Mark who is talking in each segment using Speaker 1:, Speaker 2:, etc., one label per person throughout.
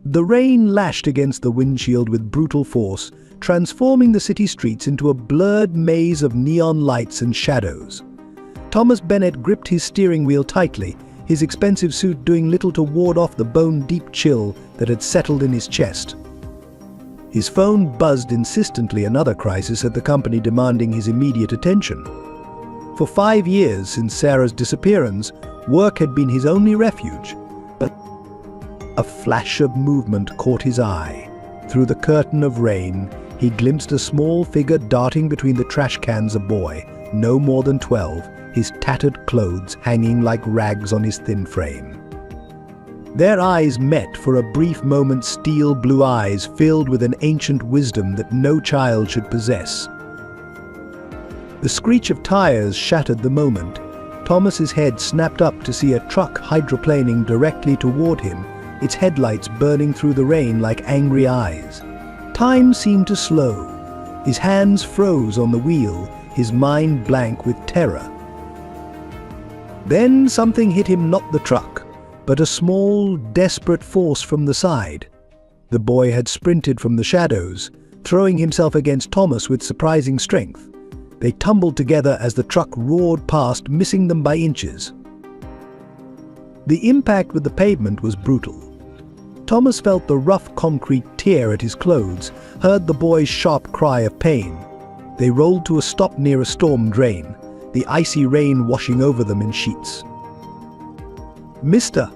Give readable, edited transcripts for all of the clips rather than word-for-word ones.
Speaker 1: The rain lashed against the windshield with brutal force, transforming the city streets into a blurred maze of neon lights and shadows. Thomas Bennett gripped his steering wheel tightly, his expensive suit doing little to ward off the bone-deep chill that had settled in his chest. His phone buzzed insistently, another crisis at the company demanding his immediate attention. For 5 years since Sarah's disappearance, work had been his only refuge, but a flash of movement caught his eye. Through the curtain of rain, he glimpsed a small figure darting between the trash cans, a boy, no more than 12, his tattered clothes hanging like rags on his thin frame. Their eyes met for a brief moment, steel blue eyes filled with an ancient wisdom that no child should possess. The screech of tires shattered the moment. Thomas's head snapped up to see a truck hydroplaning directly toward him, its headlights burning through the rain like angry eyes. Time seemed to slow. His hands froze on the wheel, his mind blank with terror. Then something hit him, not the truck, but a small, desperate force from the side. The boy had sprinted from the shadows, throwing himself against Thomas with surprising strength. They tumbled together as the truck roared past, missing them by inches. The impact with the pavement was brutal. Thomas felt the rough concrete tear at his clothes, heard the boy's sharp cry of pain. They rolled to a stop near a storm drain, the icy rain washing over them in sheets. Mister,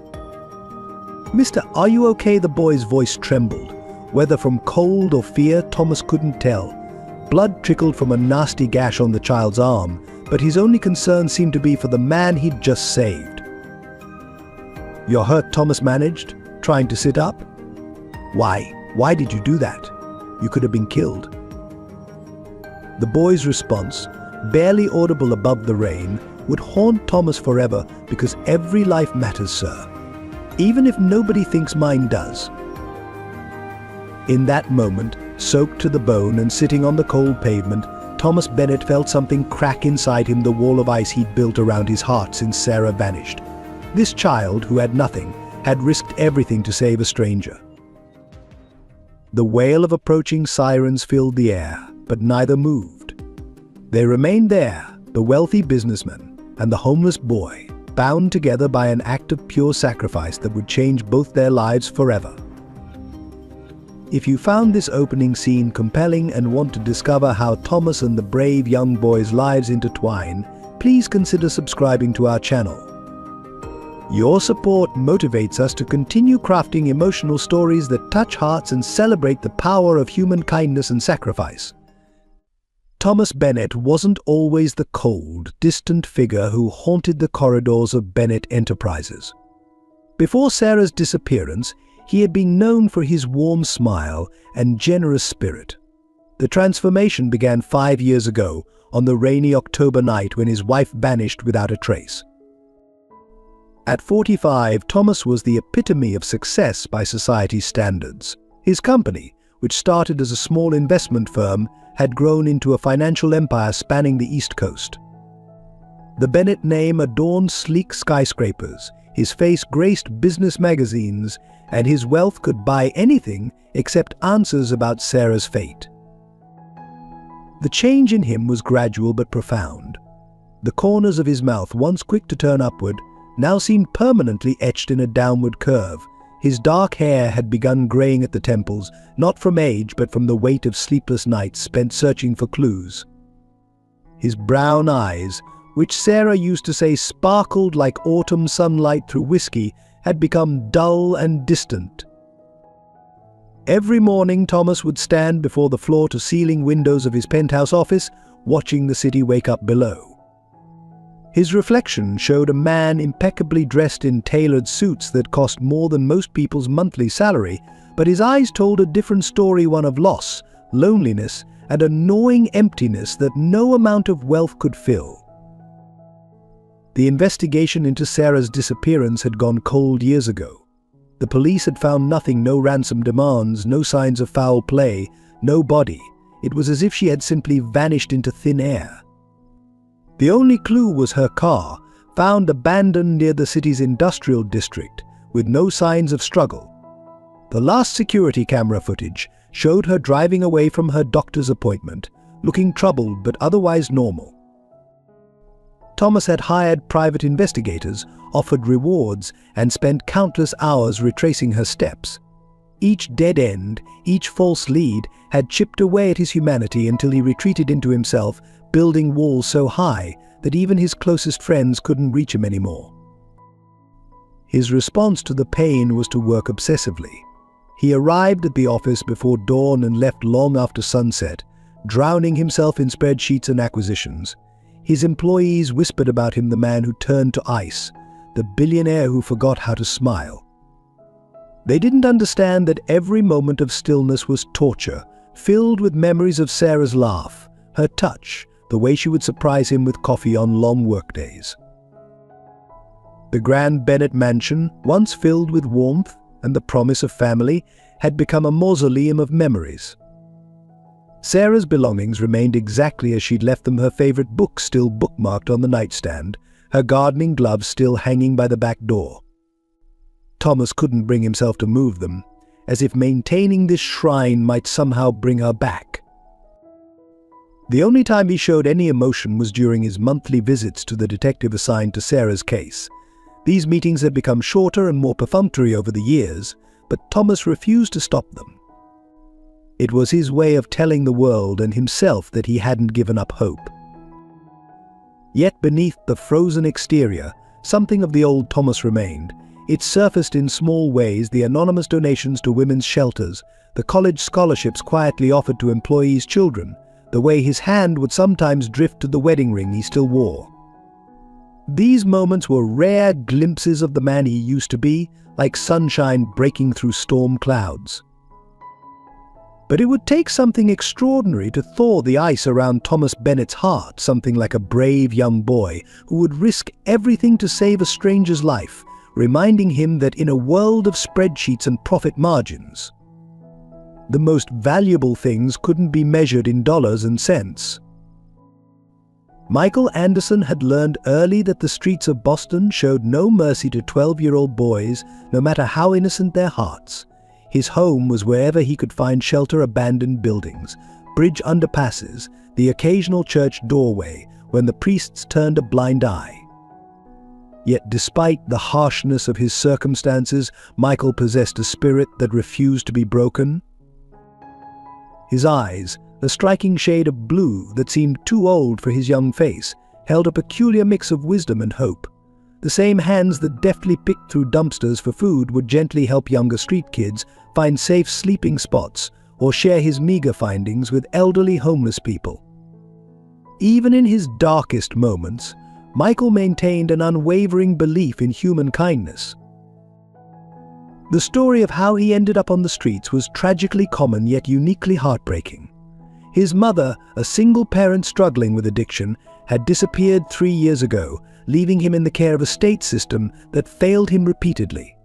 Speaker 1: are you okay?" The boy's voice trembled. Whether from cold or fear, Thomas couldn't tell. Blood trickled from a nasty gash on the child's arm, but his only concern seemed to be for the man he'd just saved. "You're hurt," Thomas managed, trying to sit up. Why did you do that? You could have been killed." The boy's response, barely audible above the rain, would haunt Thomas forever, because every life matters, sir. Even if nobody thinks mine does. In that moment, soaked to the bone and sitting on the cold pavement, Thomas Bennett felt something crack inside him, the wall of ice he'd built around his heart since Sarah vanished. This child, who had nothing, had risked everything to save a stranger. The wail of approaching sirens filled the air, but neither moved. They remained there, the wealthy businessman and the homeless boy, bound together by an act of pure sacrifice that would change both their lives forever. If you found this opening scene compelling and want to discover how Thomas and the brave young boy's lives intertwine, please consider subscribing to our channel. Your support motivates us to continue crafting emotional stories that touch hearts and celebrate the power of human kindness and sacrifice. Thomas Bennett wasn't always the cold, distant figure who haunted the corridors of Bennett Enterprises. Before Sarah's disappearance, he had been known for his warm smile and generous spirit. The transformation began 5 years ago, on the rainy October night when his wife vanished without a trace. At 45, Thomas was the epitome of success by society's standards. His company, which started as a small investment firm, had grown into a financial empire spanning the East Coast. The Bennett name adorned sleek skyscrapers, his face graced business magazines, and his wealth could buy anything except answers about Sarah's fate. The change in him was gradual but profound. The corners of his mouth, once quick to turn upward, now seemed permanently etched in a downward curve. His dark hair had begun graying at the temples, not from age but from the weight of sleepless nights spent searching for clues. His brown eyes, which Sarah used to say sparkled like autumn sunlight through whiskey, had become dull and distant. Every morning Thomas would stand before the floor-to-ceiling windows of his penthouse office, watching the city wake up below. His reflection showed a man impeccably dressed in tailored suits that cost more than most people's monthly salary, but his eyes told a different story, one of loss, loneliness, and a gnawing emptiness that no amount of wealth could fill. The investigation into Sarah's disappearance had gone cold years ago. The police had found nothing, no ransom demands, no signs of foul play, no body. It was as if she had simply vanished into thin air. The only clue was her car, found abandoned near the city's industrial district, with no signs of struggle. The last security camera footage showed her driving away from her doctor's appointment, looking troubled but otherwise normal. Thomas had hired private investigators, offered rewards, and spent countless hours retracing her steps. Each dead end, each false lead, had chipped away at his humanity until he retreated into himself, building walls so high that even his closest friends couldn't reach him anymore. His response to the pain was to work obsessively. He arrived at the office before dawn and left long after sunset, drowning himself in spreadsheets and acquisitions. His employees whispered about him the man who turned to ice, the billionaire who forgot how to smile. They didn't understand that every moment of stillness was torture, filled with memories of Sarah's laugh, her touch, the way she would surprise him with coffee on long workdays. The grand Bennett mansion, once filled with warmth and the promise of family, had become a mausoleum of memories. Sarah's belongings remained exactly as she'd left them, her favorite books still bookmarked on the nightstand, her gardening gloves still hanging by the back door. Thomas couldn't bring himself to move them, as if maintaining this shrine might somehow bring her back. The only time he showed any emotion was during his monthly visits to the detective assigned to Sarah's case. These meetings had become shorter and more perfunctory over the years, but Thomas refused to stop them. It was his way of telling the world and himself that he hadn't given up hope. Yet beneath the frozen exterior, something of the old Thomas remained. It surfaced in small ways: the anonymous donations to women's shelters, the college scholarships quietly offered to employees' children, the way his hand would sometimes drift to the wedding ring he still wore. These moments were rare glimpses of the man he used to be, like sunshine breaking through storm clouds. But it would take something extraordinary to thaw the ice around Thomas Bennett's heart, something like a brave young boy who would risk everything to save a stranger's life, reminding him that in a world of spreadsheets and profit margins, the most valuable things couldn't be measured in dollars and cents. Michael Anderson had learned early that the streets of Boston showed no mercy to 12-year-old boys, no matter how innocent their hearts. His home was wherever he could find shelter: abandoned buildings, bridge underpasses, the occasional church doorway when the priests turned a blind eye. Yet despite the harshness of his circumstances, Michael possessed a spirit that refused to be broken. His eyes, a striking shade of blue that seemed too old for his young face, held a peculiar mix of wisdom and hope. The same hands that deftly picked through dumpsters for food would gently help younger street kids find safe sleeping spots or share his meager findings with elderly homeless people. Even in his darkest moments, Michael maintained an unwavering belief in human kindness. The story of how he ended up on the streets was tragically common yet uniquely heartbreaking. His mother, a single parent struggling with addiction, had disappeared 3 years ago, leaving him in the care of a state system that failed him repeatedly.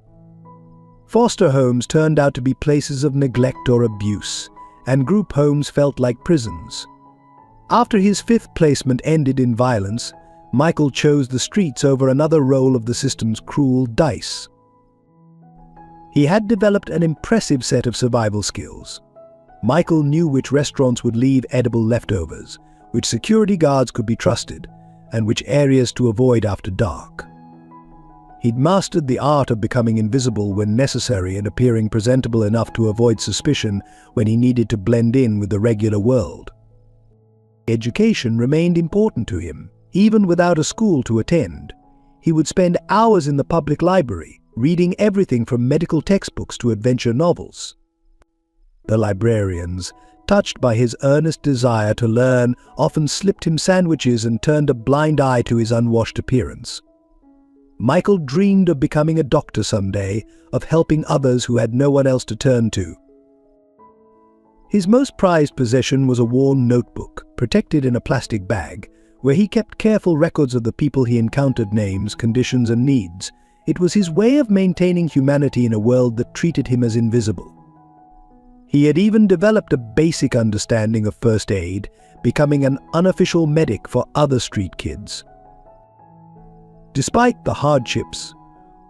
Speaker 1: Foster homes turned out to be places of neglect or abuse, and group homes felt like prisons. After his 5th placement ended in violence, Michael chose the streets over another roll of the system's cruel dice. He had developed an impressive set of survival skills. Michael knew which restaurants would leave edible leftovers, which security guards could be trusted, and which areas to avoid after dark. He'd mastered the art of becoming invisible when necessary and appearing presentable enough to avoid suspicion when he needed to blend in with the regular world. Education remained important to him, even without a school to attend. He would spend hours in the public library, reading everything from medical textbooks to adventure novels. The librarians, touched by his earnest desire to learn, often slipped him sandwiches and turned a blind eye to his unwashed appearance. Michael dreamed of becoming a doctor someday, of helping others who had no one else to turn to. His most prized possession was a worn notebook, protected in a plastic bag, where he kept careful records of the people he encountered: names, conditions, and needs. It was his way of maintaining humanity in a world that treated him as invisible. He had even developed a basic understanding of first aid, becoming an unofficial medic for other street kids. Despite the hardships,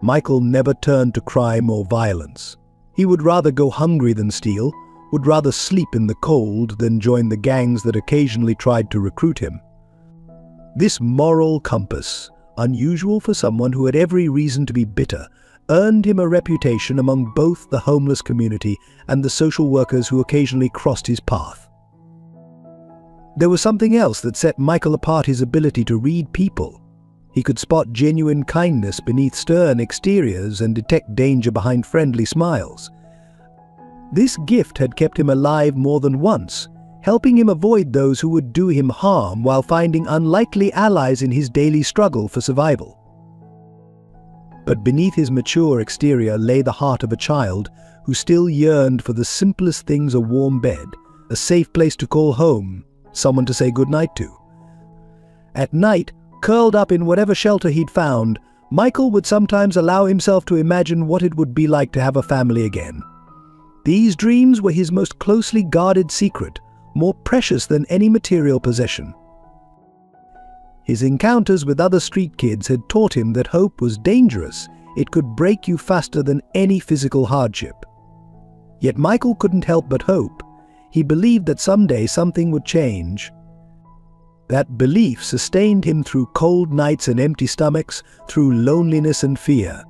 Speaker 1: Michael never turned to crime or violence. He would rather go hungry than steal, would rather sleep in the cold than join the gangs that occasionally tried to recruit him. This moral compass, unusual for someone who had every reason to be bitter, earned him a reputation among both the homeless community and the social workers who occasionally crossed his path. There was something else that set Michael apart: his ability to read people. He could spot genuine kindness beneath stern exteriors and detect danger behind friendly smiles. This gift had kept him alive more than once, helping him avoid those who would do him harm while finding unlikely allies in his daily struggle for survival. But beneath his mature exterior lay the heart of a child who still yearned for the simplest things: a warm bed, a safe place to call home, someone to say goodnight to. At night, curled up in whatever shelter he'd found, Michael would sometimes allow himself to imagine what it would be like to have a family again. These dreams were his most closely guarded secret, more precious than any material possession. His encounters with other street kids had taught him that hope was dangerous. It could break you faster than any physical hardship. Yet Michael couldn't help but hope. He believed that someday something would change. That belief sustained him through cold nights and empty stomachs, through loneliness and fear.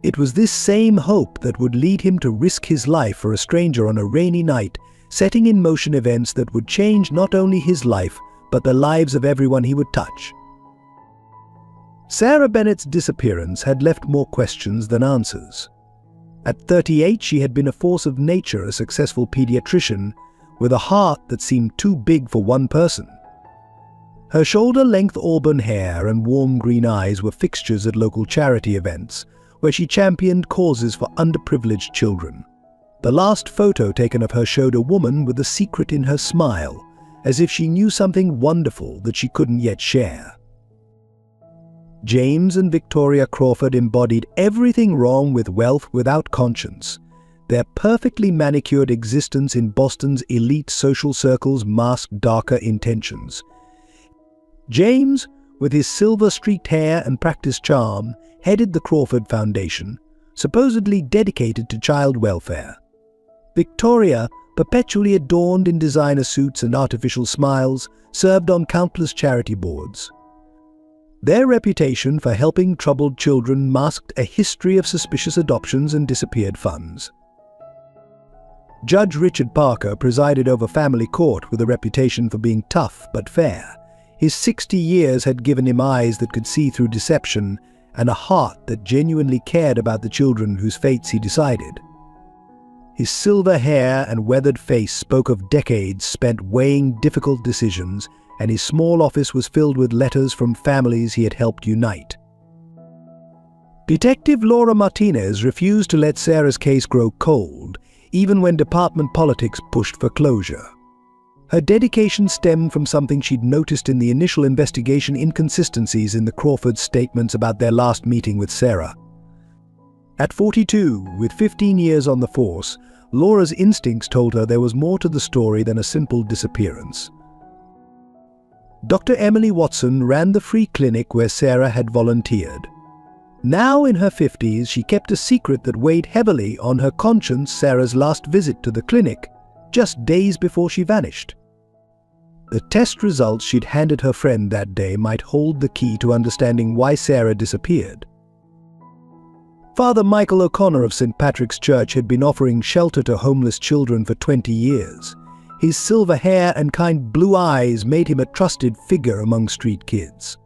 Speaker 1: It was this same hope that would lead him to risk his life for a stranger on a rainy night, setting in motion events that would change not only his life, but the lives of everyone he would touch. Sarah Bennett's disappearance had left more questions than answers. At 38, she had been a force of nature, a successful pediatrician, with a heart that seemed too big for one person. Her shoulder-length auburn hair and warm green eyes were fixtures at local charity events, where she championed causes for underprivileged children. The last photo taken of her showed a woman with a secret in her smile, as if she knew something wonderful that she couldn't yet share. James and Victoria Crawford embodied everything wrong with wealth without conscience. Their perfectly manicured existence in Boston's elite social circles masked darker intentions. James, with his silver-streaked hair and practiced charm, headed the Crawford Foundation, supposedly dedicated to child welfare. Victoria, perpetually adorned in designer suits and artificial smiles, served on countless charity boards. Their reputation for helping troubled children masked a history of suspicious adoptions and disappeared funds. Judge Richard Parker presided over family court with a reputation for being tough but fair. His 60 years had given him eyes that could see through deception and a heart that genuinely cared about the children whose fates he decided. His silver hair and weathered face spoke of decades spent weighing difficult decisions, and his small office was filled with letters from families he had helped unite. Detective Laura Martinez refused to let Sarah's case grow cold, even when department politics pushed for closure. Her dedication stemmed from something she'd noticed in the initial investigation: inconsistencies in the Crawfords' statements about their last meeting with Sarah. At 42, with 15 years on the force, Laura's instincts told her there was more to the story than a simple disappearance. Dr. Emily Watson ran the free clinic where Sarah had volunteered. Now in her 50s, she kept a secret that weighed heavily on her conscience: Sarah's last visit to the clinic, just days before she vanished. The test results she'd handed her friend that day might hold the key to understanding why Sarah disappeared. Father Michael O'Connor of St. Patrick's Church had been offering shelter to homeless children for 20 years. His silver hair and kind blue eyes made him a trusted figure among street kids.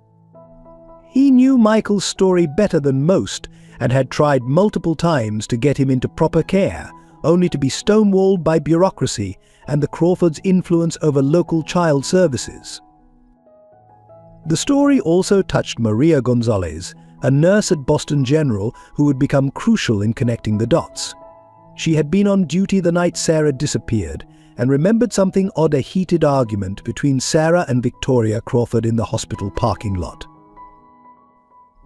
Speaker 1: He knew Michael's story better than most and had tried multiple times to get him into proper care, only to be stonewalled by bureaucracy and the Crawfords' influence over local child services. The story also touched Maria Gonzalez, a nurse at Boston General who would become crucial in connecting the dots. She had been on duty the night Sarah disappeared and remembered something odd: a heated argument between Sarah and Victoria Crawford in the hospital parking lot.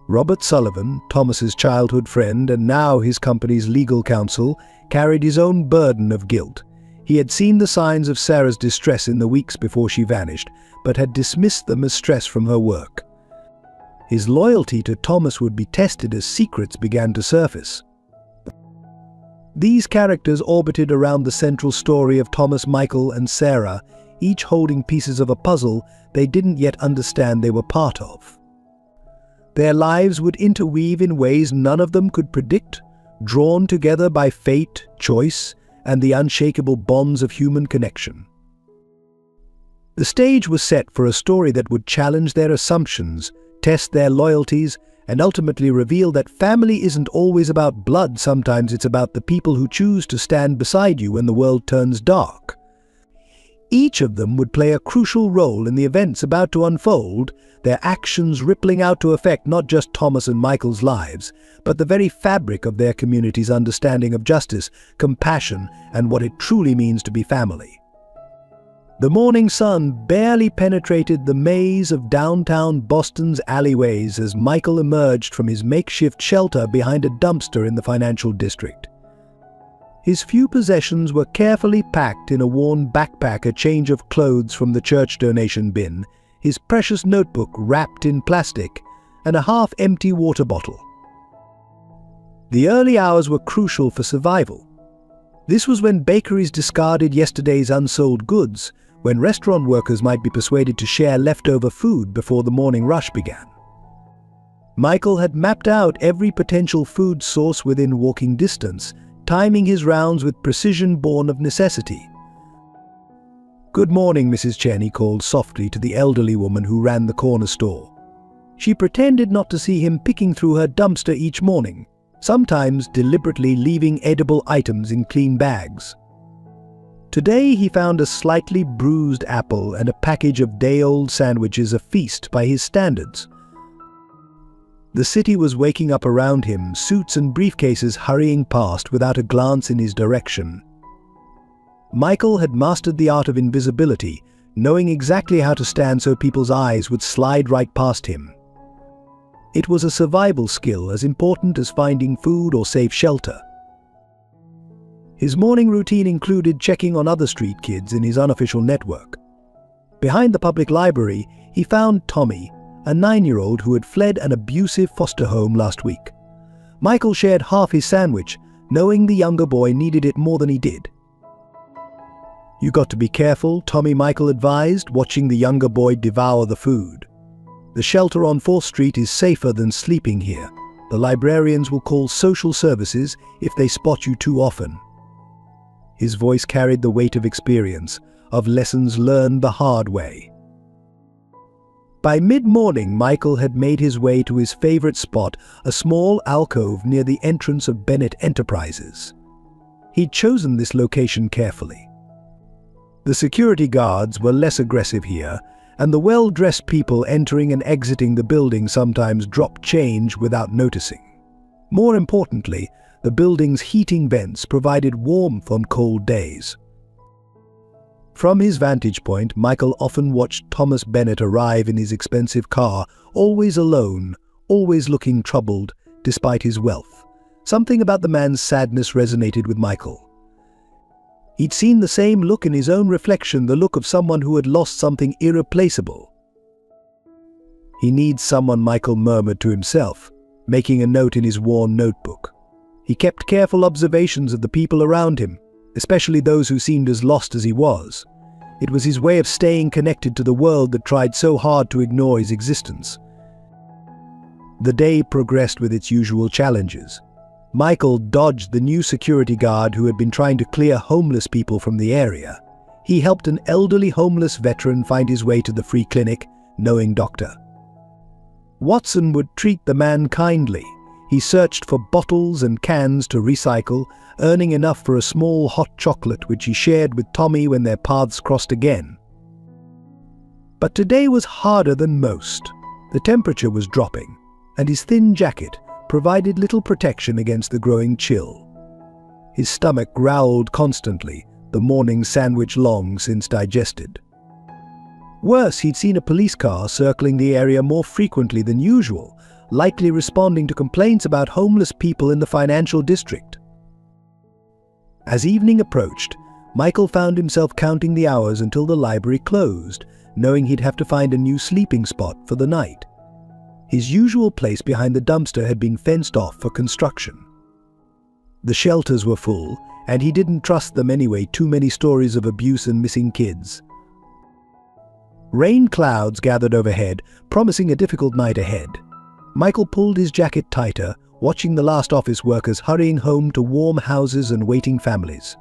Speaker 1: Robert Sullivan, Thomas's childhood friend and now his company's legal counsel, carried his own burden of guilt. He had seen the signs of Sarah's distress in the weeks before she vanished, but had dismissed them as stress from her work. His loyalty to Thomas would be tested as secrets began to surface. These characters orbited around the central story of Thomas, Michael, and Sarah, each holding pieces of a puzzle they didn't yet understand they were part of. Their lives would interweave in ways none of them could predict, drawn together by fate, choice, and the unshakable bonds of human connection. The stage was set for a story that would challenge their assumptions, test their loyalties, and ultimately reveal that family isn't always about blood. Sometimes it's about the people who choose to stand beside you when the world turns dark. Each of them would play a crucial role in the events about to unfold, their actions rippling out to affect not just Thomas and Michael's lives, but the very fabric of their community's understanding of justice, compassion, and what it truly means to be family. The morning sun barely penetrated the maze of downtown Boston's alleyways as Michael emerged from his makeshift shelter behind a dumpster in the financial district. His few possessions were carefully packed in a worn backpack, a change of clothes from the church donation bin, his precious notebook wrapped in plastic, and a half-empty water bottle. The early hours were crucial for survival. This was when bakeries discarded yesterday's unsold goods, when restaurant workers might be persuaded to share leftover food before the morning rush began. Michael had mapped out every potential food source within walking distance, timing his rounds with precision born of necessity. "Good morning, Mrs. Chen," he called softly to the elderly woman who ran the corner store. She pretended not to see him picking through her dumpster each morning, sometimes deliberately leaving edible items in clean bags. Today he found a slightly bruised apple and a package of day-old sandwiches, a feast by his standards. The city was waking up around him, suits and briefcases hurrying past without a glance in his direction. Michael had mastered the art of invisibility, knowing exactly how to stand so people's eyes would slide right past him. It was a survival skill as important as finding food or safe shelter. His morning routine included checking on other street kids in his unofficial network. Behind the public library, he found Tommy, a 9-year-old who had fled an abusive foster home last week. Michael shared half his sandwich, knowing the younger boy needed it more than he did. "You got to be careful," Tommy Michael advised, watching the younger boy devour the food. "The shelter on 4th Street is safer than sleeping here. The librarians will call social services if they spot you too often." His voice carried the weight of experience, of lessons learned the hard way. By mid-morning, Michael had made his way to his favorite spot, a small alcove near the entrance of Bennett Enterprises. He'd chosen this location carefully. The security guards were less aggressive here, and the well-dressed people entering and exiting the building sometimes dropped change without noticing. More importantly, the building's heating vents provided warmth on cold days. From his vantage point, Michael often watched Thomas Bennett arrive in his expensive car, always alone, always looking troubled, despite his wealth. Something about the man's sadness resonated with Michael. He'd seen the same look in his own reflection, the look of someone who had lost something irreplaceable. "He needs someone," Michael murmured to himself, making a note in his worn notebook. He kept careful observations of the people around him, especially those who seemed as lost as he was. It was his way of staying connected to the world that tried so hard to ignore his existence. The day progressed with its usual challenges. Michael dodged the new security guard who had been trying to clear homeless people from the area. He helped an elderly homeless veteran find his way to the free clinic, knowing doctor. Watson would treat the man kindly. He searched for bottles and cans to recycle, earning enough for a small hot chocolate which he shared with Tommy when their paths crossed again. But today was harder than most. The temperature was dropping, and his thin jacket provided little protection against the growing chill. His stomach growled constantly, the morning sandwich long since digested. Worse, he'd seen a police car circling the area more frequently than usual, likely responding to complaints about homeless people in the financial district. As evening approached, Michael found himself counting the hours until the library closed, knowing he'd have to find a new sleeping spot for the night. His usual place behind the dumpster had been fenced off for construction. The shelters were full, and he didn't trust them anyway. Too many stories of abuse and missing kids. Rain clouds gathered overhead, promising a difficult night ahead. Michael pulled his jacket tighter, watching the last office workers hurrying home to warm houses and waiting families.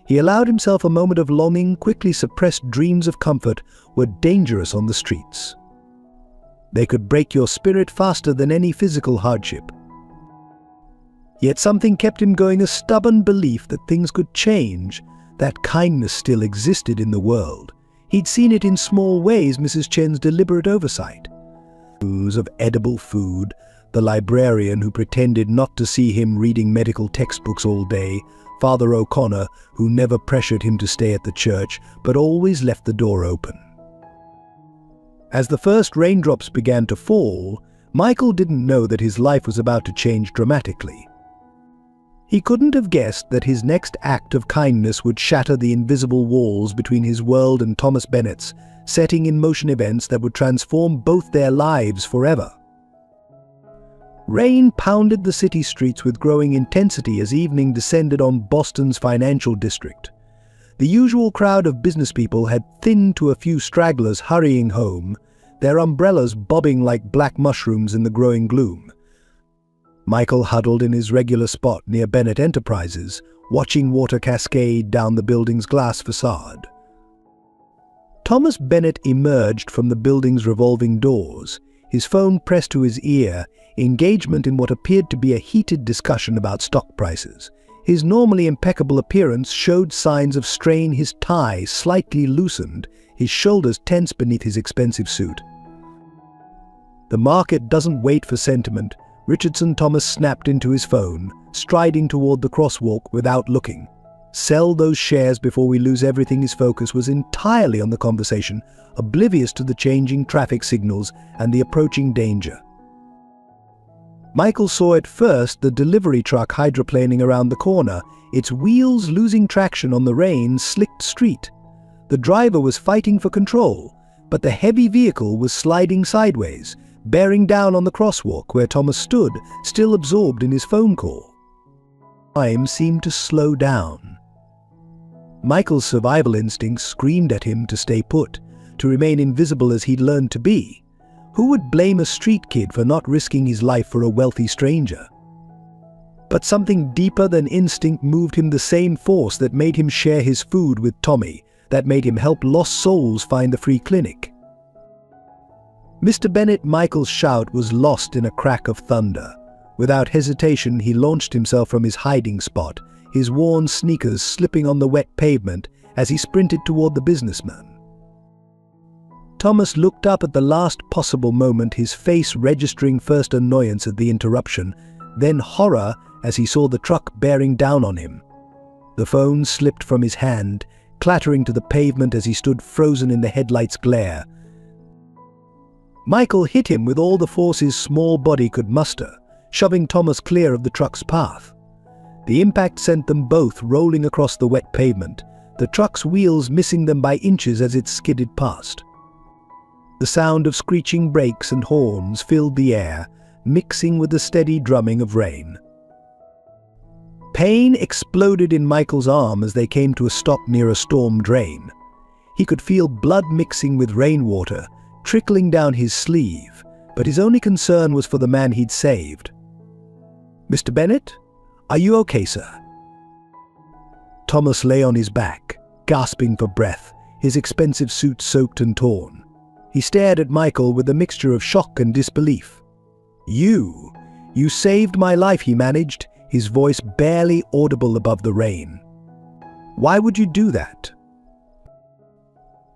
Speaker 1: He allowed himself a moment of longing. Quickly suppressed dreams of comfort were dangerous on the streets. They could break your spirit faster than any physical hardship. Yet something kept him going, a stubborn belief that things could change, that kindness still existed in the world. He'd seen it in small ways, Mrs. Chen's deliberate oversight. Of edible food, the librarian who pretended not to see him reading medical textbooks all day, Father O'Connor, who never pressured him to stay at the church, but always left the door open. As the first raindrops began to fall, Michael didn't know that his life was about to change dramatically. He couldn't have guessed that his next act of kindness would shatter the invisible walls between his world and Thomas Bennett's, setting in motion events that would transform both their lives forever. Rain pounded the city streets with growing intensity as evening descended on Boston's financial district. The usual crowd of businesspeople had thinned to a few stragglers hurrying home, their umbrellas bobbing like black mushrooms in the growing gloom. Michael huddled in his regular spot near Bennett Enterprises, watching water cascade down the building's glass facade. Thomas Bennett emerged from the building's revolving doors, his phone pressed to his ear, engagement in what appeared to be a heated discussion about stock prices. His normally impeccable appearance showed signs of strain, his tie slightly loosened, his shoulders tense beneath his expensive suit. "The market doesn't wait for sentiment," Richardson Thomas snapped into his phone, striding toward the crosswalk without looking. "Sell those shares before we lose everything." His focus was entirely on the conversation, oblivious to the changing traffic signals and the approaching danger. Michael saw at first the delivery truck hydroplaning around the corner, its wheels losing traction on the rain-slicked street. The driver was fighting for control, but the heavy vehicle was sliding sideways, bearing down on the crosswalk where Thomas stood, still absorbed in his phone call. Time seemed to slow down. Michael's survival instincts screamed at him to stay put, to remain invisible as he'd learned to be. Who would blame a street kid for not risking his life for a wealthy stranger? But something deeper than instinct moved him, the same force that made him share his food with Tommy, that made him help lost souls find the free clinic. "Mr. Bennett!" Michael's shout was lost in a crack of thunder. Without hesitation, he launched himself from his hiding spot, his worn sneakers slipping on the wet pavement as he sprinted toward the businessman. Thomas looked up at the last possible moment, his face registering first annoyance at the interruption, then horror as he saw the truck bearing down on him. The phone slipped from his hand, clattering to the pavement as he stood frozen in the headlight's glare. Michael hit him with all the force his small body could muster, shoving Thomas clear of the truck's path. The impact sent them both rolling across the wet pavement, the truck's wheels missing them by inches as it skidded past. The sound of screeching brakes and horns filled the air, mixing with the steady drumming of rain. Pain exploded in Michael's arm as they came to a stop near a storm drain. He could feel blood mixing with rainwater, trickling down his sleeve, but his only concern was for the man he'd saved. "Mr. Bennett? Are you okay, sir?" Thomas lay on his back, gasping for breath, his expensive suit soaked and torn. He stared at Michael with a mixture of shock and disbelief. You saved my life," he managed, his voice barely audible above the rain. "Why would you do that?"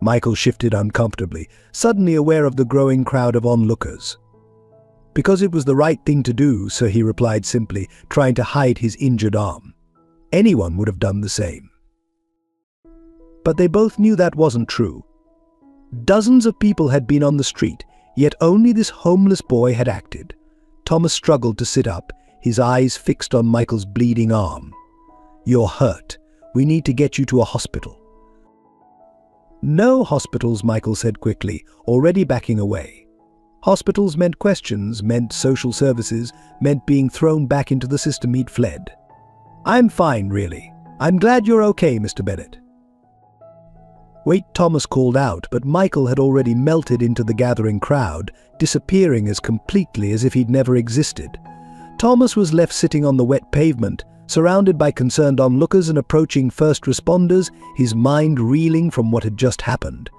Speaker 1: Michael shifted uncomfortably, suddenly aware of the growing crowd of onlookers. "Because it was the right thing to do," sir, he replied simply, trying to hide his injured arm. Anyone would have done the same. But they both knew that wasn't true. Dozens of people had been on the street, yet only this homeless boy had acted. Thomas struggled to sit up, his eyes fixed on Michael's bleeding arm. "You're hurt. We need to get you to a hospital." "No hospitals," Michael said quickly, already backing away. Hospitals meant questions, meant social services, meant being thrown back into the system he'd fled. I'm fine, really. I'm glad you're okay, Mr. Bennett. Wait, Thomas called out, but Michael had already melted into the gathering crowd, disappearing as completely as if he'd never existed. Thomas was left sitting on the wet pavement, surrounded by concerned onlookers and approaching first responders, his mind reeling from what had just happened.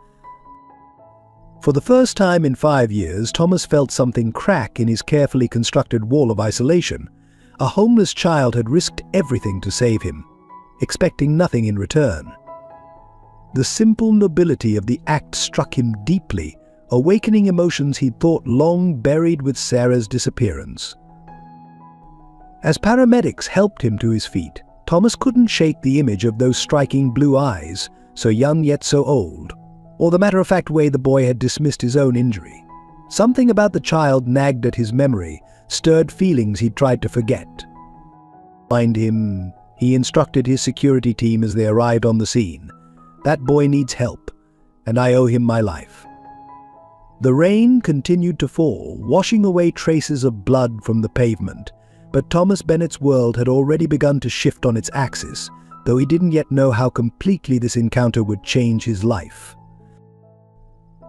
Speaker 1: For the first time in 5 years, Thomas felt something crack in his carefully constructed wall of isolation. A homeless child had risked everything to save him, expecting nothing in return. The simple nobility of the act struck him deeply, awakening emotions he'd thought long buried with Sarah's disappearance. As paramedics helped him to his feet, Thomas couldn't shake the image of those striking blue eyes, so young yet so old, or the matter-of-fact way the boy had dismissed his own injury. Something about the child nagged at his memory, stirred feelings he'd tried to forget. Find him, he instructed his security team as they arrived on the scene. That boy needs help, and I owe him my life. The rain continued to fall, washing away traces of blood from the pavement, but Thomas Bennett's world had already begun to shift on its axis, though he didn't yet know how completely this encounter would change his life.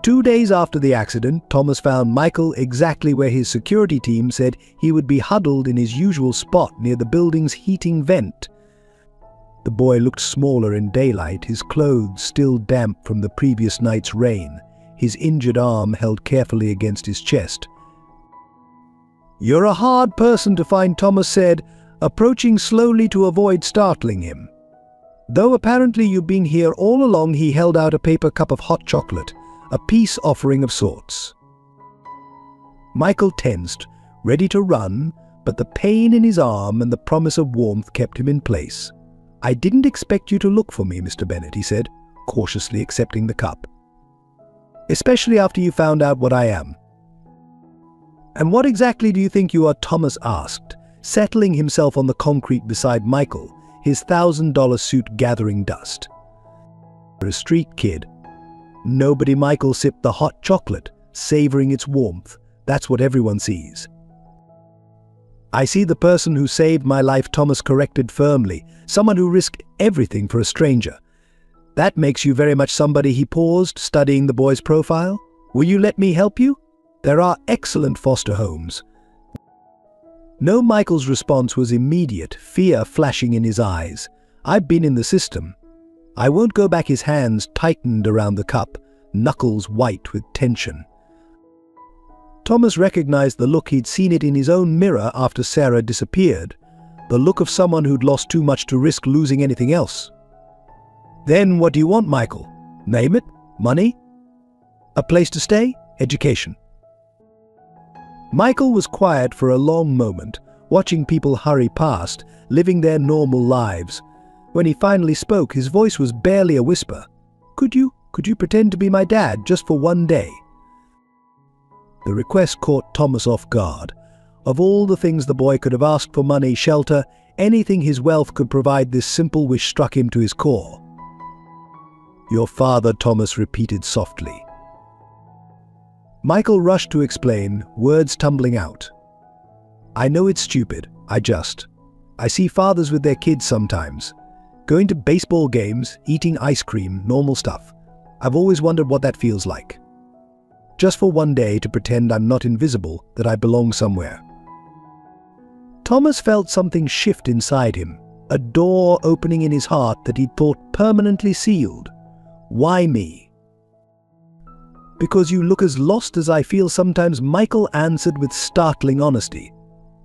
Speaker 1: 2 days after the accident, Thomas found Michael exactly where his security team said he would be, huddled in his usual spot near the building's heating vent. The boy looked smaller in daylight, his clothes still damp from the previous night's rain, his injured arm held carefully against his chest. "You're a hard person to find," Thomas said, approaching slowly to avoid startling him. "Though apparently you've been here all along," he held out a paper cup of hot chocolate, a peace offering of sorts. Michael tensed, ready to run, but the pain in his arm and the promise of warmth kept him in place. "I didn't expect you to look for me, Mr. Bennett," he said, cautiously accepting the cup. "Especially after you found out what I am." "And what exactly do you think you are?" Thomas asked, settling himself on the concrete beside Michael, his $1,000 suit gathering dust. "You're a street kid." "Nobody." Michael sipped the hot chocolate, savoring its warmth. "That's what everyone sees." "I see the person who saved my life," Thomas corrected firmly, "someone who risked everything for a stranger. That makes you very much somebody." He paused, studying the boy's profile. "Will you let me help you? There are excellent foster homes." No, Michael's response was immediate, fear flashing in his eyes. "I've been in the system." "I won't go back." His hands tightened around the cup, knuckles white with tension. Thomas recognized the look he'd seen it in his own mirror after Sarah disappeared, the look of someone who'd lost too much to risk losing anything else. "Then what do you want, Michael? Name it? Money? A place to stay? Education?" Michael was quiet for a long moment, watching people hurry past, living their normal lives. When he finally spoke, his voice was barely a whisper. Could you pretend to be my dad just for one day?" The request caught Thomas off guard. Of all the things the boy could have asked for, money, shelter, anything his wealth could provide, this simple wish struck him to his core. "Your father," Thomas repeated softly. Michael rushed to explain, words tumbling out. "I know it's stupid. I see fathers with their kids sometimes. Going to baseball games, eating ice cream, normal stuff. I've always wondered what that feels like. Just for one day to pretend I'm not invisible, that I belong somewhere." Thomas felt something shift inside him, a door opening in his heart that he'd thought permanently sealed. "Why me?" "Because you look as lost as I feel sometimes," Michael answered with startling honesty.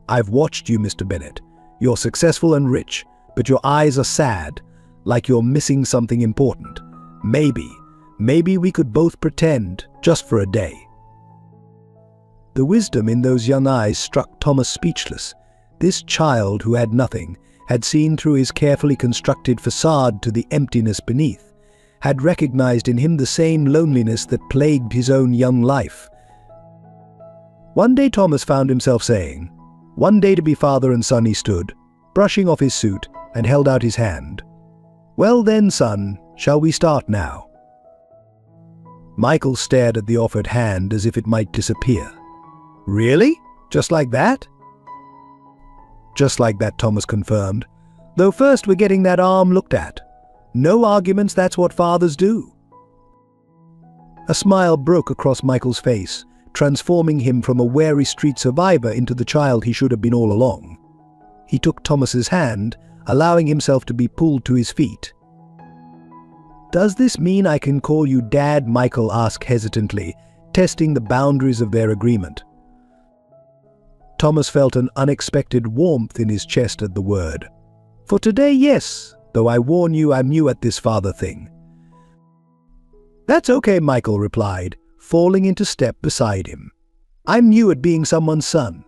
Speaker 1: "I've watched you, Mr. Bennett. You're successful and rich, but your eyes are sad, like you're missing something important. Maybe we could both pretend, just for a day." The wisdom in those young eyes struck Thomas speechless. This child who had nothing, had seen through his carefully constructed facade to the emptiness beneath, had recognized in him the same loneliness that plagued his own young life. One day Thomas found himself saying, "One day to be father and son." He stood, brushing off his suit, and held out his hand. "Well then, son, shall we start now?" Michael stared at the offered hand as if it might disappear. "Really? Just like that?" "Just like that," Thomas confirmed. Though first we're getting that arm looked at. No arguments, that's what fathers do. A smile broke across Michael's face, transforming him from a wary street survivor into the child he should have been all along. He took Thomas's hand, allowing himself to be pulled to his feet. "Does this mean I can call you Dad?" Michael asked hesitantly, testing the boundaries of their agreement. Thomas felt an unexpected warmth in his chest at the word. "For today, yes, though I warn you I'm new at this father thing." "That's okay," Michael replied, falling into step beside him. "I'm new at being someone's son.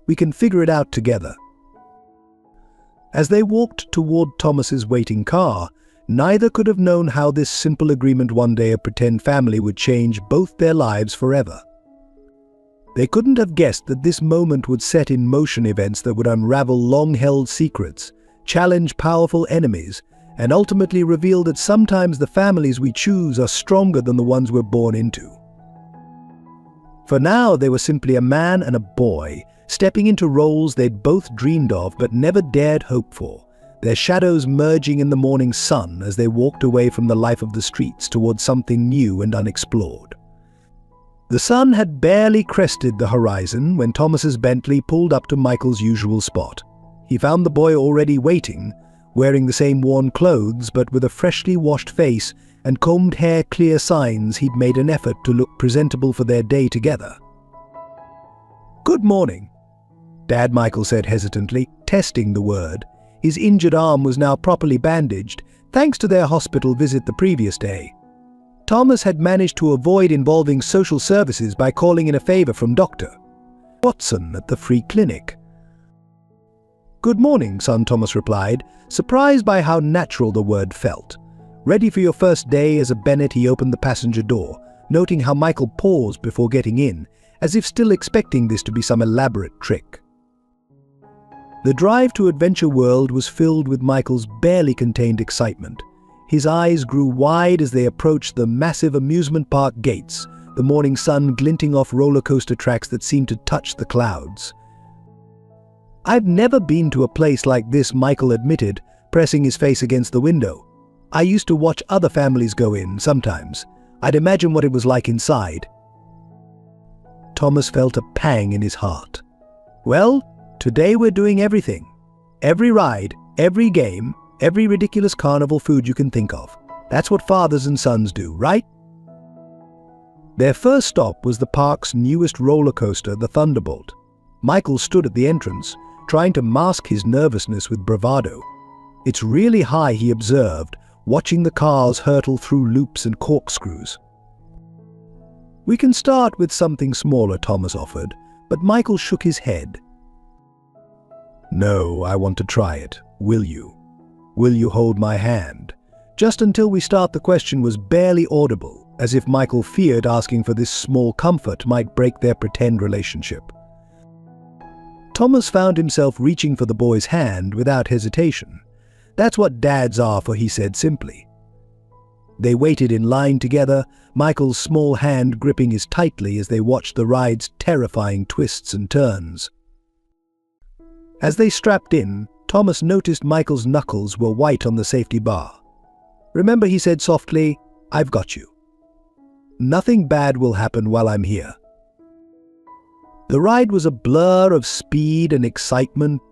Speaker 1: We can figure it out together." As they walked toward Thomas's waiting car, neither could have known how this simple agreement one day of pretend family would change both their lives forever. They couldn't have guessed that this moment would set in motion events that would unravel long-held secrets, challenge powerful enemies, and ultimately reveal that sometimes the families we choose are stronger than the ones we're born into. For now, they were simply a man and a boy, stepping into roles they'd both dreamed of but never dared hope for, their shadows merging in the morning sun as they walked away from the life of the streets towards something new and unexplored. The sun had barely crested the horizon when Thomas's Bentley pulled up to Michael's usual spot. He found the boy already waiting, wearing the same worn clothes but with a freshly washed face and combed hair, clear signs he'd made an effort to look presentable for their day together. "Good morning," Dad, Michael said hesitantly, testing the word. His injured arm was now properly bandaged, thanks to their hospital visit the previous day. Thomas had managed to avoid involving social services by calling in a favor from Dr. Watson at the free clinic. "Good morning, son," Thomas replied, surprised by how natural the word felt. Ready for your first day as a Bennett, he opened the passenger door, noting how Michael paused before getting in, as if still expecting this to be some elaborate trick. The drive to Adventure World was filled with Michael's barely contained excitement. His eyes grew wide as they approached the massive amusement park gates, the morning sun glinting off roller coaster tracks that seemed to touch the clouds. "I've never been to a place like this," Michael admitted, pressing his face against the window. "I used to watch other families go in, sometimes. I'd imagine what it was like inside." Thomas felt a pang in his heart. "Well, today we're doing everything. Every ride, every game, every ridiculous carnival food you can think of. That's what fathers and sons do, right?" Their first stop was the park's newest roller coaster, the Thunderbolt. Michael stood at the entrance, trying to mask his nervousness with bravado. "It's really high," he observed, watching the cars hurtle through loops and corkscrews. "We can start with something smaller," Thomas offered, but Michael shook his head. "No, I want to try it. Will you? Will you hold my hand?" Just until we start, the question was barely audible, as if Michael feared asking for this small comfort might break their pretend relationship. Thomas found himself reaching for the boy's hand without hesitation. "That's what dads are for," he said simply. They waited in line together, Michael's small hand gripping his tightly as they watched the ride's terrifying twists and turns. As they strapped in, Thomas noticed Michael's knuckles were white on the safety bar. "Remember," he said softly, "I've got you. Nothing bad will happen while I'm here." The ride was a blur of speed and excitement.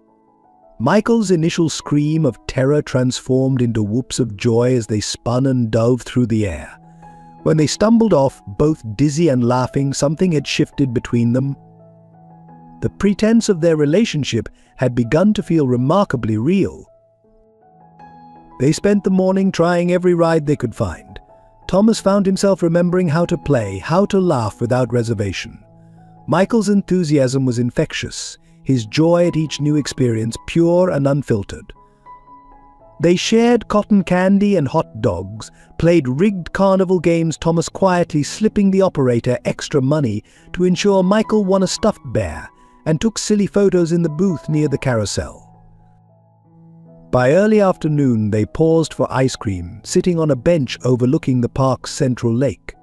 Speaker 1: Michael's initial scream of terror transformed into whoops of joy as they spun and dove through the air. When they stumbled off, both dizzy and laughing, something had shifted between them. The pretense of their relationship had begun to feel remarkably real. They spent the morning trying every ride they could find. Thomas found himself remembering how to play, how to laugh without reservation. Michael's enthusiasm was infectious, his joy at each new experience pure and unfiltered. They shared cotton candy and hot dogs, played rigged carnival games, Thomas quietly slipping the operator extra money to ensure Michael won a stuffed bear, and took silly photos in the booth near the carousel. By early afternoon, they paused for ice cream, sitting on a bench overlooking the park's central lake.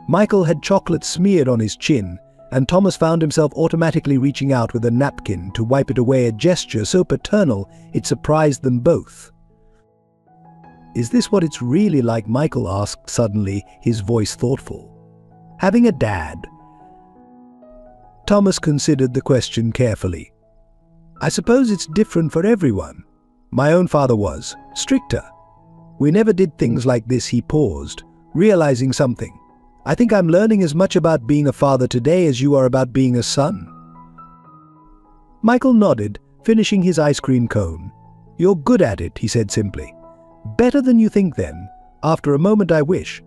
Speaker 1: Michael had chocolate smeared on his chin, and Thomas found himself automatically reaching out with a napkin to wipe it away, a gesture so paternal it surprised them both. "Is this what it's really like?" Michael asked suddenly, his voice thoughtful. "Having a dad?" Thomas considered the question carefully. "I suppose it's different for everyone. My own father was stricter. We never did things like this." He paused, realizing something. "I think I'm learning as much about being a father today as you are about being a son." Michael nodded, finishing his ice cream cone. "You're good at it," he said simply. "Better than you think then." After a moment, I wish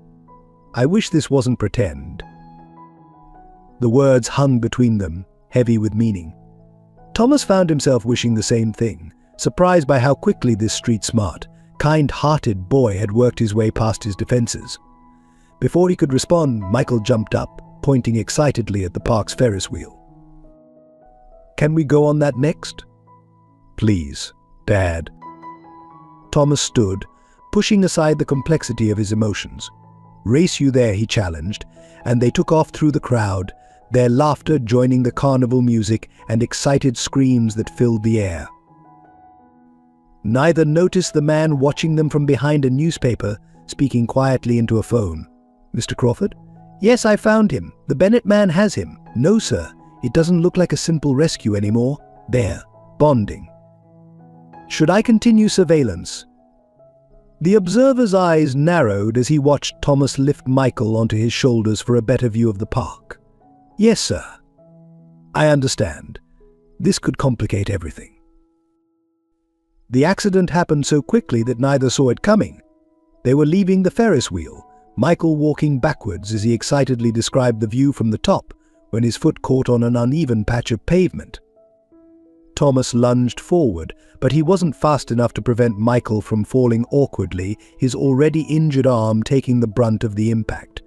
Speaker 1: this wasn't pretend." The words hung between them, heavy with meaning. Thomas found himself wishing the same thing, surprised by how quickly this street-smart, kind-hearted boy had worked his way past his defenses. Before he could respond, Michael jumped up, pointing excitedly at the park's Ferris wheel. "Can we go on that next?" "Please, Dad." Thomas stood, pushing aside the complexity of his emotions. "Race you there," he challenged, and they took off through the crowd, their laughter joining the carnival music and excited screams that filled the air. Neither noticed the man watching them from behind a newspaper, speaking quietly into a phone. "Mr. Crawford?" "Yes, I found him. The Bennett man has him." "No, sir. It doesn't look like a simple rescue anymore. There, bonding." "Should I continue surveillance?" The observer's eyes narrowed as he watched Thomas lift Michael onto his shoulders for a better view of the park. "Yes, sir. I understand. This could complicate everything." The accident happened so quickly that neither saw it coming. They were leaving the Ferris wheel, Michael walking backwards as he excitedly described the view from the top when his foot caught on an uneven patch of pavement. Thomas lunged forward, but he wasn't fast enough to prevent Michael from falling awkwardly, his already injured arm taking the brunt of the impact.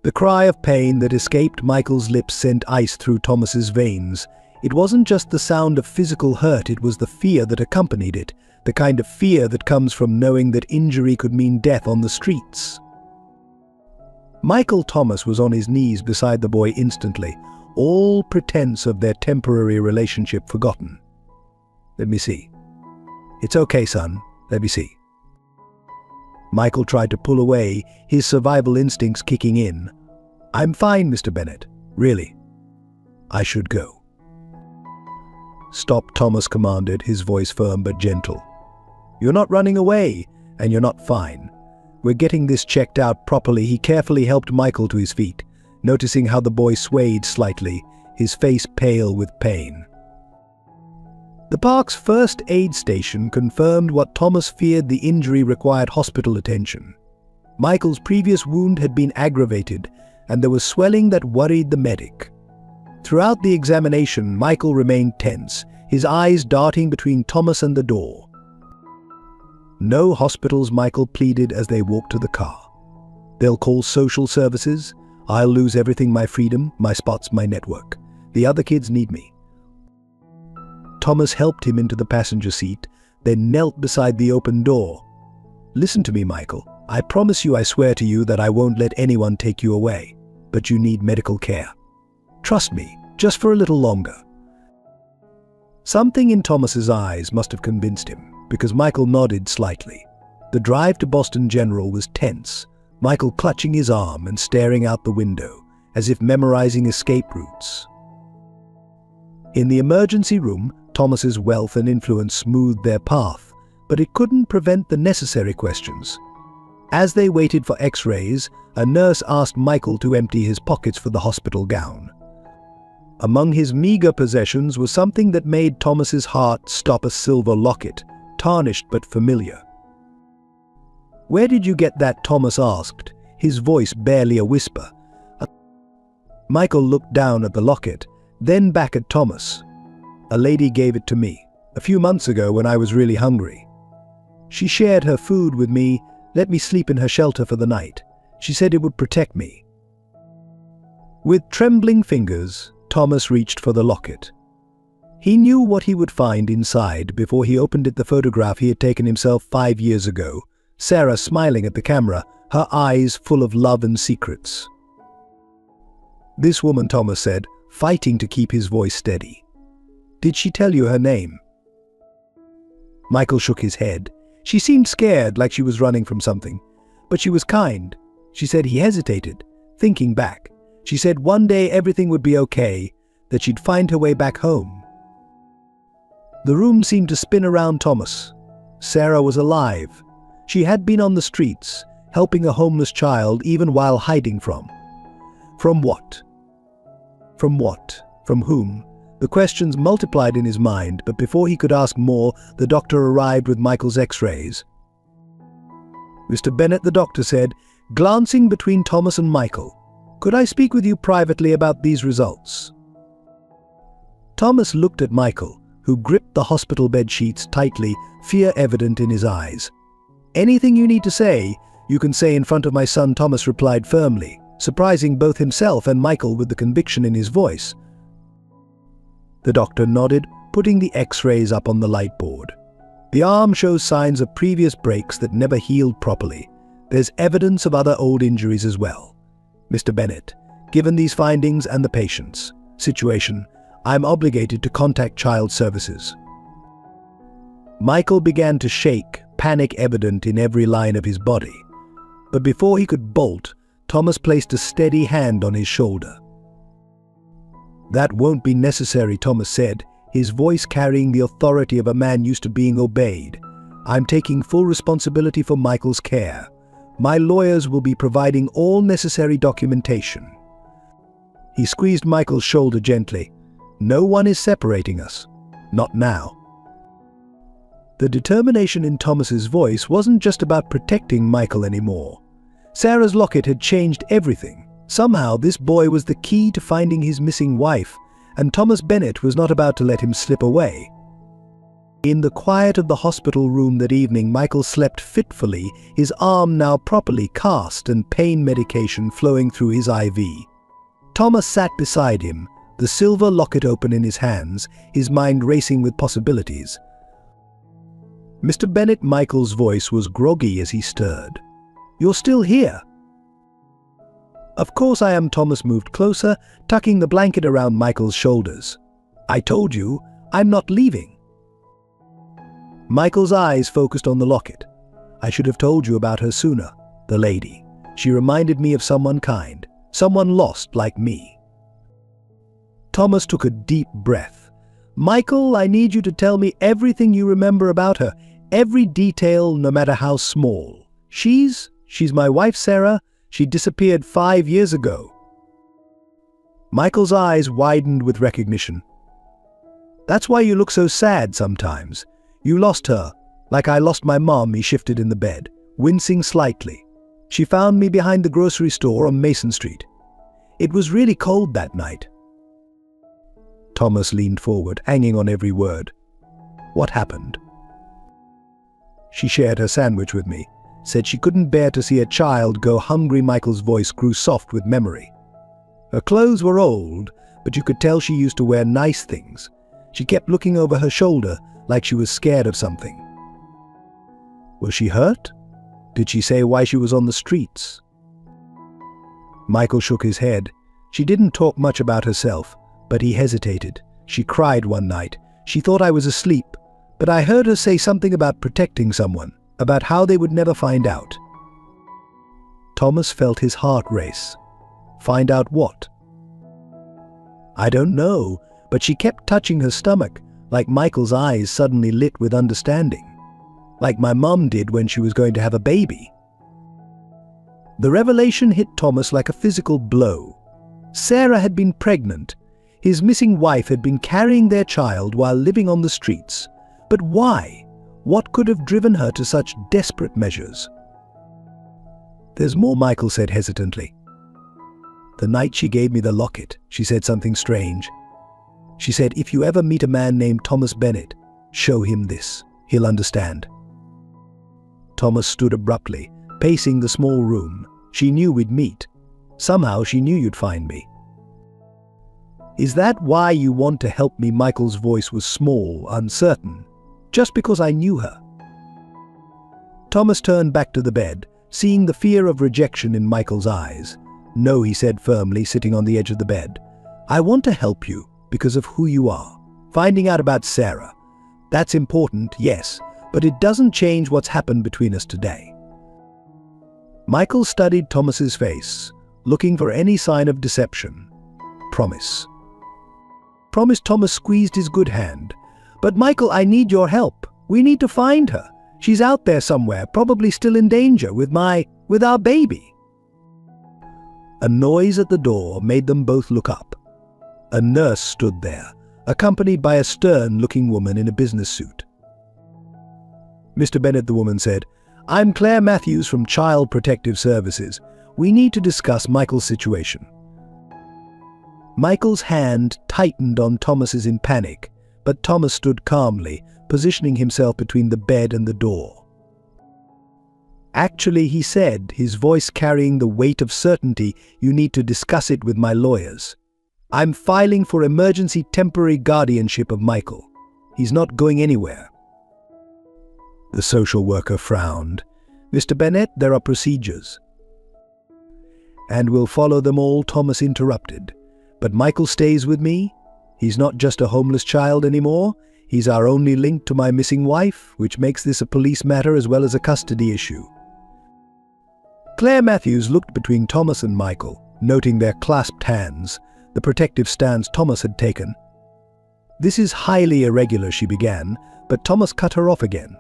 Speaker 1: The cry of pain that escaped Michael's lips sent ice through Thomas's veins. It wasn't just the sound of physical hurt, it was the fear that accompanied it, the kind of fear that comes from knowing that injury could mean death on the streets. Michael Thomas was on his knees beside the boy instantly, all pretense of their temporary relationship forgotten. "Let me see." "It's okay, son. Let me see." Michael tried to pull away, his survival instincts kicking in. "I'm fine, Mr. Bennett. Really. I should go." "Stop," Thomas commanded, his voice firm but gentle. "You're not running away, and you're not fine. We're getting this checked out properly." He carefully helped Michael to his feet, noticing how the boy swayed slightly, his face pale with pain. The park's first aid station confirmed what Thomas feared: the injury required hospital attention. Michael's previous wound had been aggravated, and there was swelling that worried the medic. Throughout the examination, Michael remained tense, his eyes darting between Thomas and the door. "No hospitals," Michael pleaded as they walked to the car. "They'll call social services. I'll lose everything: my freedom, my spots, my network. The other kids need me." Thomas helped him into the passenger seat, then knelt beside the open door. "Listen to me, Michael. I promise you, I swear to you, that I won't let anyone take you away. But you need medical care. Trust me, just for a little longer." Something in Thomas's eyes must have convinced him, because Michael nodded slightly. The drive to Boston General was tense, Michael clutching his arm and staring out the window, as if memorizing escape routes. In the emergency room, Thomas's wealth and influence smoothed their path, but it couldn't prevent the necessary questions. As they waited for X-rays, a nurse asked Michael to empty his pockets for the hospital gown. Among his meager possessions was something that made Thomas's heart stop: a silver locket, tarnished but familiar. "Where did you get that?" Thomas asked, his voice barely a whisper. Michael looked down at the locket, then back at Thomas. "A lady gave it to me, a few months ago when I was really hungry. She shared her food with me, let me sleep in her shelter for the night. She said it would protect me." With trembling fingers, Thomas reached for the locket. He knew what he would find inside before he opened it: the photograph he had taken himself 5 years ago, Sarah smiling at the camera, her eyes full of love and secrets. "This woman," Thomas said, fighting to keep his voice steady. "Did she tell you her name?" Michael shook his head. She seemed scared, like she was running from something. But she was kind. She said he hesitated, thinking back. She said one day everything would be okay, that she'd find her way back home. The room seemed to spin around Thomas. Sarah was alive. She had been on the streets, helping a homeless child even while hiding from. From what? From what? From whom? The questions multiplied in his mind, but before he could ask more, the doctor arrived with Michael's x-rays. "Mr. Bennett," the doctor said, glancing between Thomas and Michael, "could I speak with you privately about these results?" Thomas looked at Michael, who gripped the hospital bed sheets tightly, fear evident in his eyes. "Anything you need to say, you can say in front of my son," Thomas replied firmly, surprising both himself and Michael with the conviction in his voice. The doctor nodded, putting the x-rays up on the light board. "The arm shows signs of previous breaks that never healed properly. There's evidence of other old injuries as well. Mr. Bennett, given these findings and the patient's situation, I'm obligated to contact Child Services." Michael began to shake, panic evident in every line of his body. But before he could bolt, Thomas placed a steady hand on his shoulder. "That won't be necessary," Thomas said, his voice carrying the authority of a man used to being obeyed. "I'm taking full responsibility for Michael's care. My lawyers will be providing all necessary documentation." He squeezed Michael's shoulder gently. "No one is separating us. Not now." The determination in Thomas's voice wasn't just about protecting Michael anymore. Sarah's locket had changed everything. Somehow this boy was the key to finding his missing wife, and Thomas Bennett was not about to let him slip away. In the quiet of the hospital room that evening, Michael slept fitfully, his arm now properly cast and pain medication flowing through his IV. Thomas sat beside him, the silver locket open in his hands, his mind racing with possibilities. "Mr. Bennett," Michael's voice was groggy as he stirred. "You're still here?" "Of course I am." Thomas moved closer, tucking the blanket around Michael's shoulders. "I told you, I'm not leaving." Michael's eyes focused on the locket. "I should have told you about her sooner, the lady. She reminded me of someone kind, someone lost like me." Thomas took a deep breath. "Michael, I need you to tell me everything you remember about her, every detail, no matter how small. She's my wife, Sarah. She disappeared 5 years ago." Michael's eyes widened with recognition. "That's why you look so sad sometimes. You lost her, like I lost my mom." He shifted in the bed, wincing slightly. "She found me behind the grocery store on Mason Street. It was really cold that night." Thomas leaned forward, hanging on every word. "What happened?" "She shared her sandwich with me. Said she couldn't bear to see a child go hungry." Michael's voice grew soft with memory. "Her clothes were old, but you could tell she used to wear nice things. She kept looking over her shoulder like she was scared of something." "Was she hurt? Did she say why she was on the streets?" Michael shook his head. "She didn't talk much about herself, but he hesitated. She cried one night. She thought I was asleep, but I heard her say something about protecting someone, about how they would never find out." Thomas felt his heart race. "Find out what?" "I don't know, but she kept touching her stomach," like Michael's eyes suddenly lit with understanding. "Like my mom did when she was going to have a baby." The revelation hit Thomas like a physical blow. Sarah had been pregnant. His missing wife had been carrying their child while living on the streets. But why? What could have driven her to such desperate measures? "There's more," Michael said hesitantly. "The night she gave me the locket, she said something strange. She said, if you ever meet a man named Thomas Bennett, show him this. He'll understand." Thomas stood abruptly, pacing the small room. "She knew we'd meet. Somehow she knew you'd find me." "Is that why you want to help me?" Michael's voice was small, uncertain. "Just because I knew her?" Thomas turned back to the bed, seeing the fear of rejection in Michael's eyes. "No," he said firmly, sitting on the edge of the bed. "I want to help you because of who you are. Finding out about Sarah. That's important, yes, but it doesn't change what's happened between us today." Michael studied Thomas's face, looking for any sign of deception. "Promise." "Promise." Thomas squeezed his good hand. "But Michael, I need your help. We need to find her. She's out there somewhere, probably still in danger with our baby." A noise at the door made them both look up. A nurse stood there, accompanied by a stern-looking woman in a business suit. "Mr. Bennett," the woman said, "I'm Claire Matthews from Child Protective Services. We need to discuss Michael's situation." Michael's hand tightened on Thomas's in panic, but Thomas stood calmly, positioning himself between the bed and the door. "Actually," he said, his voice carrying the weight of certainty, "you need to discuss it with my lawyers. I'm filing for emergency temporary guardianship of Michael. He's not going anywhere." The social worker frowned. "Mr. Bennett, there are procedures." "And we'll follow them all," Thomas interrupted. "But Michael stays with me. He's not just a homeless child anymore. He's our only link to my missing wife, which makes this a police matter as well as a custody issue." Claire Matthews looked between Thomas and Michael, noting their clasped hands, the protective stance Thomas had taken. "This is highly irregular," she began, but Thomas cut her off again.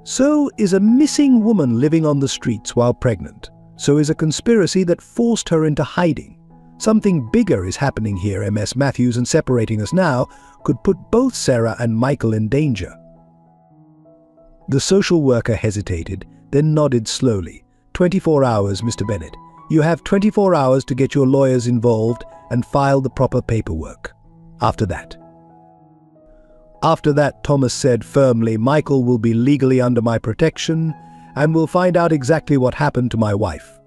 Speaker 1: "So is a missing woman living on the streets while pregnant. So is a conspiracy that forced her into hiding. Something bigger is happening here, Ms. Matthews, and separating us now could put both Sarah and Michael in danger." The social worker hesitated, then nodded slowly. 24 hours, Mr. Bennett. You have 24 hours to get your lawyers involved and file the proper paperwork. After that, Thomas said firmly, Michael will be legally under my protection and we'll find out exactly what happened to my wife.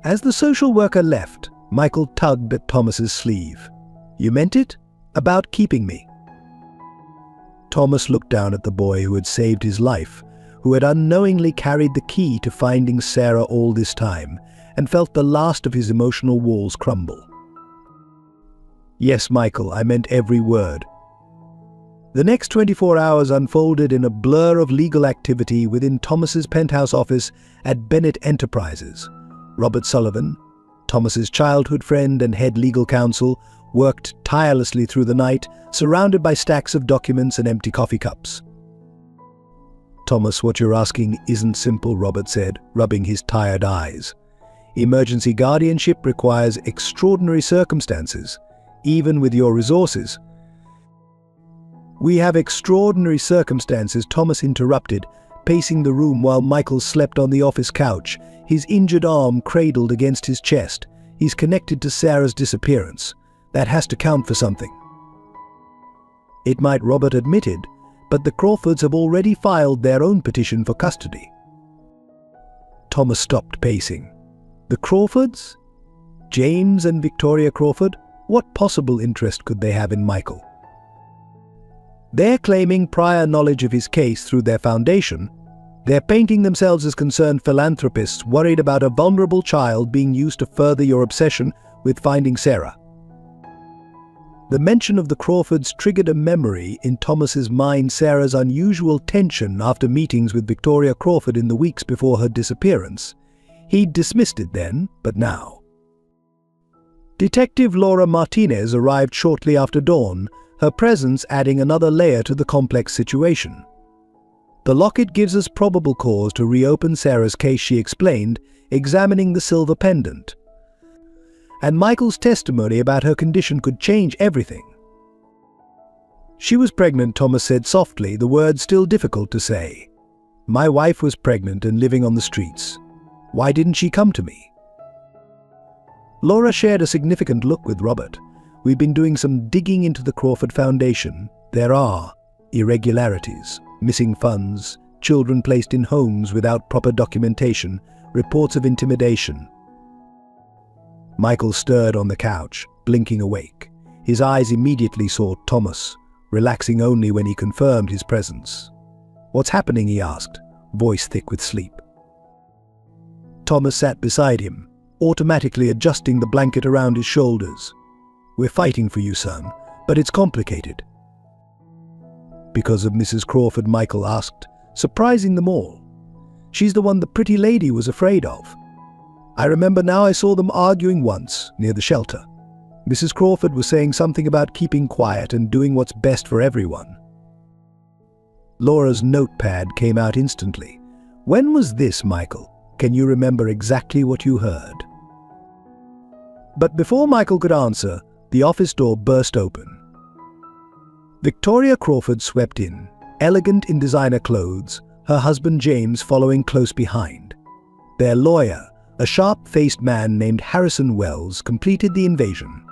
Speaker 1: As the social worker left, Michael tugged at Thomas's sleeve. "You meant it? About keeping me?" Thomas looked down at the boy who had saved his life, who had unknowingly carried the key to finding Sarah all this time, and felt the last of his emotional walls crumble. "Yes, Michael, I meant every word." The next 24 hours unfolded in a blur of legal activity within Thomas's penthouse office at Bennett Enterprises. Robert Sullivan, Thomas's childhood friend and head legal counsel, worked tirelessly through the night, surrounded by stacks of documents and empty coffee cups. "Thomas, what you're asking isn't simple," Robert said, rubbing his tired eyes. "Emergency guardianship requires extraordinary circumstances, even with your resources." "We have extraordinary circumstances," Thomas interrupted, pacing the room while Michael slept on the office couch, his injured arm cradled against his chest. "He's connected to Sarah's disappearance. That has to count for something." "It might," Robert admitted, "but the Crawfords have already filed their own petition for custody." Thomas stopped pacing. "The Crawfords? James and Victoria Crawford? What possible interest could they have in Michael?" "They're claiming prior knowledge of his case through their foundation. They're painting themselves as concerned philanthropists worried about a vulnerable child being used to further your obsession with finding Sarah." The mention of the Crawfords triggered a memory in Thomas's mind, Sarah's unusual tension after meetings with Victoria Crawford in the weeks before her disappearance. He'd dismissed it then, but now. Detective Laura Martinez arrived shortly after dawn, her presence adding another layer to the complex situation. "The locket gives us probable cause to reopen Sarah's case," she explained, examining the silver pendant. "And Michael's testimony about her condition could change everything." "She was pregnant," Thomas said softly, the words still difficult to say. "My wife was pregnant and living on the streets. Why didn't she come to me?" Laura shared a significant look with Robert. "We've been doing some digging into the Crawford Foundation. There are irregularities, missing funds, children placed in homes without proper documentation, reports of intimidation." Michael stirred on the couch, blinking awake. His eyes immediately sought Thomas, relaxing only when he confirmed his presence. "What's happening?" he asked, voice thick with sleep. Thomas sat beside him, automatically adjusting the blanket around his shoulders. "We're fighting for you, son, but it's complicated." "Because of Mrs. Crawford?" Michael asked, surprising them all. "She's the one the pretty lady was afraid of. I remember now, I saw them arguing once, near the shelter. Mrs. Crawford was saying something about keeping quiet and doing what's best for everyone." Laura's notepad came out instantly. "When was this, Michael? Can you remember exactly what you heard?" But before Michael could answer, the office door burst open. Victoria Crawford swept in, elegant in designer clothes, her husband James following close behind. Their lawyer, a sharp-faced man named Harrison Wells, completed the invasion.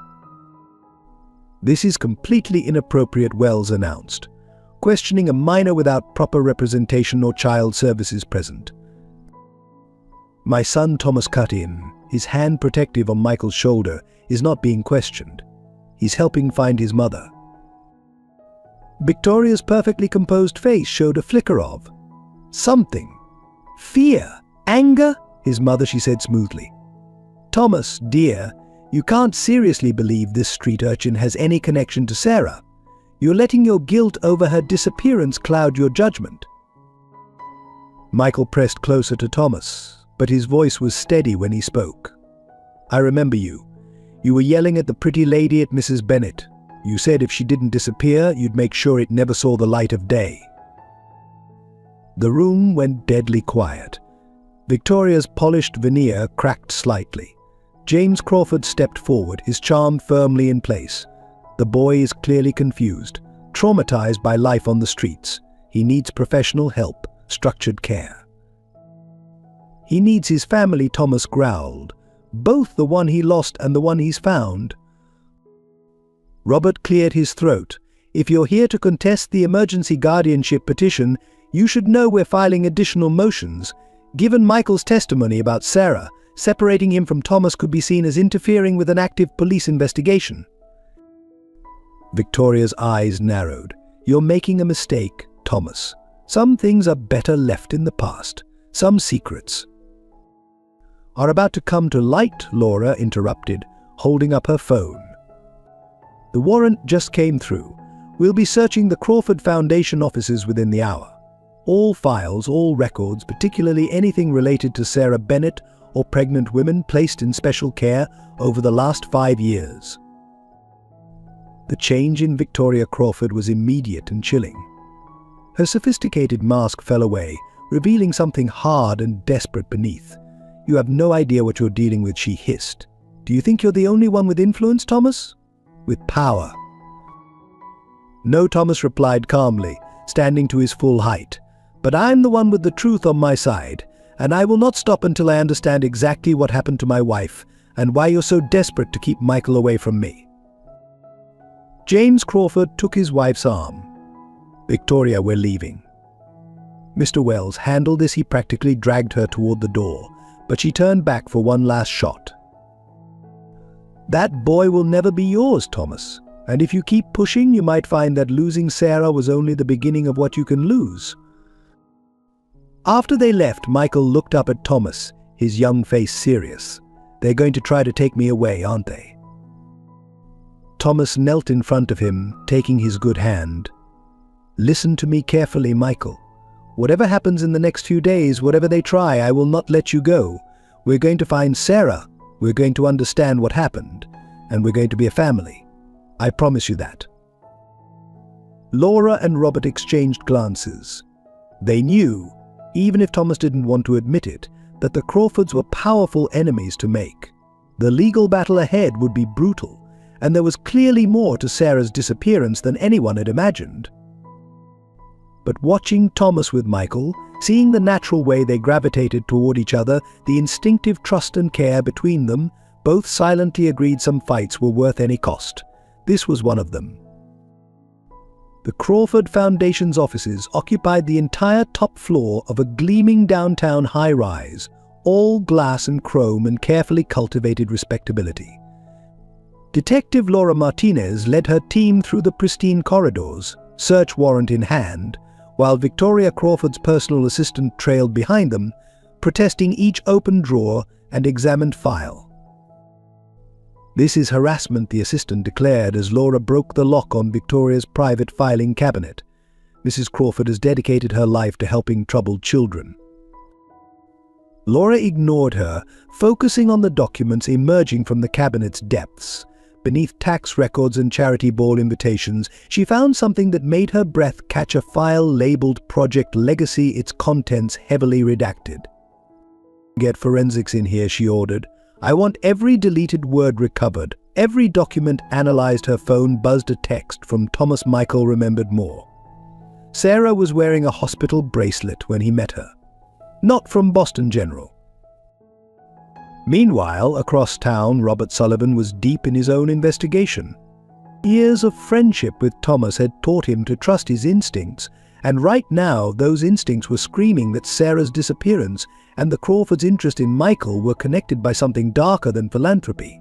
Speaker 1: "This is completely inappropriate," Wells announced, questioning a minor without proper representation or child services present. "My son Thomas cut in, his hand protective on Michael's shoulder, is not being questioned. He's helping find his mother." Victoria's perfectly composed face showed a flicker of something. "Fear, anger?" his mother, she said smoothly. "Thomas, dear, you can't seriously believe this street urchin has any connection to Sarah. You're letting your guilt over her disappearance cloud your judgment." Michael pressed closer to Thomas, but his voice was steady when he spoke. "I remember you. You were yelling at the pretty lady at Mrs. Bennet. You said if she didn't disappear, you'd make sure it never saw the light of day." The room went deadly quiet. Victoria's polished veneer cracked slightly. James Crawford stepped forward, his charm firmly in place. The boy is clearly confused, traumatized by life on the streets. He needs professional help, structured care. "He needs his family," Thomas growled. "Both the one he lost and the one he's found." Robert cleared his throat. "If you're here to contest the emergency guardianship petition, you should know we're filing additional motions. Given Michael's testimony about Sarah, separating him from Thomas could be seen as interfering with an active police investigation." Victoria's eyes narrowed. "You're making a mistake, Thomas. Some things are better left in the past. Some secrets are about to come to light," Laura interrupted, holding up her phone. "The warrant just came through. We'll be searching the Crawford Foundation offices within the hour. All files, all records, particularly anything related to Sarah Bennet or pregnant women placed in special care over the last 5 years." The change in Victoria Crawford was immediate and chilling. Her sophisticated mask fell away, revealing something hard and desperate beneath. "You have no idea what you're dealing with," she hissed. "Do you think you're the only one with influence, Thomas? With power?" "No," Thomas replied calmly, standing to his full height. "But I'm the one with the truth on my side, and I will not stop until I understand exactly what happened to my wife and why you're so desperate to keep Michael away from me." James Crawford took his wife's arm. "Victoria, we're leaving." Mr. Wells handled this. He practically dragged her toward the door, but she turned back for one last shot. "That boy will never be yours, Thomas. And if you keep pushing, you might find that losing Sarah was only the beginning of what you can lose." After they left, Michael looked up at Thomas, his young face serious. "They're going to try to take me away, aren't they?" Thomas knelt in front of him, taking his good hand. "Listen to me carefully, Michael. Whatever happens in the next few days, whatever they try, I will not let you go. We're going to find Sarah. We're going to understand what happened. And we're going to be a family. I promise you that." Laura and Robert exchanged glances. They knew, even if Thomas didn't want to admit it, that the Crawfords were powerful enemies to make. The legal battle ahead would be brutal, and there was clearly more to Sarah's disappearance than anyone had imagined. But watching Thomas with Michael, seeing the natural way they gravitated toward each other, the instinctive trust and care between them, both silently agreed some fights were worth any cost. This was one of them. The Crawford Foundation's offices occupied the entire top floor of a gleaming downtown high-rise, all glass and chrome and carefully cultivated respectability. Detective Laura Martinez led her team through the pristine corridors, search warrant in hand, while Victoria Crawford's personal assistant trailed behind them, protesting each open drawer and examined file. "This is harassment," the assistant declared as Laura broke the lock on Victoria's private filing cabinet. "Mrs. Crawford has dedicated her life to helping troubled children." Laura ignored her, focusing on the documents emerging from the cabinet's depths. Beneath tax records and charity ball invitations, she found something that made her breath catch: a file labeled Project Legacy, its contents heavily redacted. "Get forensics in here," she ordered. "I want every deleted word recovered." Every document analyzed. Her phone buzzed a text from Thomas. Michael remembered more. Sarah was wearing a hospital bracelet when he met her. Not from Boston General. Meanwhile, across town, Robert Sullivan was deep in his own investigation. Years of friendship with Thomas had taught him to trust his instincts, and right now those instincts were screaming that Sarah's disappearance and the Crawfords' interest in Michael were connected by something darker than philanthropy.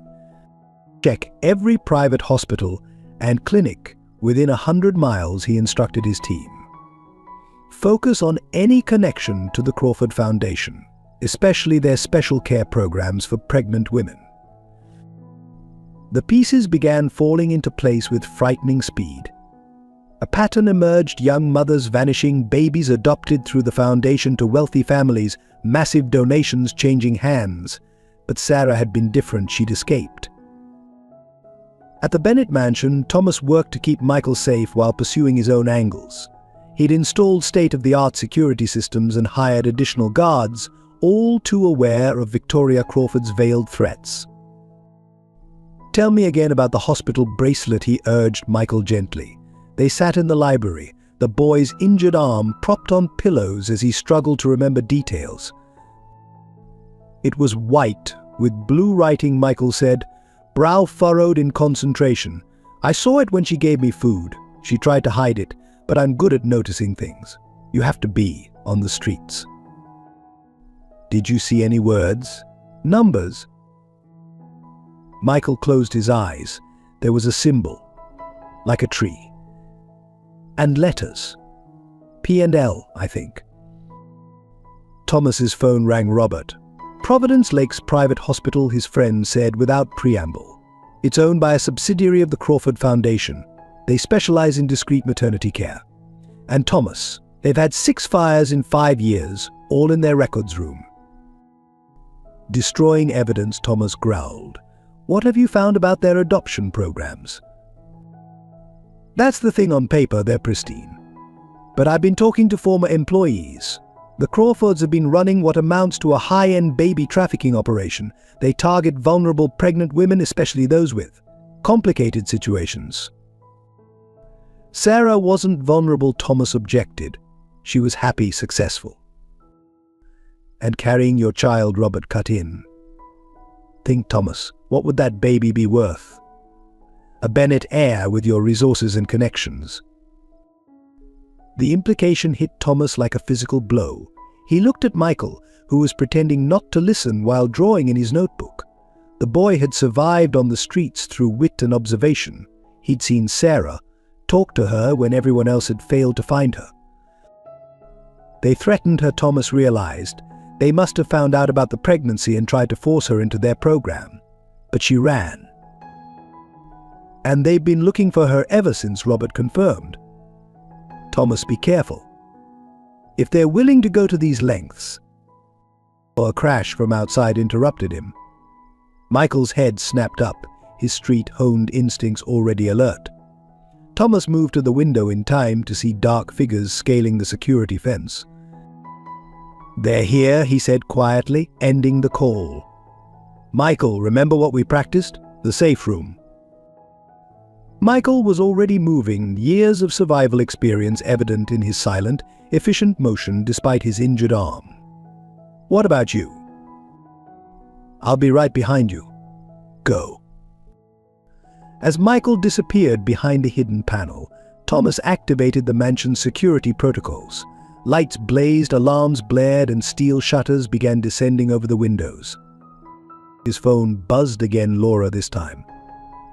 Speaker 1: Check every private hospital and clinic within 100 miles, he instructed his team. Focus on any connection to the Crawford Foundation, especially their special care programs for pregnant women. The pieces began falling into place with frightening speed. A pattern emerged: young mothers vanishing, babies adopted through the foundation to wealthy families, massive donations changing hands. But Sarah had been different. She'd escaped. At the Bennett mansion, Thomas worked to keep Michael safe while pursuing his own angles. He'd installed state-of-the-art security systems and hired additional guards, all too aware of Victoria Crawford's veiled threats. "Tell me again about the hospital bracelet," he urged Michael gently. They sat in the library, the boy's injured arm propped on pillows as he struggled to remember details. "It was white, with blue writing," Michael said, brow furrowed in concentration. "I saw it when she gave me food. She tried to hide it, but I'm good at noticing things. You have to be on the streets." "Did you see any words? Numbers?" Michael closed his eyes. There was a symbol, like a tree. And letters. P and L, I think. Thomas's phone rang. "Robert." "Providence Lakes Private Hospital," his friend said without preamble. "It's owned by a subsidiary of the Crawford Foundation. They specialize in discreet maternity care. And Thomas, they've had 6 fires in 5 years, all in their records room." "Destroying evidence," Thomas growled. "What have you found about their adoption programs?" "That's the thing. On paper, they're pristine. But I've been talking to former employees. The Crawfords have been running what amounts to a high-end baby trafficking operation. They target vulnerable pregnant women, especially those with complicated situations." "Sarah wasn't vulnerable," Thomas objected. "She was happy, successful." "And carrying your child," Robert cut in. "Think, Thomas, what would that baby be worth? A Bennett heir with your resources and connections." The implication hit Thomas like a physical blow. He looked at Michael, who was pretending not to listen while drawing in his notebook. The boy had survived on the streets through wit and observation. He'd seen Sarah, talked to her when everyone else had failed to find her. They threatened her, Thomas realized. They must have found out about the pregnancy and tried to force her into their program. But she ran. "And they've been looking for her ever since," Robert confirmed. "Thomas, be careful. If they're willing to go to these lengths..." A crash from outside interrupted him. Michael's head snapped up, his street-honed instincts already alert. Thomas moved to the window in time to see dark figures scaling the security fence. "They're here," he said quietly, ending the call. "Michael, remember what we practiced? The safe room." Michael was already moving, years of survival experience evident in his silent, efficient motion despite his injured arm. "What about you?" "I'll be right behind you. Go." As Michael disappeared behind a hidden panel, Thomas activated the mansion's security protocols. Lights blazed, alarms blared, and steel shutters began descending over the windows. His phone buzzed again. Laura this time.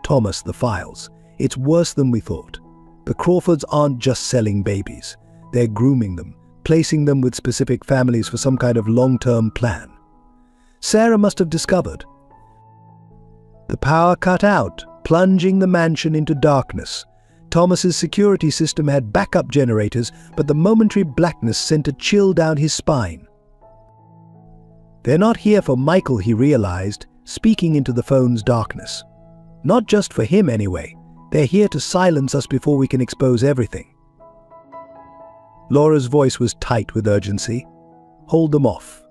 Speaker 1: "Thomas, the files. It's worse than we thought. The Crawfords aren't just selling babies. They're grooming them, placing them with specific families for some kind of long-term plan. Sarah must have discovered. The power cut out, plunging the mansion into darkness. Thomas's security system had backup generators, but the momentary blackness sent a chill down his spine. They're not here for Michael, he realized, speaking into the phone's darkness. Not just for him anyway. They're here to silence us before we can expose everything. Laura's voice was tight with urgency. Hold them off.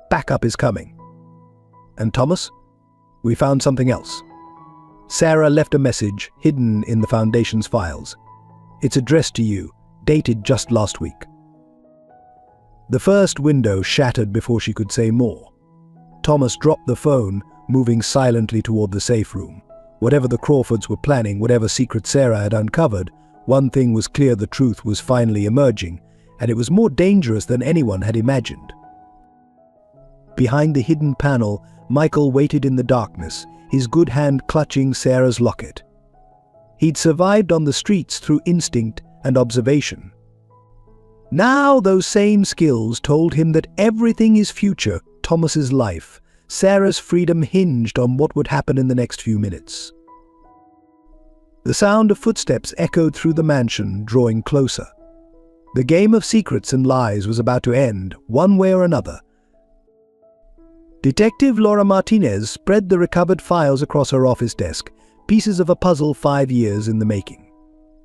Speaker 1: Backup is coming. And Thomas? We found something else. Sarah left a message hidden in the Foundation's files. It's addressed to you, dated just last week. The first window shattered before she could say more. Thomas dropped the phone, moving silently toward the safe room. Whatever the Crawfords were planning, whatever secret Sarah had uncovered, one thing was clear: the truth was finally emerging, and it was more dangerous than anyone had imagined. Behind the hidden panel, Michael waited in the darkness, his good hand clutching Sarah's locket. He'd survived on the streets through instinct and observation. Now those same skills told him that everything is future. Thomas's life, Sarah's freedom hinged on what would happen in the next few minutes. The sound of footsteps echoed through the mansion, drawing closer. The game of secrets and lies was about to end, one way or another. Detective Laura Martinez spread the recovered files across her office desk, pieces of a puzzle 5 years in the making.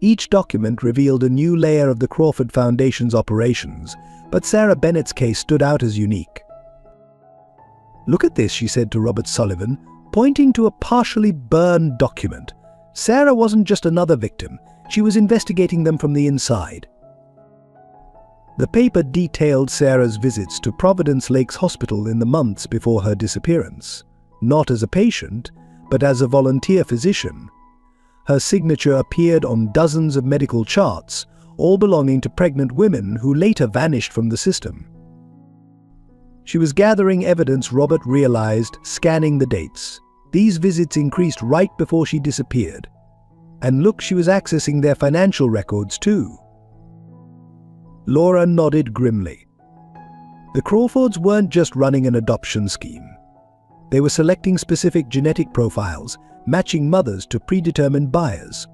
Speaker 1: Each document revealed a new layer of the Crawford Foundation's operations, but Sarah Bennett's case stood out as unique. "Look at this," she said to Robert Sullivan, pointing to a partially burned document. Sarah wasn't just another victim, she was investigating them from the inside. The paper detailed Sarah's visits to Providence Lakes Hospital in the months before her disappearance, not as a patient, but as a volunteer physician. Her signature appeared on dozens of medical charts, all belonging to pregnant women who later vanished from the system. She was gathering evidence, Robert realized, scanning the dates. These visits increased right before she disappeared. And look, she was accessing their financial records too. Laura nodded grimly. The Crawfords weren't just running an adoption scheme. They were selecting specific genetic profiles, matching mothers to predetermined buyers.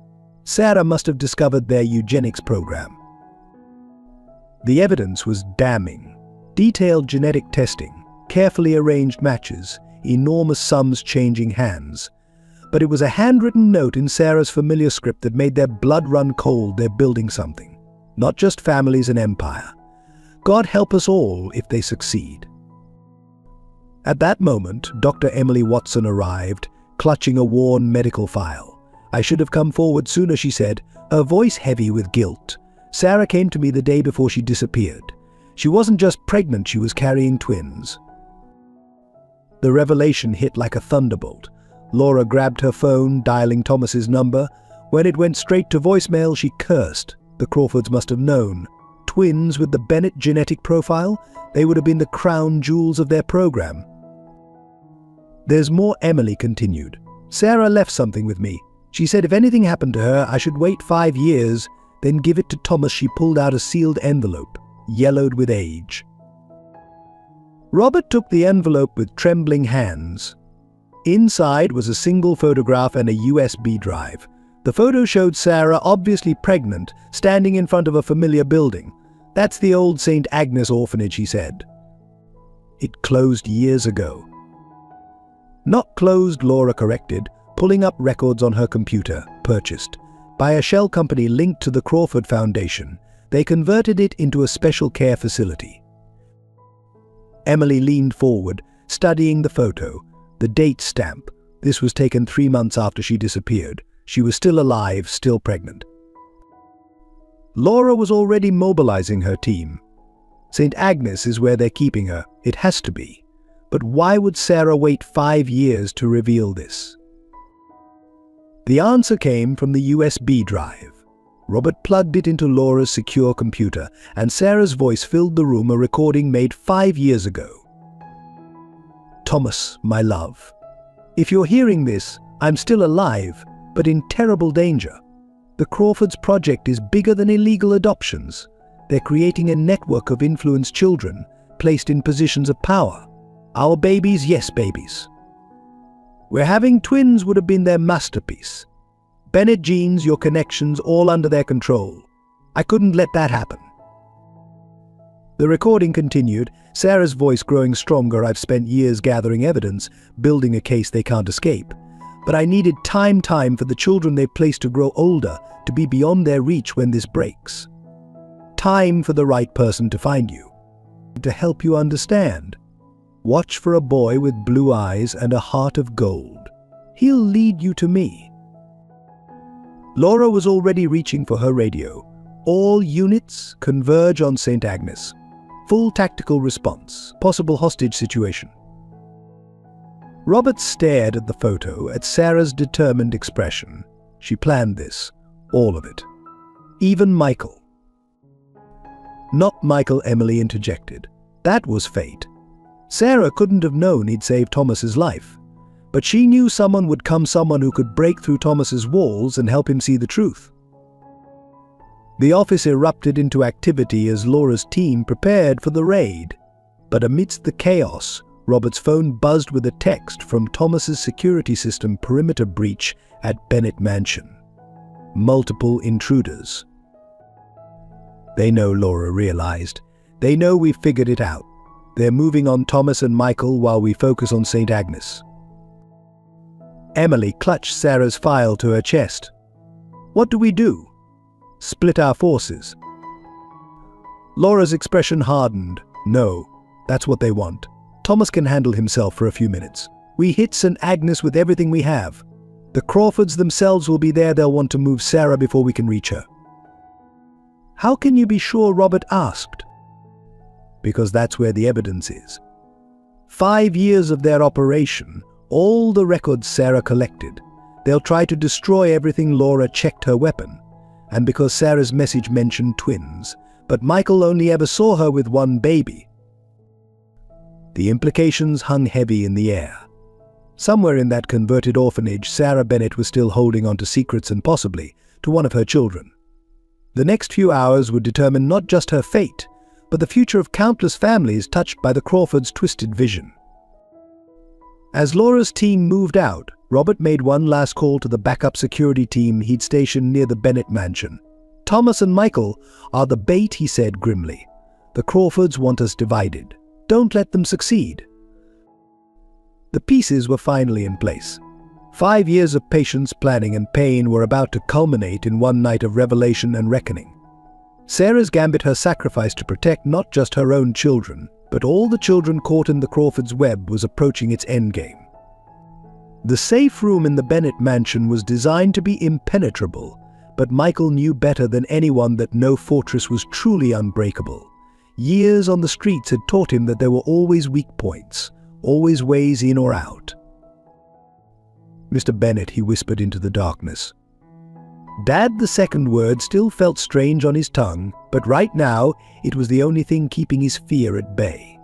Speaker 1: Sarah must have discovered their eugenics program. The evidence was damning. Detailed genetic testing, carefully arranged matches, enormous sums changing hands. But it was a handwritten note in Sarah's familiar script that made their blood run cold. They're building something. Not just families and empire. God help us all if they succeed. At that moment, Dr. Emily Watson arrived, clutching a worn medical file. "I should have come forward sooner," she said, her voice heavy with guilt. "Sarah came to me the day before she disappeared. She wasn't just pregnant, she was carrying twins." The revelation hit like a thunderbolt. Laura grabbed her phone, dialing Thomas's number. When it went straight to voicemail, she cursed. The Crawfords must have known. Twins with the Bennett genetic profile? They would have been the crown jewels of their program. "There's more," Emily continued. "Sarah left something with me. She said if anything happened to her, I should wait 5 years, then give it to Thomas." She pulled out a sealed envelope, yellowed with age. Robert took the envelope with trembling hands. Inside was a single photograph and a USB drive. The photo showed Sarah, obviously pregnant, standing in front of a familiar building. "That's the old St. Agnes orphanage," he said. "It closed years ago." "Not closed," Laura corrected, pulling up records on her computer. "Purchased by a shell company linked to the Crawford Foundation. They converted it into a special care facility." Emily leaned forward, studying the photo. The date stamp. This was taken 3 months after she disappeared. She was still alive, still pregnant. Laura was already mobilizing her team. St. Agnes is where they're keeping her. It has to be. But why would Sarah wait 5 years to reveal this? The answer came from the USB drive. Robert plugged it into Laura's secure computer, and Sarah's voice filled the room, a recording made 5 years ago. "Thomas, my love. If you're hearing this, I'm still alive, but in terrible danger. The Crawfords project is bigger than illegal adoptions. They're creating a network of influenced children placed in positions of power. Our babies, yes, babies. Where having twins would have been their masterpiece. Bennett genes, your connections, all under their control. I couldn't let that happen. The recording continued, Sarah's voice growing stronger. I've spent years gathering evidence, building a case they can't escape. But I needed time for the children they've placed to grow older, to be beyond their reach when this breaks. Time for the right person to find you, to help you understand. Watch for a boy with blue eyes and a heart of gold. He'll lead you to me. Laura was already reaching for her radio. All units converge on St. Agnes. Full tactical response. Possible hostage situation. Robert stared at the photo, at Sarah's determined expression. She planned this. All of it. Even Michael. Not Michael, Emily interjected. That was fate. Sarah couldn't have known he'd saved Thomas's life. But she knew someone would come, someone who could break through Thomas's walls and help him see the truth. The office erupted into activity as Laura's team prepared for the raid. But amidst the chaos, Robert's phone buzzed with a text from Thomas's security system perimeter breach at Bennett Mansion. Multiple intruders. They know, Laura realized. They know we've figured it out. They're moving on Thomas and Michael while we focus on St. Agnes. Emily clutched Sarah's file to her chest. What do we do? Split our forces. Laura's expression hardened. No, that's what they want. Thomas can handle himself for a few minutes. We hit St. Agnes with everything we have. The Crawfords themselves will be there. They'll want to move Sarah before we can reach her. How can you be sure? Robert asked. Because that's where the evidence is. 5 years of their operation, all the records Sarah collected. They'll try to destroy everything. Laura checked her weapon. And because Sarah's message mentioned twins, but Michael only ever saw her with one baby. The implications hung heavy in the air. Somewhere in that converted orphanage, Sarah Bennett was still holding on to secrets and possibly to one of her children. The next few hours would determine not just her fate, but the future of countless families touched by the Crawfords' twisted vision. As Laura's team moved out, Robert made one last call to the backup security team he'd stationed near the Bennett Mansion. Thomas and Michael are the bait, he said grimly. The Crawfords want us divided. Don't let them succeed. The pieces were finally in place. 5 years of patience, planning, and pain were about to culminate in one night of revelation and reckoning. Sarah's gambit, her sacrifice to protect not just her own children, but all the children caught in the Crawfords' web, was approaching its endgame. The safe room in the Bennett Mansion was designed to be impenetrable, but Michael knew better than anyone that no fortress was truly unbreakable. Years on the streets had taught him that there were always weak points, always ways in or out. Mr. Bennett, he whispered into the darkness. Dad, the second word still felt strange on his tongue, but right now it was the only thing keeping his fear at bay.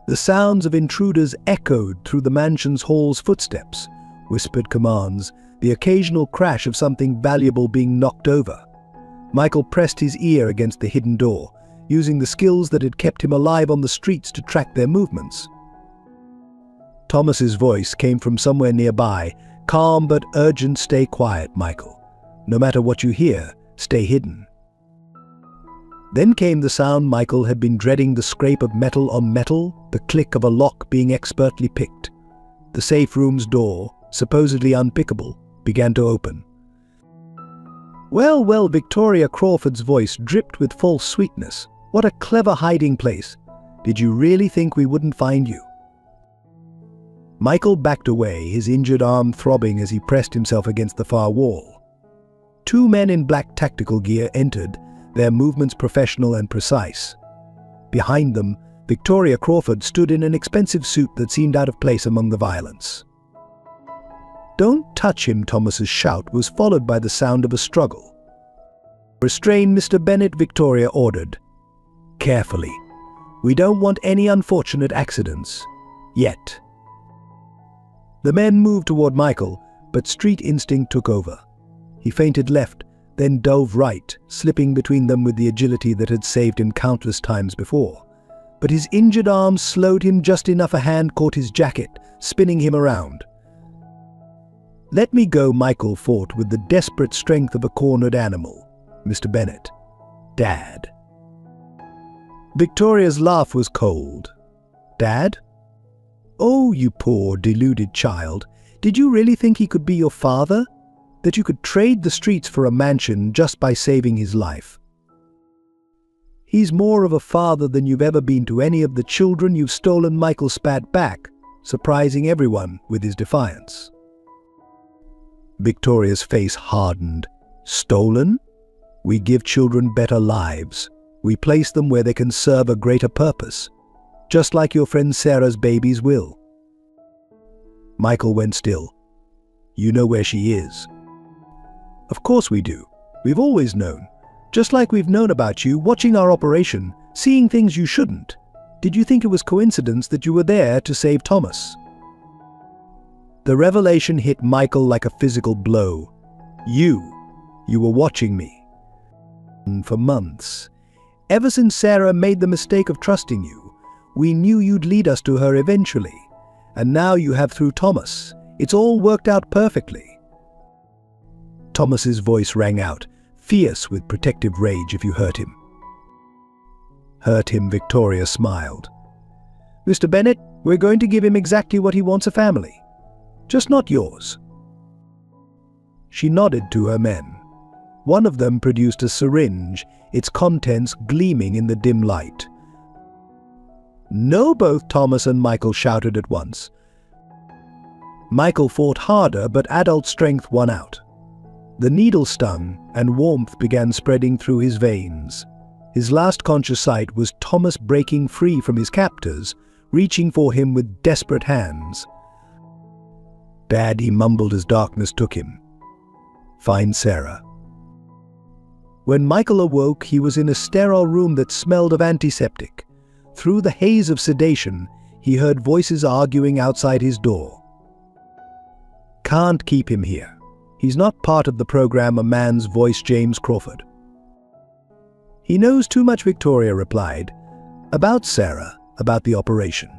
Speaker 1: The sounds of intruders echoed through the mansion's halls, footsteps, whispered commands, the occasional crash of something valuable being knocked over. Michael pressed his ear against the hidden door, using the skills that had kept him alive on the streets to track their movements. Thomas's voice came from somewhere nearby, calm but urgent. Stay quiet, Michael. No matter what you hear, stay hidden. Then came the sound Michael had been dreading, the scrape of metal on metal, the click of a lock being expertly picked. The safe room's door, supposedly unpickable, began to open. Well, well, Victoria Crawford's voice dripped with false sweetness. What a clever hiding place. Did you really think we wouldn't find you? Michael backed away, his injured arm throbbing as he pressed himself against the far wall. 2 men in black tactical gear entered, their movements professional and precise. Behind them, Victoria Crawford stood in an expensive suit that seemed out of place among the violence. Don't touch him, Thomas's shout was followed by the sound of a struggle. Restrain Mr. Bennett, Victoria ordered. Carefully. We don't want any unfortunate accidents. Yet. The men moved toward Michael, but street instinct took over. He feinted left, then dove right, slipping between them with the agility that had saved him countless times before. But his injured arm slowed him just enough a hand caught his jacket, spinning him around. "Let me go," Michael fought with the desperate strength of a cornered animal. "Mr. Bennett. Dad." Victoria's laugh was cold. "Dad? Oh, you poor, deluded child. Did you really think he could be your father? That you could trade the streets for a mansion just by saving his life? He's more of a father than you've ever been to any of the children you've stolen." Michael spat back, surprising everyone with his defiance. Victoria's face hardened. "Stolen? We give children better lives. We place them where they can serve a greater purpose, just like your friend Sarah's babies will." Michael went still. "You know where she is?" "Of course we do. We've always known. Just like we've known about you, watching our operation, seeing things you shouldn't. Did you think it was coincidence that you were there to save Thomas?" The revelation hit Michael like a physical blow. You were watching me. For months. Ever since Sarah made the mistake of trusting you, we knew you'd lead us to her eventually. And now you have through Thomas. It's all worked out perfectly. Thomas's voice rang out, fierce with protective rage. "If you hurt him." "Hurt him," Victoria smiled. "Mr. Bennett, we're going to give him exactly what he wants, a family. Just not yours." She nodded to her men. One of them produced a syringe, its contents gleaming in the dim light. "No!" both Thomas and Michael shouted at once. Michael fought harder, but adult strength won out. The needle stung, and warmth began spreading through his veins. His last conscious sight was Thomas breaking free from his captors, reaching for him with desperate hands. "Dad," he mumbled as darkness took him. "Find Sarah." When Michael awoke, he was in a sterile room that smelled of antiseptic. Through the haze of sedation, he heard voices arguing outside his door. "Can't keep him here. He's not part of the program," a man's voice, James Crawford. "He knows too much," Victoria replied. "About Sarah, about the operation.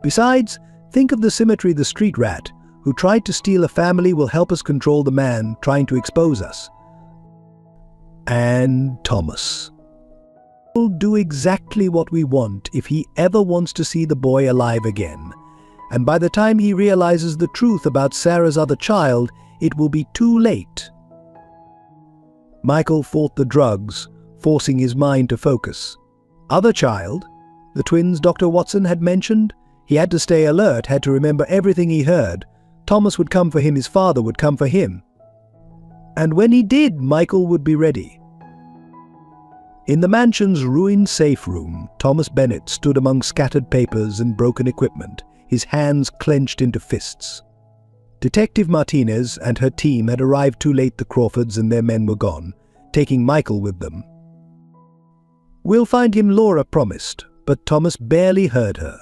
Speaker 1: Besides, think of the symmetry. The street rat who tried to steal a family will help us control the man trying to expose us. And Thomas will do exactly what we want if he ever wants to see the boy alive again. And by the time he realizes the truth about Sarah's other child, it will be too late." Michael fought the drugs, forcing his mind to focus. Other child? The twins Dr. Watson had mentioned? He had to stay alert, had to remember everything he heard. Thomas would come for him, his father would come for him. And when he did, Michael would be ready. In the mansion's ruined safe room, Thomas Bennett stood among scattered papers and broken equipment, his hands clenched into fists. Detective Martinez and her team had arrived too late. The Crawfords and their men were gone, taking Michael with them. "We'll find him," Laura promised, but Thomas barely heard her.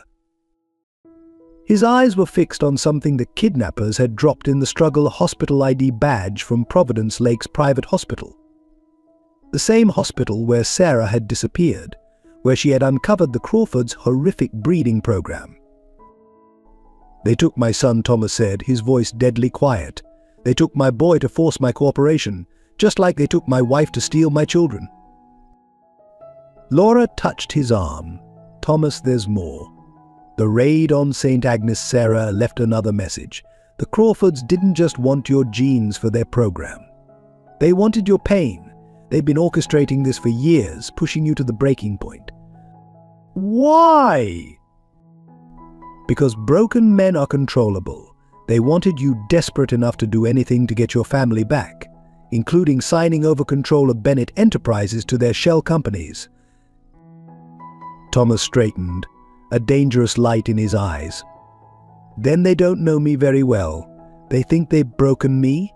Speaker 1: His eyes were fixed on something the kidnappers had dropped in the struggle: a hospital ID badge from Providence Lake's private hospital. The same hospital where Sarah had disappeared, where she had uncovered the Crawfords' horrific breeding program. "They took my son," Thomas said, his voice deadly quiet. "They took my boy to force my cooperation, just like they took my wife to steal my children." Laura touched his arm. "Thomas, there's more. The raid on St. Agnes Sarah left another message. The Crawfords didn't just want your genes for their program. They wanted your pain. They've been orchestrating this for years, pushing you to the breaking point." "Why?" "Because broken men are controllable. They wanted you desperate enough to do anything to get your family back, including signing over control of Bennett Enterprises to their shell companies." Thomas straightened, a dangerous light in his eyes. "Then they don't know me very well. They think they've broken me?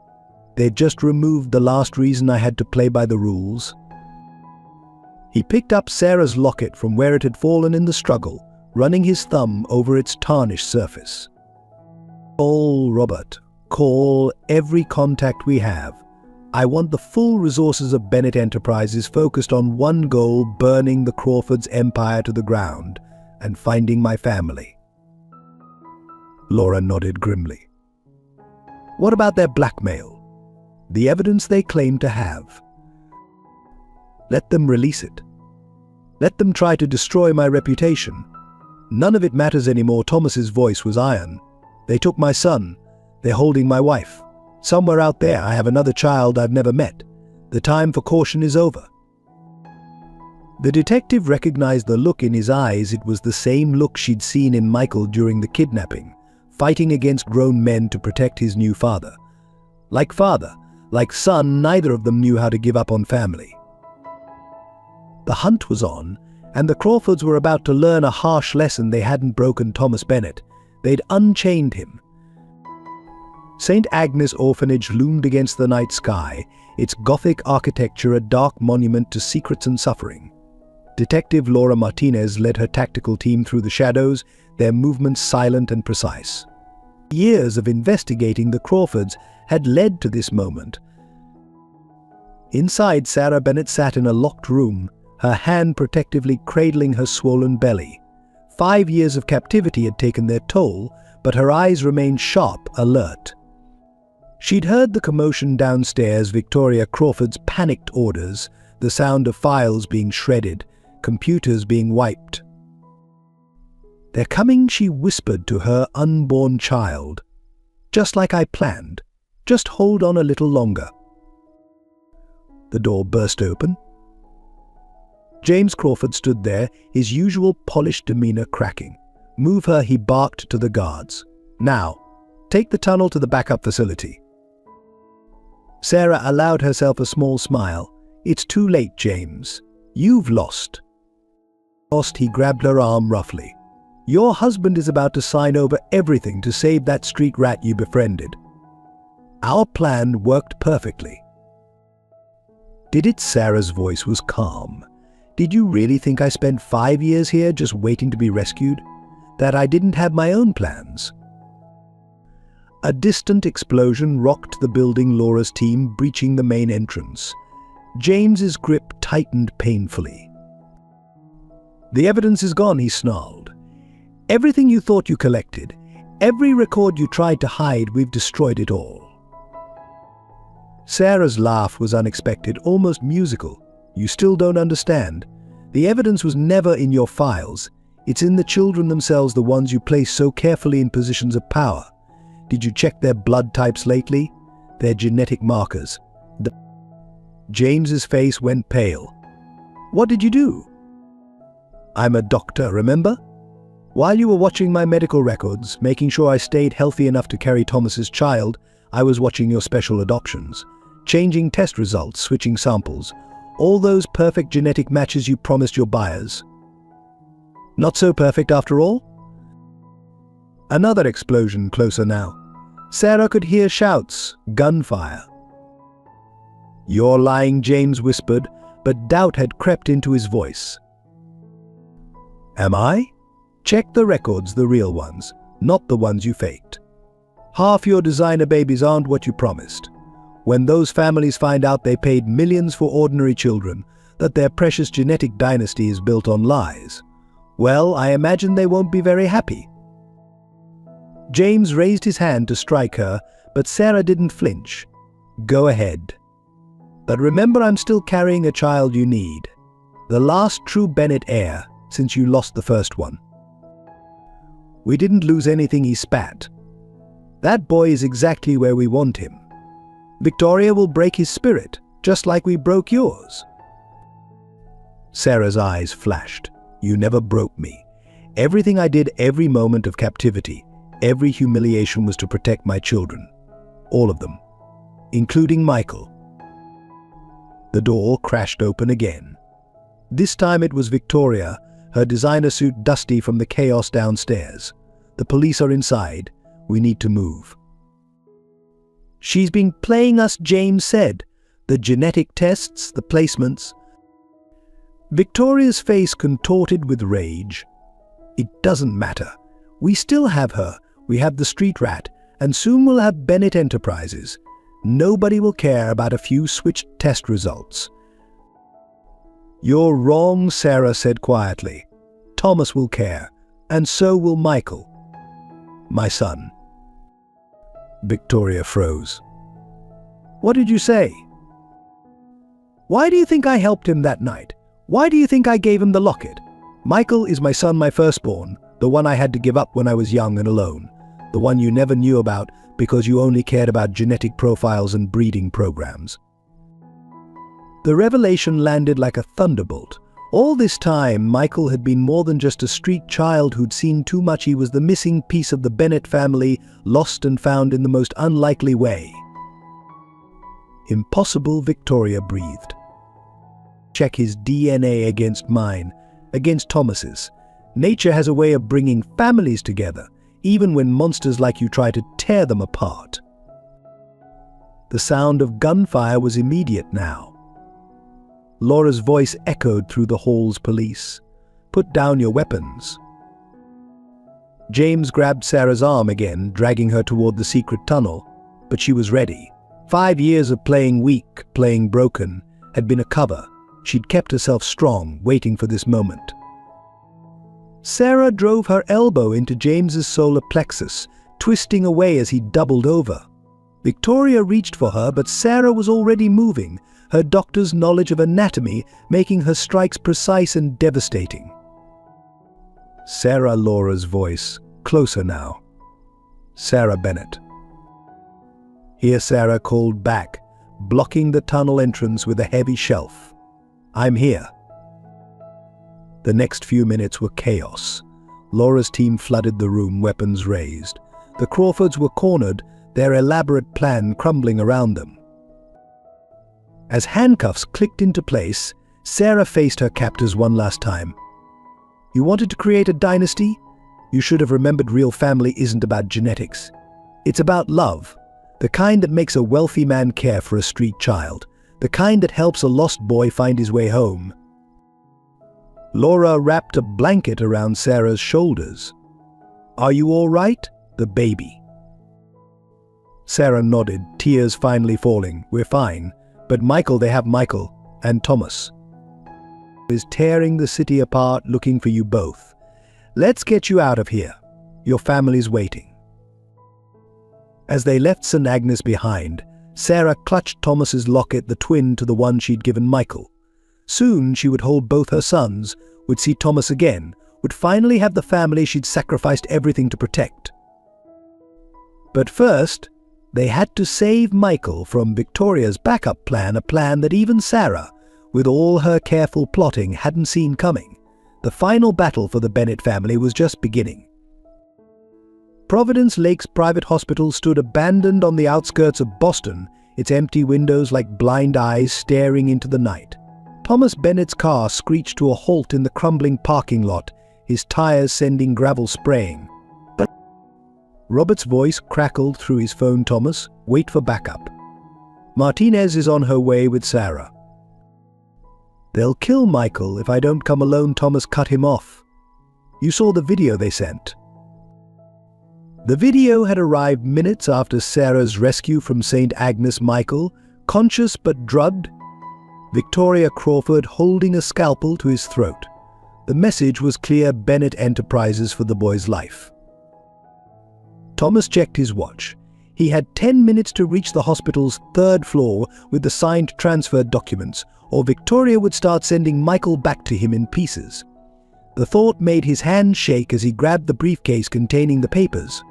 Speaker 1: They've just removed the last reason I had to play by the rules." He picked up Sarah's locket from where it had fallen in the struggle, running his thumb over its tarnished surface. "Call Robert. Call every contact we have. I want the full resources of Bennett Enterprises focused on one goal: burning the Crawfords' empire to the ground and finding my family. Laura nodded grimly. What about their blackmail? The evidence they claim to have? Let them release it. Let them try to destroy my reputation. None of it matters anymore. Thomas's voice was iron. They took my son. They're holding my wife. Somewhere out there I have another child I've never met. The time for caution is over. The detective recognized the look in his eyes. It was the same look she'd seen in Michael during the kidnapping, fighting against grown men to protect his new father. Like father, like son, neither of them knew how to give up on family. The hunt was on, and the Crawfords were about to learn a harsh lesson. They hadn't broken Thomas Bennett. They'd unchained him. St. Agnes Orphanage loomed against the night sky, its Gothic architecture a dark monument to secrets and suffering. Detective Laura Martinez led her tactical team through the shadows, their movements silent and precise. Years of investigating the Crawfords had led to this moment. Inside, Sarah Bennett sat in a locked room, her hand protectively cradling her swollen belly. 5 years of captivity had taken their toll, but her eyes remained sharp, alert. She'd heard the commotion downstairs, Victoria Crawford's panicked orders, the sound of files being shredded, computers being wiped. "They're coming," she whispered to her unborn child. "Just like I planned. Just hold on a little longer." The door burst open. James Crawford stood there, his usual polished demeanor cracking. "Move her," he barked to the guards. "Now, take the tunnel to the backup facility." Sarah allowed herself a small smile. "It's too late, James. You've lost." "Lost," he grabbed her arm roughly. "Your husband is about to sign over everything to save that street rat you befriended. Our plan worked perfectly." "Did it?" Sarah's voice was calm. "Did you really think I spent 5 years here just waiting to be rescued? That I didn't have my own plans?" A distant explosion rocked the building. Laura's team breaching the main entrance. James's grip tightened painfully. "The evidence is gone," he snarled. "Everything you thought you collected, every record you tried to hide, we've destroyed it all." Sarah's laugh was unexpected, almost musical. "You still don't understand. The evidence was never in your files. It's in the children themselves, the ones you place so carefully in positions of power. Did you check their blood types lately? Their genetic markers?" James's face went pale. "What did you do?" "I'm a doctor, remember? While you were watching my medical records, making sure I stayed healthy enough to carry Thomas's child, I was watching your special adoptions, changing test results, switching samples, all those perfect genetic matches you promised your buyers. Not so perfect after all?" Another explosion closer now. Sarah could hear shouts, gunfire. "You're lying," James whispered, but doubt had crept into his voice. "Am I? Check the records, the real ones, not the ones you faked. Half your designer babies aren't what you promised. When those families find out they paid millions for ordinary children, that their precious genetic dynasty is built on lies, well, I imagine they won't be very happy." James raised his hand to strike her, but Sarah didn't flinch. "Go ahead. But remember, I'm still carrying a child you need. The last true Bennett heir, since you lost the first one." "We didn't lose anything," he spat. "That boy is exactly where we want him. Victoria will break his spirit, just like we broke yours." Sarah's eyes flashed. "You never broke me. Everything I did, every moment of captivity, every humiliation was to protect my children. All of them. Including Michael." The door crashed open again. This time it was Victoria, her designer suit dusty from the chaos downstairs. "The police are inside. We need to move." "She's been playing us," James said. "The genetic tests, the placements." Victoria's face contorted with rage. "It doesn't matter. We still have her. We have the street rat, and soon we'll have Bennett Enterprises. Nobody will care about a few switched test results. You're wrong, Sarah said quietly. Thomas will care, and so will Michael. My son. Victoria froze. What did you say? Why do you think I helped him that night? Why do you think I gave him the locket? Michael is my son, my firstborn, the one I had to give up when I was young and alone, the one you never knew about because you only cared about genetic profiles and breeding programs. The revelation landed like a thunderbolt. All this time, Michael had been more than just a street child who'd seen too much. He was the missing piece of the Bennett family, lost and found in the most unlikely way. Impossible, Victoria breathed. Check his DNA against mine, against Thomas's. Nature has a way of bringing families together, even when monsters like you try to tear them apart. The sound of gunfire was immediate now. Laura's voice echoed through the hall's police. Put down your weapons. James grabbed Sarah's arm again, dragging her toward the secret tunnel, but she was ready. 5 years of playing weak, playing broken, had been a cover. She'd kept herself strong, waiting for this moment. Sarah drove her elbow into James's solar plexus, twisting away as he doubled over. Victoria reached for her, but Sarah was already moving, her doctor's knowledge of anatomy making her strikes precise and devastating. Sarah, Laura's voice, closer now. Sarah Bennett. Here Sarah called back, blocking the tunnel entrance with a heavy shelf. I'm here. The next few minutes were chaos. Laura's team flooded the room, weapons raised. The Crawfords were cornered, their elaborate plan crumbling around them. As handcuffs clicked into place, Sarah faced her captors one last time. You wanted to create a dynasty? You should have remembered real family isn't about genetics. It's about love, the kind that makes a wealthy man care for a street child, the kind that helps a lost boy find his way home. Laura wrapped a blanket around Sarah's shoulders. Are you all right? The baby. Sarah nodded, tears finally falling. We're fine. But Michael, they have Michael and Thomas. Is tearing the city apart looking for you both. Let's get you out of here. Your family's waiting. As they left St. Agnes behind, Sarah clutched Thomas's locket, the twin to the one she'd given Michael. Soon she would hold both her sons, would see Thomas again, would finally have the family she'd sacrificed everything to protect. But first, they had to save Michael from Victoria's backup plan, a plan that even Sarah, with all her careful plotting, hadn't seen coming. The final battle for the Bennett family was just beginning. Providence Lake's private hospital stood abandoned on the outskirts of Boston, its empty windows like blind eyes staring into the night. Thomas Bennett's car screeched to a halt in the crumbling parking lot, his tires sending gravel spraying. But Robert's voice crackled through his phone. Thomas, wait for backup. Martinez is on her way with Sarah. They'll kill Michael if I don't come alone. Thomas cut him off. You saw the video they sent. The video had arrived minutes after Sarah's rescue from St. Agnes. Michael, conscious but drugged. Victoria Crawford holding a scalpel to his throat. The message was clear: Bennett Enterprises for the boy's life. Thomas checked his watch. He had 10 minutes to reach the hospital's 3rd floor with the signed transfer documents, or Victoria would start sending Michael back to him in pieces. The thought made his hand shake as he grabbed the briefcase containing the papers.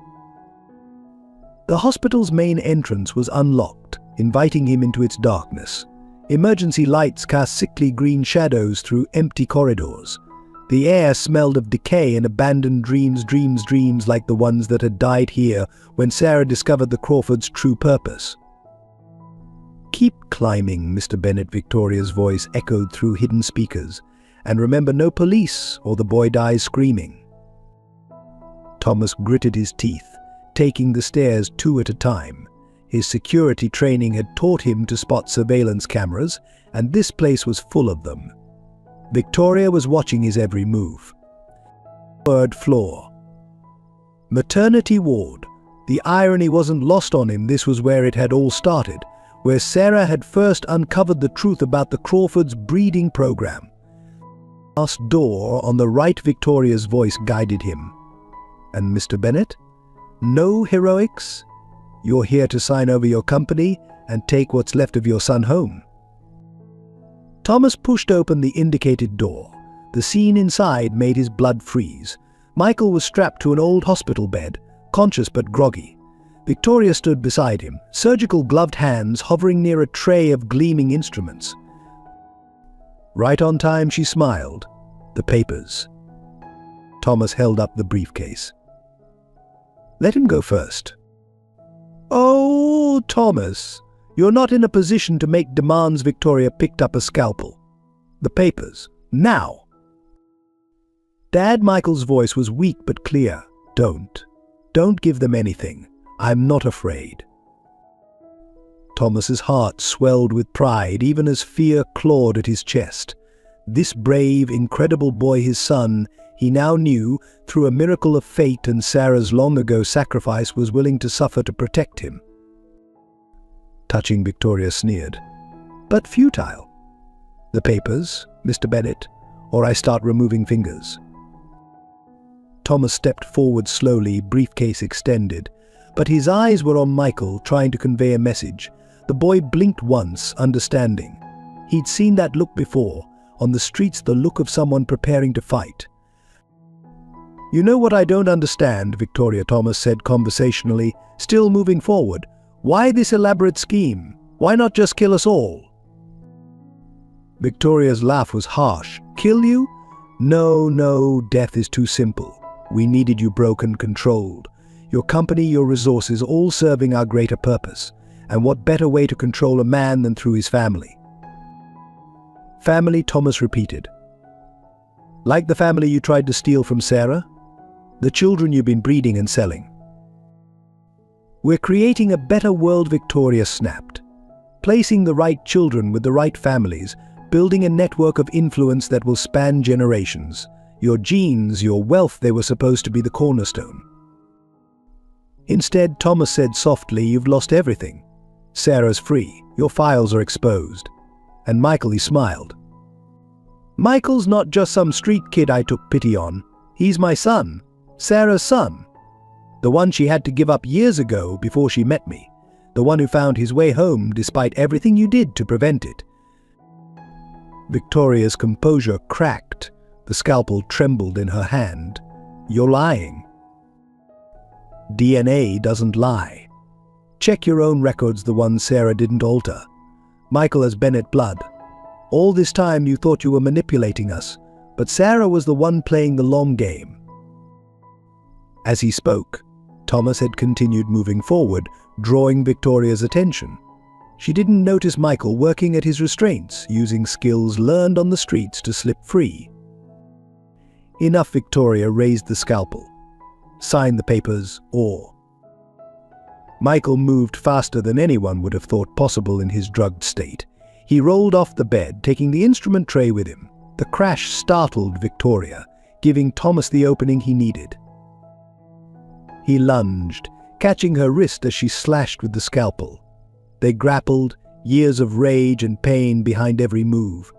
Speaker 1: The hospital's main entrance was unlocked, inviting him into its darkness. Emergency lights cast sickly green shadows through empty corridors. The air smelled of decay and abandoned dreams like the ones that had died here when Sarah discovered the Crawfords' true purpose. Keep climbing, Mr. Bennett, Victoria's voice echoed through hidden speakers. And remember, no police or the boy dies screaming. Thomas gritted his teeth, taking the stairs 2 at a time. His security training had taught him to spot surveillance cameras, and this place was full of them. Victoria was watching his every move. 3rd floor. Maternity ward. The irony wasn't lost on him. This was where it had all started, where Sarah had first uncovered the truth about the Crawfords' breeding program. Last door on the right, Victoria's voice guided him. "And Mr. Bennet? No heroics? You're here to sign over your company and take what's left of your son home." Thomas pushed open the indicated door. The scene inside made his blood freeze. Michael was strapped to an old hospital bed, conscious but groggy. Victoria stood beside him, surgical gloved hands hovering near a tray of gleaming instruments. Right on time, she smiled. "The papers." Thomas held up the briefcase. "Let him go first." "Oh, Thomas, you're not in a position to make demands." Victoria picked up a scalpel. "The papers, now." Dad, Michael's voice was weak but clear. Don't give them anything. I'm not afraid." Thomas's heart swelled with pride, even as fear clawed at his chest. This brave, incredible boy, his son, he now knew, through a miracle of fate and Sarah's long-ago sacrifice, was willing to suffer to protect him. Touching, Victoria sneered. "But futile. The papers, Mr. Bennet, or I start removing fingers." Thomas stepped forward slowly, briefcase extended, but his eyes were on Michael, trying to convey a message. The boy blinked once, understanding. He'd seen that look before, on the streets, the look of someone preparing to fight. "You know what I don't understand," Victoria, Thomas said conversationally, still moving forward. "Why this elaborate scheme? Why not just kill us all?" Victoria's laugh was harsh. "Kill you? No, death is too simple. We needed you broken, controlled. Your company, your resources, all serving our greater purpose. And what better way to control a man than through his family?" "Family," Thomas repeated. "Like the family you tried to steal from Sarah? The children you've been breeding and selling?" "We're creating a better world," Victoria snapped. "Placing the right children with the right families, building a network of influence that will span generations. Your genes, your wealth, they were supposed to be the cornerstone. Instead," Thomas said softly, "you've lost everything. Sarah's free, your files are exposed." And Michael, he smiled. "Michael's not just some street kid I took pity on. He's my son, Sarah's son. The one she had to give up years ago before she met me. The one who found his way home despite everything you did to prevent it." Victoria's composure cracked. The scalpel trembled in her hand. "You're lying." "DNA doesn't lie. Check your own records, the ones Sarah didn't alter. Michael has Bennet blood. All this time you thought you were manipulating us, but Sarah was the one playing the long game." As he spoke, Thomas had continued moving forward, drawing Victoria's attention. She didn't notice Michael working at his restraints, using skills learned on the streets to slip free. "Enough," Victoria raised the scalpel. "Sign the papers, or..." Michael moved faster than anyone would have thought possible in his drugged state. He rolled off the bed, taking the instrument tray with him. The crash startled Victoria, giving Thomas the opening he needed. He lunged, catching her wrist as she slashed with the scalpel. They grappled, years of rage and pain behind every move.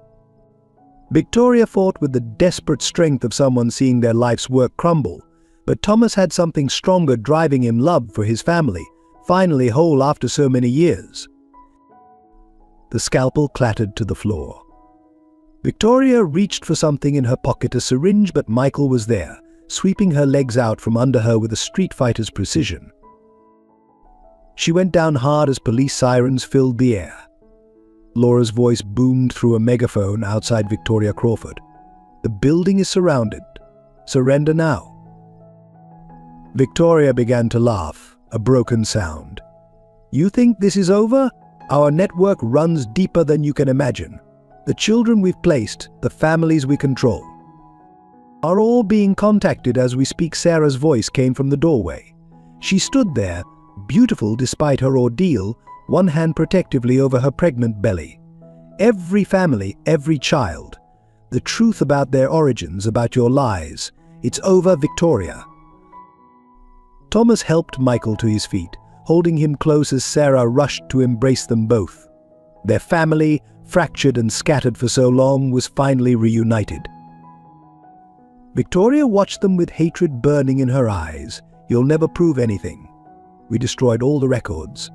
Speaker 1: Victoria fought with the desperate strength of someone seeing their life's work crumble, but Thomas had something stronger driving him: love for his family, finally whole after so many years. The scalpel clattered to the floor. Victoria reached for something in her pocket, a syringe, but Michael was there, sweeping her legs out from under her with a street fighter's precision. She went down hard as police sirens filled the air. Laura's voice boomed through a megaphone outside Victoria Crawford. "The building is surrounded. Surrender now." Victoria began to laugh, a broken sound. "You think this is over? Our network runs deeper than you can imagine. The children we've placed, the families we control, are all being contacted as we speak." Sarah's voice came from the doorway. She stood there, beautiful despite her ordeal, one hand protectively over her pregnant belly. "Every family, every child. The truth about their origins, about your lies. It's over, Victoria." Thomas helped Michael to his feet, holding him close as Sarah rushed to embrace them both. Their family, fractured and scattered for so long, was finally reunited. Victoria watched them with hatred burning in her eyes. "You'll never prove anything. We destroyed all the records."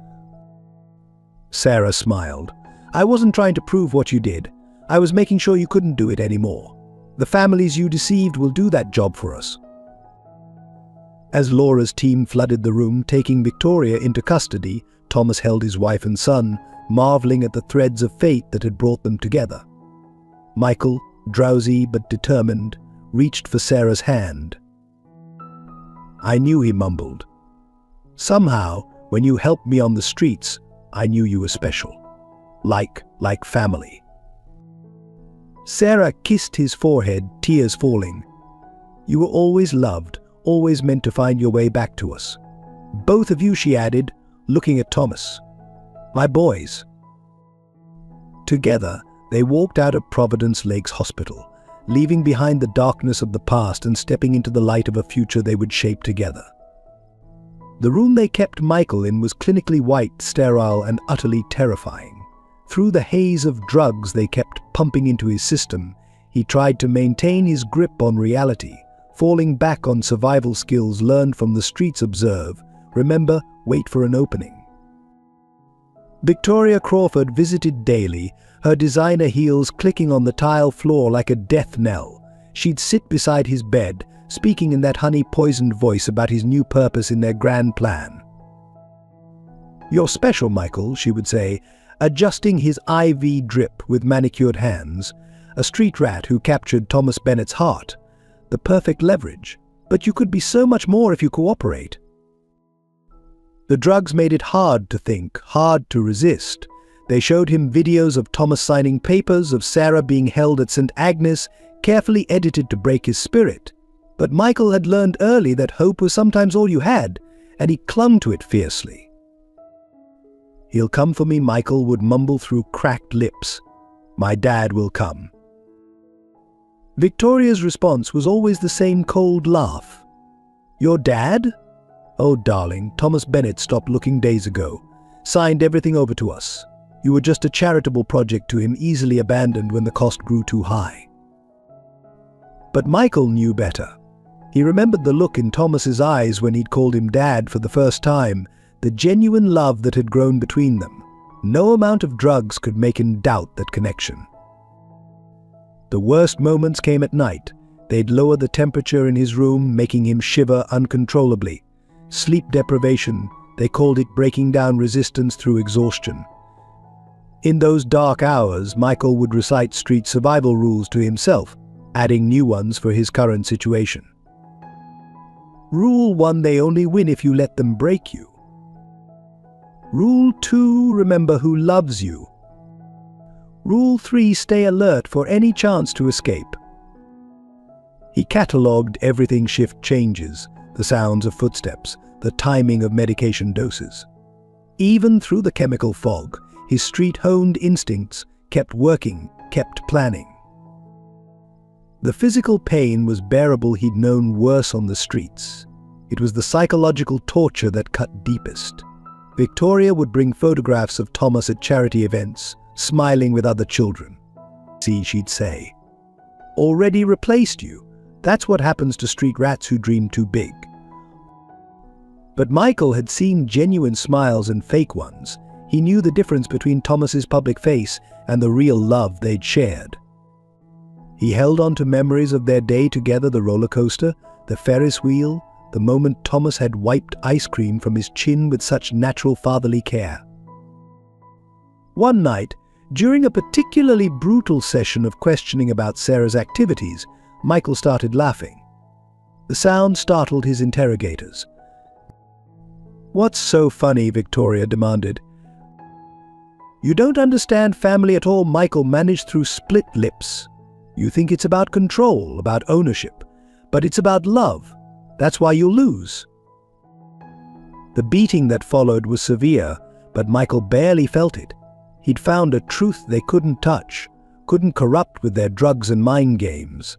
Speaker 1: Sarah smiled. "I wasn't trying to prove what you did. I was making sure you couldn't do it anymore. The families you deceived will do that job for us." As Laura's team flooded the room, taking Victoria into custody, Thomas held his wife and son, marveling at the threads of fate that had brought them together. Michael, drowsy but determined, reached for Sarah's hand. "I knew," he mumbled. "Somehow, when you helped me on the streets, I knew you were special. Like family." Sarah kissed his forehead, tears falling. "You were always loved, always meant to find your way back to us. Both of you," she added, looking at Thomas. "My boys." Together, they walked out of Providence Lakes Hospital, leaving behind the darkness of the past and stepping into the light of a future they would shape together. The room they kept Michael in was clinically white, sterile, and utterly terrifying. Through the haze of drugs they kept pumping into his system, he tried to maintain his grip on reality, falling back on survival skills learned from the streets. Observe, remember, wait for an opening. Victoria Crawford visited daily, her designer heels clicking on the tile floor like a death knell. She'd sit beside his bed, speaking in that honey-poisoned voice about his new purpose in their grand plan. "You're special, Michael," she would say, adjusting his IV drip with manicured hands. A street rat who captured Thomas Bennett's heart. The perfect leverage. But you could be so much more if you cooperate. The drugs made it hard to think, hard to resist. They showed him videos of Thomas signing papers, of Sarah being held at St. Agnes, carefully edited to break his spirit. But Michael had learned early that hope was sometimes all you had, and he clung to it fiercely. "He'll come for me," Michael would mumble through cracked lips. "My dad will come." Victoria's response was always the same cold laugh. "Your dad? Oh, darling, Thomas Bennett stopped looking days ago. Signed everything over to us. You were just a charitable project to him, easily abandoned when the cost grew too high." But Michael knew better. He remembered the look in Thomas's eyes when he'd called him Dad for the first time, the genuine love that had grown between them. No amount of drugs could make him doubt that connection. The worst moments came at night. They'd lower the temperature in his room, making him shiver uncontrollably. Sleep deprivation, they called it, breaking down resistance through exhaustion. In those dark hours, Michael would recite street survival rules to himself, adding new ones for his current situation. Rule 1, they only win if you let them break you. Rule 2, remember who loves you. Rule 3, stay alert for any chance to escape. He catalogued everything: shift changes, the sounds of footsteps, the timing of medication doses. Even through the chemical fog, his street-honed instincts kept working, kept planning. The physical pain was bearable. He'd known worse on the streets. It was the psychological torture that cut deepest. Victoria would bring photographs of Thomas at charity events, smiling with other children. "See," she'd say, "already replaced you. That's what happens to street rats who dream too big." But Michael had seen genuine smiles and fake ones. He knew the difference between Thomas's public face and the real love they'd shared. He held on to memories of their day together: the roller coaster, the Ferris wheel, the moment Thomas had wiped ice cream from his chin with such natural fatherly care. One night, during a particularly brutal session of questioning about Sarah's activities, Michael started laughing. The sound startled his interrogators. "What's so funny?" Victoria demanded. "You don't understand family at all," Michael managed through split lips. "You think it's about control, about ownership, but it's about love. That's why you'll lose." The beating that followed was severe, but Michael barely felt it. He'd found a truth they couldn't touch, couldn't corrupt with their drugs and mind games.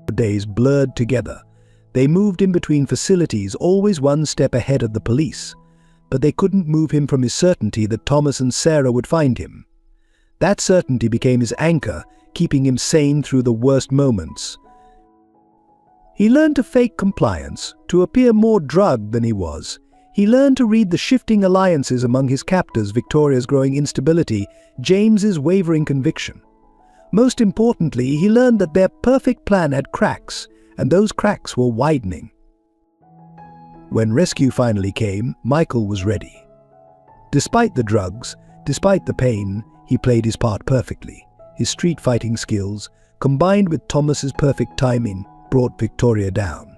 Speaker 1: The days blurred together. They moved him between facilities, always one step ahead of the police. But they couldn't move him from his certainty that Thomas and Sarah would find him. That certainty became his anchor, keeping him sane through the worst moments. He learned to fake compliance, to appear more drugged than he was. He learned to read the shifting alliances among his captors, Victoria's growing instability, James's wavering conviction. Most importantly, he learned that their perfect plan had cracks, and those cracks were widening. When rescue finally came, Michael was ready. Despite the drugs, despite the pain, he played his part perfectly. His street fighting skills, combined with Thomas's perfect timing, brought Victoria down.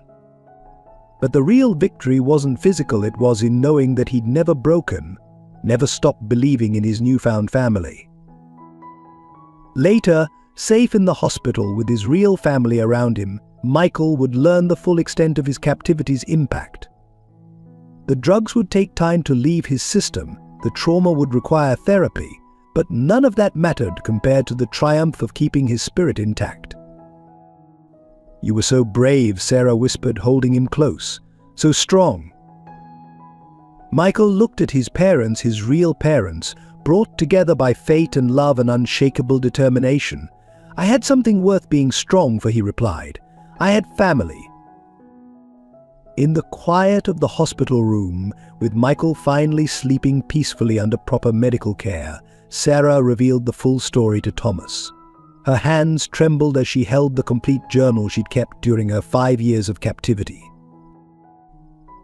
Speaker 1: But the real victory wasn't physical, it was in knowing that he'd never broken, never stopped believing in his newfound family. Later, safe in the hospital with his real family around him, Michael would learn the full extent of his captivity's impact. The drugs would take time to leave his system, the trauma would require therapy, but none of that mattered compared to the triumph of keeping his spirit intact. "You were so brave," Sarah whispered, holding him close. "So strong." Michael looked at his parents, his real parents, brought together by fate and love and unshakable determination. "I had something worth being strong for," he replied. "I had family." In the quiet of the hospital room, with Michael finally sleeping peacefully under proper medical care, Sarah revealed the full story to Thomas. Her hands trembled as she held the complete journal she'd kept during her 5 years of captivity.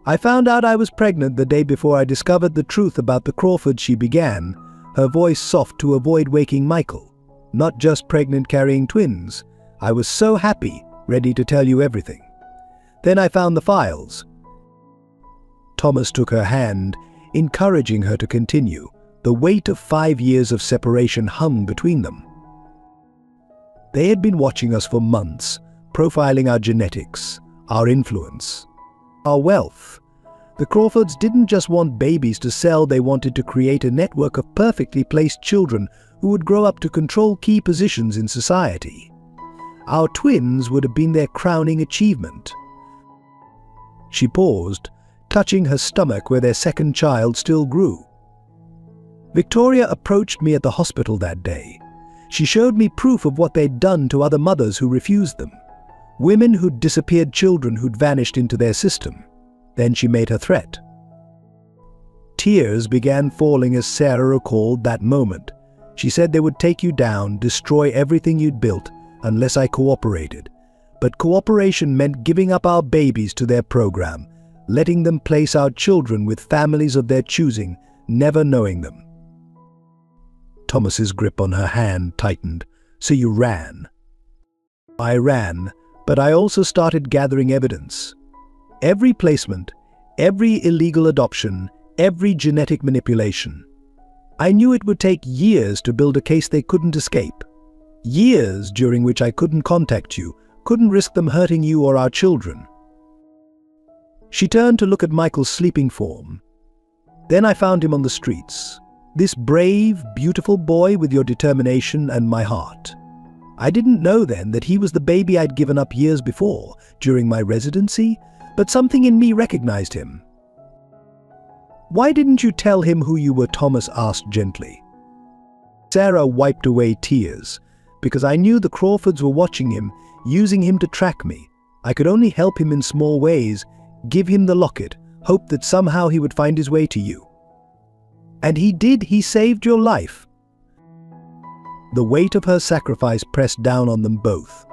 Speaker 1: "I found out I was pregnant the day before I discovered the truth about the Crawfords," she began, her voice soft to avoid waking Michael. "Not just pregnant carrying twins. I was so happy, ready to tell you everything. Then I found the files." Thomas took her hand, encouraging her to continue. The weight of 5 years of separation hung between them. They had been watching us for months, profiling our genetics, our influence, our wealth. The Crawfords didn't just want babies to sell, they wanted to create a network of perfectly placed children who would grow up to control key positions in society. Our twins would have been their crowning achievement. She paused, touching her stomach where their second child still grew. Victoria approached me at the hospital that day. She showed me proof of what they'd done to other mothers who refused them. Women who'd disappeared children who'd vanished into their system. Then she made her threat. Tears began falling as Sarah recalled that moment. She said they would take you down, destroy everything you'd built, unless I cooperated. But cooperation meant giving up our babies to their program, letting them place our children with families of their choosing, never knowing them. Thomas's grip on her hand tightened. "So you ran." "I ran, but I also started gathering evidence. Every placement, every illegal adoption, every genetic manipulation. I knew it would take years to build a case they couldn't escape. Years during which I couldn't contact you, couldn't risk them hurting you or our children." She turned to look at Michael's sleeping form. "Then I found him on the streets. This brave, beautiful boy with your determination and my heart. I didn't know then that he was the baby I'd given up years before, during my residency, but something in me recognized him." "Why didn't you tell him who you were?" Thomas asked gently. Sarah wiped away tears. "Because I knew the Crawfords were watching him, using him to track me. I could only help him in small ways, give him the locket, hope that somehow he would find his way to you. And he did, he saved your life." The weight of her sacrifice pressed down on them both.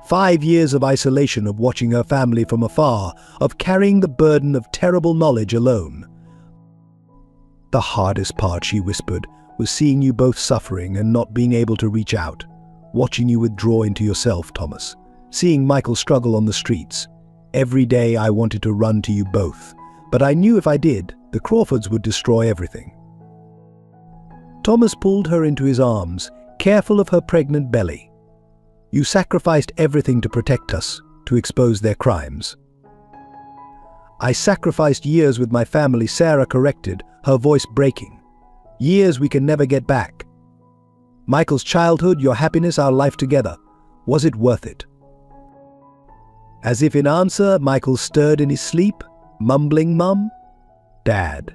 Speaker 1: 5 years of isolation, of watching her family from afar, of carrying the burden of terrible knowledge alone. "The hardest part," she whispered, "was seeing you both suffering and not being able to reach out. Watching you withdraw into yourself, Thomas. Seeing Michael struggle on the streets. Every day I wanted to run to you both. But I knew if I did, the Crawfords would destroy everything." Thomas pulled her into his arms, careful of her pregnant belly. "You sacrificed everything to protect us, to expose their crimes." "I sacrificed years with my family," Sarah corrected, her voice breaking. "Years we can never get back. Michael's childhood, your happiness, our life together. Was it worth it?" As if in answer, Michael stirred in his sleep, mumbling, "Mum, Dad."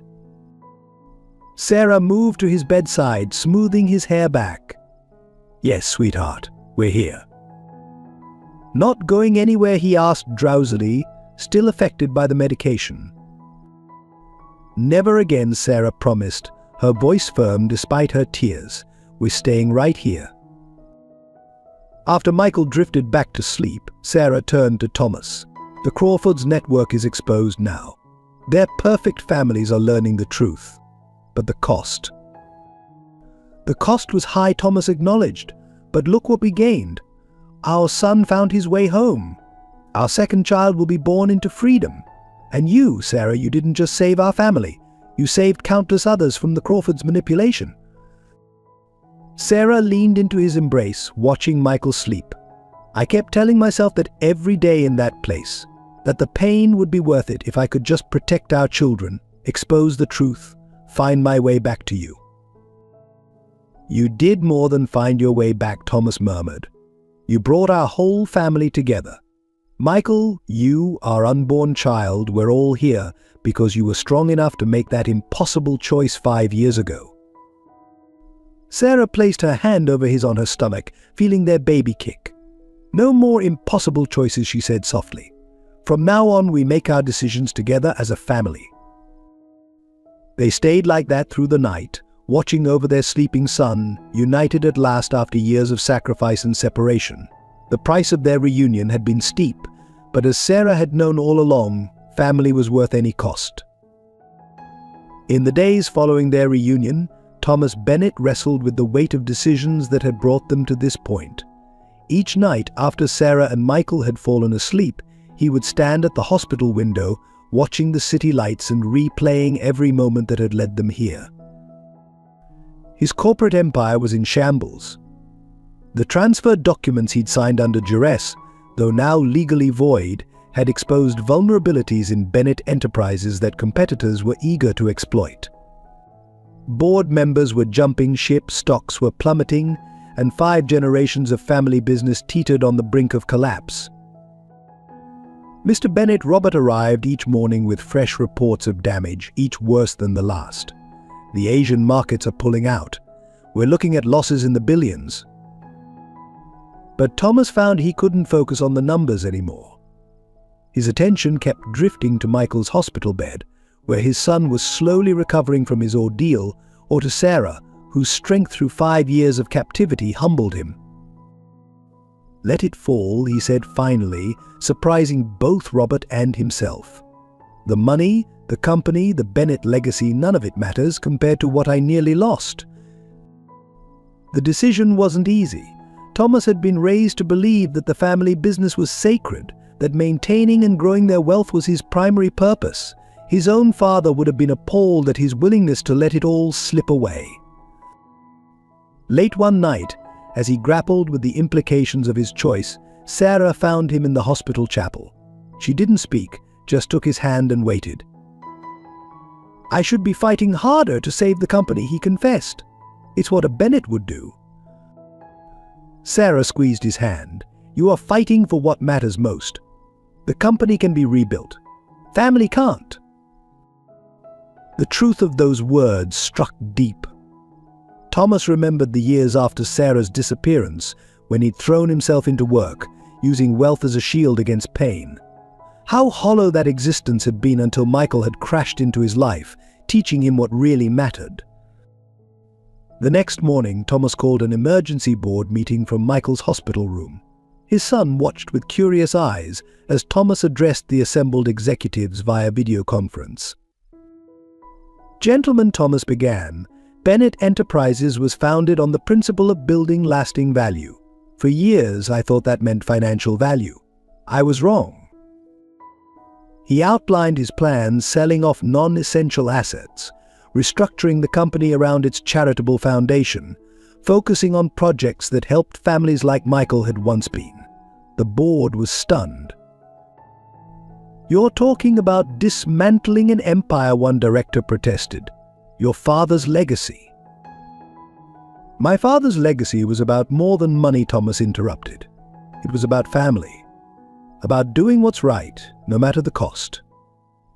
Speaker 1: Sarah moved to his bedside, smoothing his hair back. "Yes, sweetheart, we're here." "Not going anywhere?" he asked drowsily, still affected by the medication. "Never again," Sarah promised, her voice firm despite her tears. "We're staying right here." After Michael drifted back to sleep, Sarah turned to Thomas. "The Crawfords' network is exposed now. Their perfect families are learning the truth. But the cost. The cost was high," Thomas acknowledged. "But look what we gained. Our son found his way home. Our second child will be born into freedom. And you, Sarah, you didn't just save our family. You saved countless others from the Crawfords' manipulation." Sarah leaned into his embrace, watching Michael sleep. "I kept telling myself that every day in that place, that the pain would be worth it if I could just protect our children, expose the truth, find my way back to you." "You did more than find your way back," Thomas murmured. "You brought our whole family together. Michael, you, our unborn child, we're all here because you were strong enough to make that impossible choice 5 years ago." Sarah placed her hand over his on her stomach, feeling their baby kick. "No more impossible choices," she said softly. "From now on, we make our decisions together as a family." They stayed like that through the night, watching over their sleeping son, united at last after years of sacrifice and separation. The price of their reunion had been steep, but as Sarah had known all along, family was worth any cost. In the days following their reunion, Thomas Bennett wrestled with the weight of decisions that had brought them to this point. Each night, after Sarah and Michael had fallen asleep, he would stand at the hospital window, watching the city lights and replaying every moment that had led them here. His corporate empire was in shambles. The transfer documents he'd signed under duress, though now legally void, had exposed vulnerabilities in Bennett enterprises that competitors were eager to exploit. Board members were jumping ship, stocks were plummeting, and 5 generations of family business teetered on the brink of collapse. Mr. Bennett Robert arrived each morning with fresh reports of damage, each worse than the last. "The Asian markets are pulling out. We're looking at losses in the billions." But Thomas found he couldn't focus on the numbers anymore. His attention kept drifting to Michael's hospital bed, where his son was slowly recovering from his ordeal, or to Sarah, whose strength through 5 years of captivity humbled him. "Let it fall," he said finally, surprising both Robert and himself. "The money, the company, the Bennett legacy, none of it matters compared to what I nearly lost." The decision wasn't easy. Thomas had been raised to believe that the family business was sacred, that maintaining and growing their wealth was his primary purpose. His own father would have been appalled at his willingness to let it all slip away. Late one night, as he grappled with the implications of his choice, Sarah found him in the hospital chapel. She didn't speak, just took his hand and waited. "I should be fighting harder to save the company," he confessed. "It's what a Bennett would do." Sarah squeezed his hand. "You are fighting for what matters most. The company can be rebuilt. Family can't." The truth of those words struck deep. Thomas remembered the years after Sarah's disappearance, when he'd thrown himself into work, using wealth as a shield against pain. How hollow that existence had been until Michael had crashed into his life, teaching him what really mattered. The next morning, Thomas called an emergency board meeting from Michael's hospital room. His son watched with curious eyes as Thomas addressed the assembled executives via video conference. "Gentlemen," Thomas began, "Bennett Enterprises was founded on the principle of building lasting value. For years, I thought that meant financial value. I was wrong." He outlined his plans, selling off non-essential assets, restructuring the company around its charitable foundation, focusing on projects that helped families like Michael had once been. The board was stunned. "You're talking about dismantling an empire," one director protested. "Your father's legacy." "My father's legacy was about more than money," Thomas interrupted. "It was about family. about doing what's right, no matter the cost.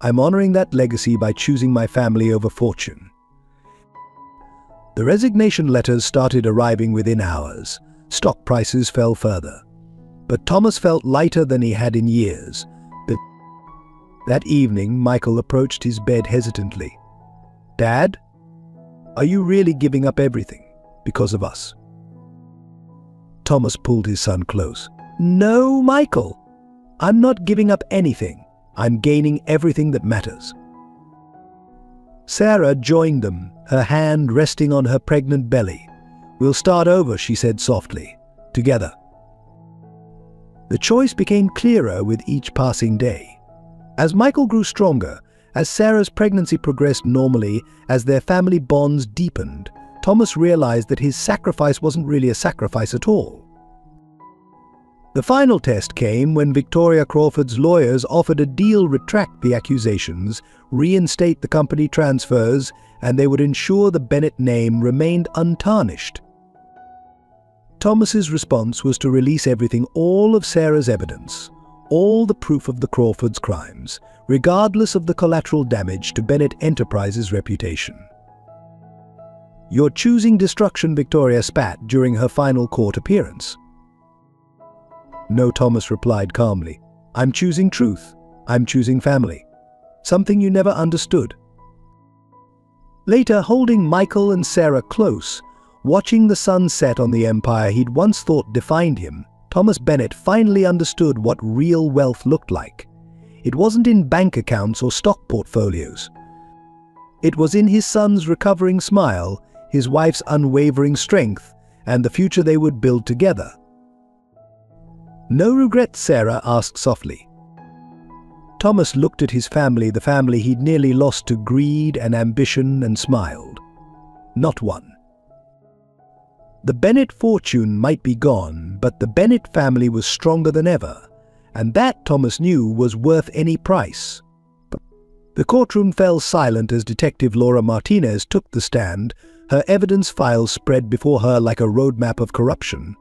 Speaker 1: I'm honoring that legacy by choosing my family over fortune. The resignation letters started arriving within hours. Stock prices fell further. But Thomas felt lighter than he had in years. That evening, Michael approached his bed hesitantly. "Dad, are you really giving up everything because of us?" Thomas pulled his son close. "No, Michael. I'm not giving up anything. I'm gaining everything that matters." Sarah joined them, her hand resting on her pregnant belly. "We'll start over," she said softly. "Together." The choice became clearer with each passing day. As Michael grew stronger, as Sarah's pregnancy progressed normally, as their family bonds deepened, Thomas realized that his sacrifice wasn't really a sacrifice at all. The final test came when Victoria Crawford's lawyers offered a deal: retract the accusations, reinstate the company transfers, and they would ensure the Bennett name remained untarnished. Thomas's response was to release everything, all of Sarah's evidence, all the proof of the Crawfords' crimes, regardless of the collateral damage to Bennett Enterprises' reputation. "You're choosing destruction," Victoria spat during her final court appearance. "No," Thomas replied calmly. "I'm choosing truth. I'm choosing family. Something you never understood." Later, holding Michael and Sarah close, watching the sun set on the empire he'd once thought defined him, Thomas Bennett finally understood what real wealth looked like. It wasn't in bank accounts or stock portfolios. It was in his son's recovering smile, his wife's unwavering strength, and the future they would build together. "No regrets?" Sarah asked softly. Thomas looked at his family, the family he'd nearly lost to greed and ambition, and smiled. "Not one." The Bennett fortune might be gone, but the Bennett family was stronger than ever, and that, Thomas knew, was worth any price. The courtroom fell silent as Detective Laura Martinez took the stand, her evidence files spread before her like a roadmap of corruption.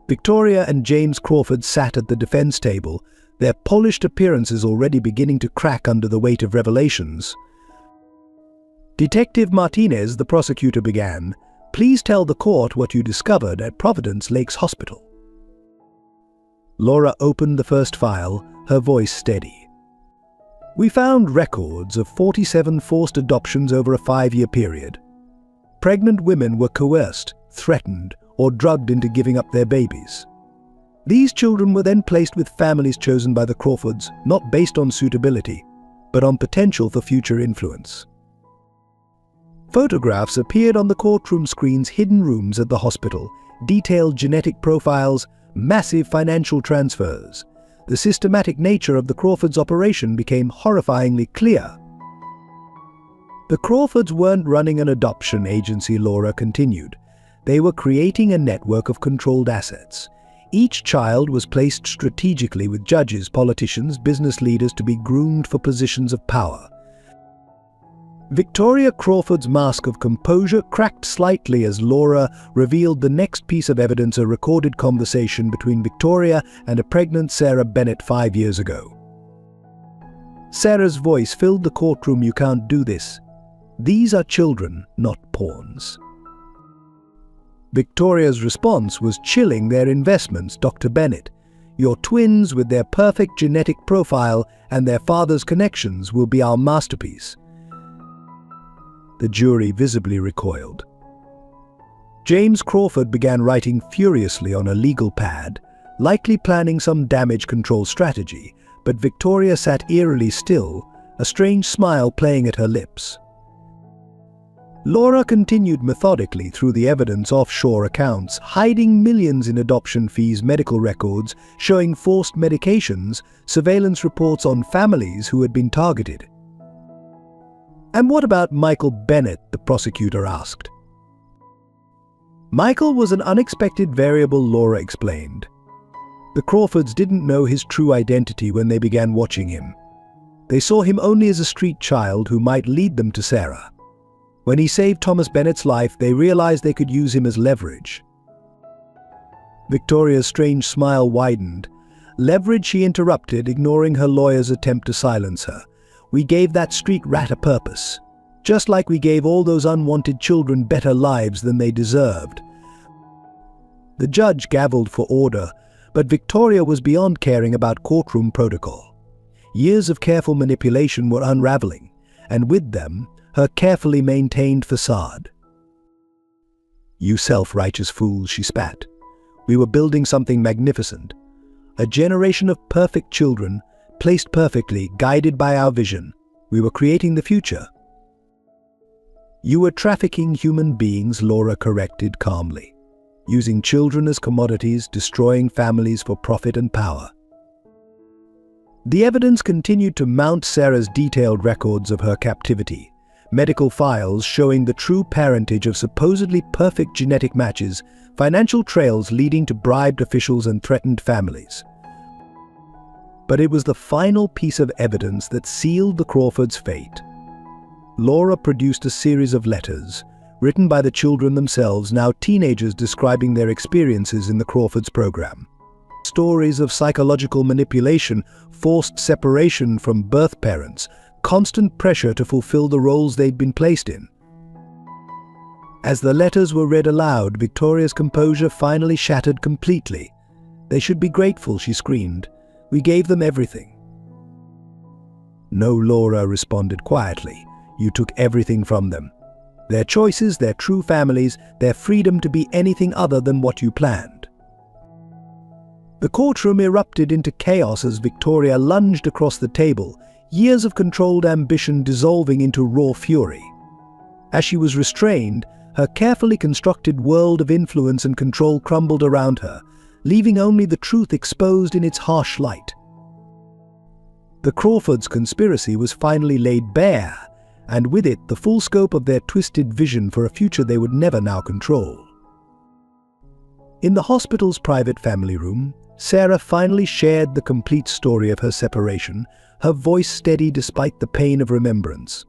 Speaker 1: Victoria and James Crawford sat at the defense table, their polished appearances already beginning to crack under the weight of revelations. "Detective Martinez," the prosecutor began, "please tell the court what you discovered at Providence Lakes Hospital." Laura opened the first file, her voice steady. "We found records of 47 forced adoptions over a 5-year period. Pregnant women were coerced, threatened, or drugged into giving up their babies. These children were then placed with families chosen by the Crawfords, not based on suitability, but on potential for future influence. Photographs appeared on the courtroom screens, hidden rooms at the hospital, detailed genetic profiles, massive financial transfers. The systematic nature of the Crawfords' operation became horrifyingly clear. The Crawfords weren't running an adoption agency," Laura continued. "They were creating a network of controlled assets. Each child was placed strategically with judges, politicians, business leaders to be groomed for positions of power." Victoria Crawford's mask of composure cracked slightly as Laura revealed the next piece of evidence: a recorded conversation between Victoria and a pregnant Sarah Bennett 5 years ago. Sarah's voice filled the courtroom. "You can't do this. These are children, not pawns." Victoria's response was chilling. "Their investments, Dr. Bennett. Your twins, with their perfect genetic profile and their father's connections, will be our masterpiece." The jury visibly recoiled. James Crawford began writing furiously on a legal pad, likely planning some damage control strategy, but Victoria sat eerily still, a strange smile playing at her lips. Laura continued methodically through the evidence: offshore accounts, hiding millions in adoption fees, medical records showing forced medications, surveillance reports on families who had been targeted. "And what about Michael Bennett?" the prosecutor asked. "Michael was an unexpected variable," Laura explained. "The Crawfords didn't know his true identity when they began watching him. They saw him only as a street child who might lead them to Sarah. When he saved Thomas Bennett's life, they realized they could use him as leverage." Victoria's strange smile widened. Leverage, she interrupted, ignoring her lawyer's attempt to silence her. We gave that street rat a purpose. Just like we gave all those unwanted children better lives than they deserved. The judge gavelled for order, but Victoria was beyond caring about courtroom protocol. Years of careful manipulation were unraveling, and with them, her carefully maintained facade. You self-righteous fools, she spat. We were building something magnificent. A generation of perfect children, placed perfectly, guided by our vision. We were creating the future. You were trafficking human beings, Laura corrected calmly. Using children as commodities, destroying families for profit and power. The evidence continued to mount. Sarah's detailed records of her captivity, medical files showing the true parentage of supposedly perfect genetic matches, financial trails leading to bribed officials and threatened families. But it was the final piece of evidence that sealed the Crawfords' fate. Laura produced a series of letters, written by the children themselves, now teenagers, describing their experiences in the Crawfords program. Stories of psychological manipulation, forced separation from birth parents, constant pressure to fulfill the roles they'd been placed in. As the letters were read aloud, Victoria's composure finally shattered completely. They should be grateful, she screamed. We gave them everything. No, Laura responded quietly. You took everything from them. Their choices, their true families, their freedom to be anything other than what you planned. The courtroom erupted into chaos as Victoria lunged across the table, years of controlled ambition dissolving into raw fury. As she was restrained, her carefully constructed world of influence and control crumbled around her, leaving only the truth exposed in its harsh light. The Crawfords' conspiracy was finally laid bare, and with it the full scope of their twisted vision for a future they would never now control. In the hospital's private family room, Sarah finally shared the complete story of her separation, her voice steady despite the pain of remembrance.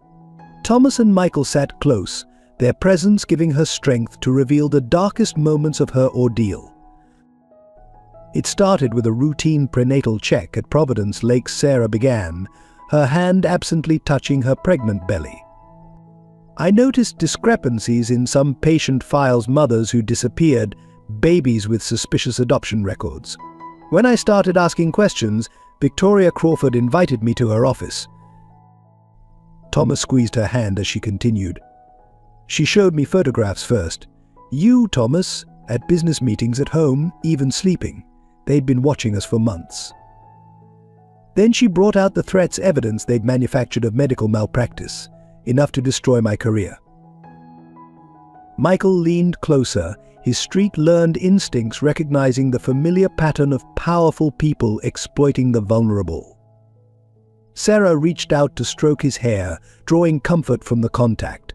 Speaker 1: Thomas and Michael sat close, their presence giving her strength to reveal the darkest moments of her ordeal. It started with a routine prenatal check at Providence Lakes. Sarah began, her hand absently touching her pregnant belly. I noticed discrepancies in some patient files, mothers who disappeared, babies with suspicious adoption records. When I started asking questions, Victoria Crawford invited me to her office. Thomas squeezed her hand as she continued. She showed me photographs first. You, Thomas, at business meetings, at home, even sleeping. They'd been watching us for months. Then she brought out the threats, evidence they'd manufactured of medical malpractice, enough to destroy my career. Michael leaned closer, his street-learned instincts recognizing the familiar pattern of powerful people exploiting the vulnerable. Sarah reached out to stroke his hair, drawing comfort from the contact.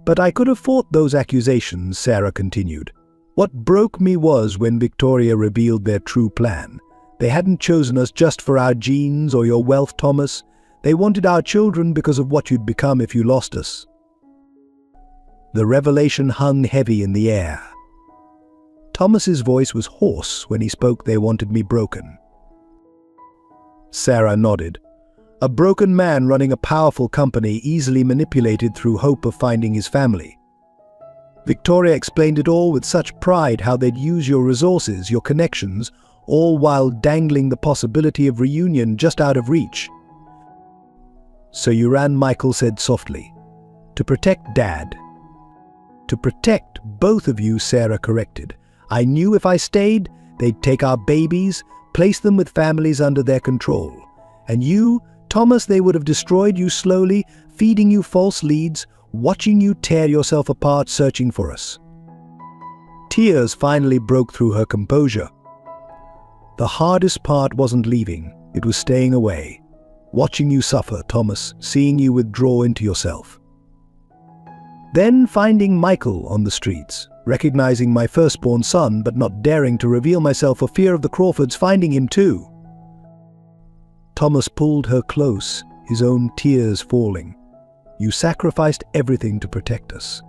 Speaker 1: But I could have fought those accusations, Sarah continued. What broke me was when Victoria revealed their true plan. They hadn't chosen us just for our genes or your wealth, Thomas. They wanted our children because of what you'd become if you lost us. The revelation hung heavy in the air. Thomas's voice was hoarse when he spoke. They wanted me broken. Sarah nodded. A broken man running a powerful company, easily manipulated through hope of finding his family. Victoria explained it all with such pride, how they'd use your resources, your connections, all while dangling the possibility of reunion just out of reach. So you ran, Michael said softly. To protect Dad. To protect both of you, Sarah corrected. I knew if I stayed, they'd take our babies, place them with families under their control. And you, Thomas, they would have destroyed you slowly, feeding you false leads, watching you tear yourself apart, searching for us. Tears finally broke through her composure. The hardest part wasn't leaving, it was staying away. Watching you suffer, Thomas, seeing you withdraw into yourself. Then finding Michael on the streets, recognizing my firstborn son but not daring to reveal myself for fear of the Crawfords finding him too. Thomas pulled her close, his own tears falling. You sacrificed everything to protect us.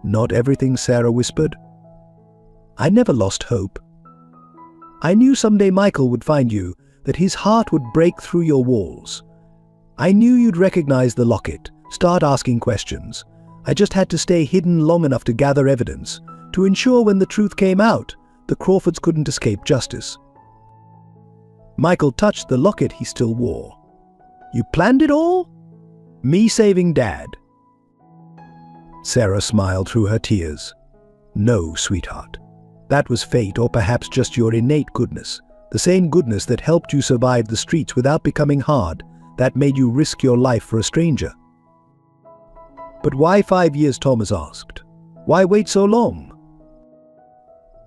Speaker 1: Not everything, Sarah whispered. I never lost hope. I knew someday Michael would find you, that his heart would break through your walls. I knew you'd recognize the locket, start asking questions. I just had to stay hidden long enough to gather evidence, to ensure when the truth came out, the Crawfords couldn't escape justice. Michael touched the locket he still wore. You planned it all? Me saving Dad? Sarah smiled through her tears. No, sweetheart. That was fate, or perhaps just your innate goodness. The same goodness that helped you survive the streets without becoming hard, that made you risk your life for a stranger. But why 5 years, Thomas asked. Why wait so long?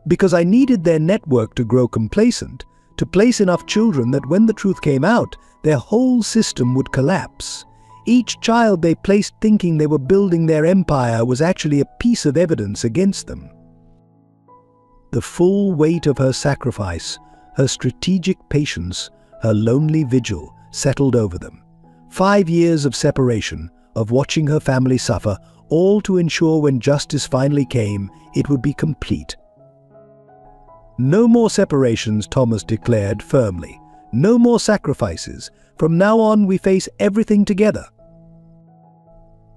Speaker 1: Because I needed their network to grow complacent, to place enough children that when the truth came out, their whole system would collapse. Each child they placed thinking they were building their empire was actually a piece of evidence against them. The full weight of her sacrifice, her strategic patience, her lonely vigil settled over them. 5 years of separation, of watching her family suffer, all to ensure when justice finally came, it would be complete. No more separations, Thomas declared firmly. No more sacrifices. From now on, we face everything together.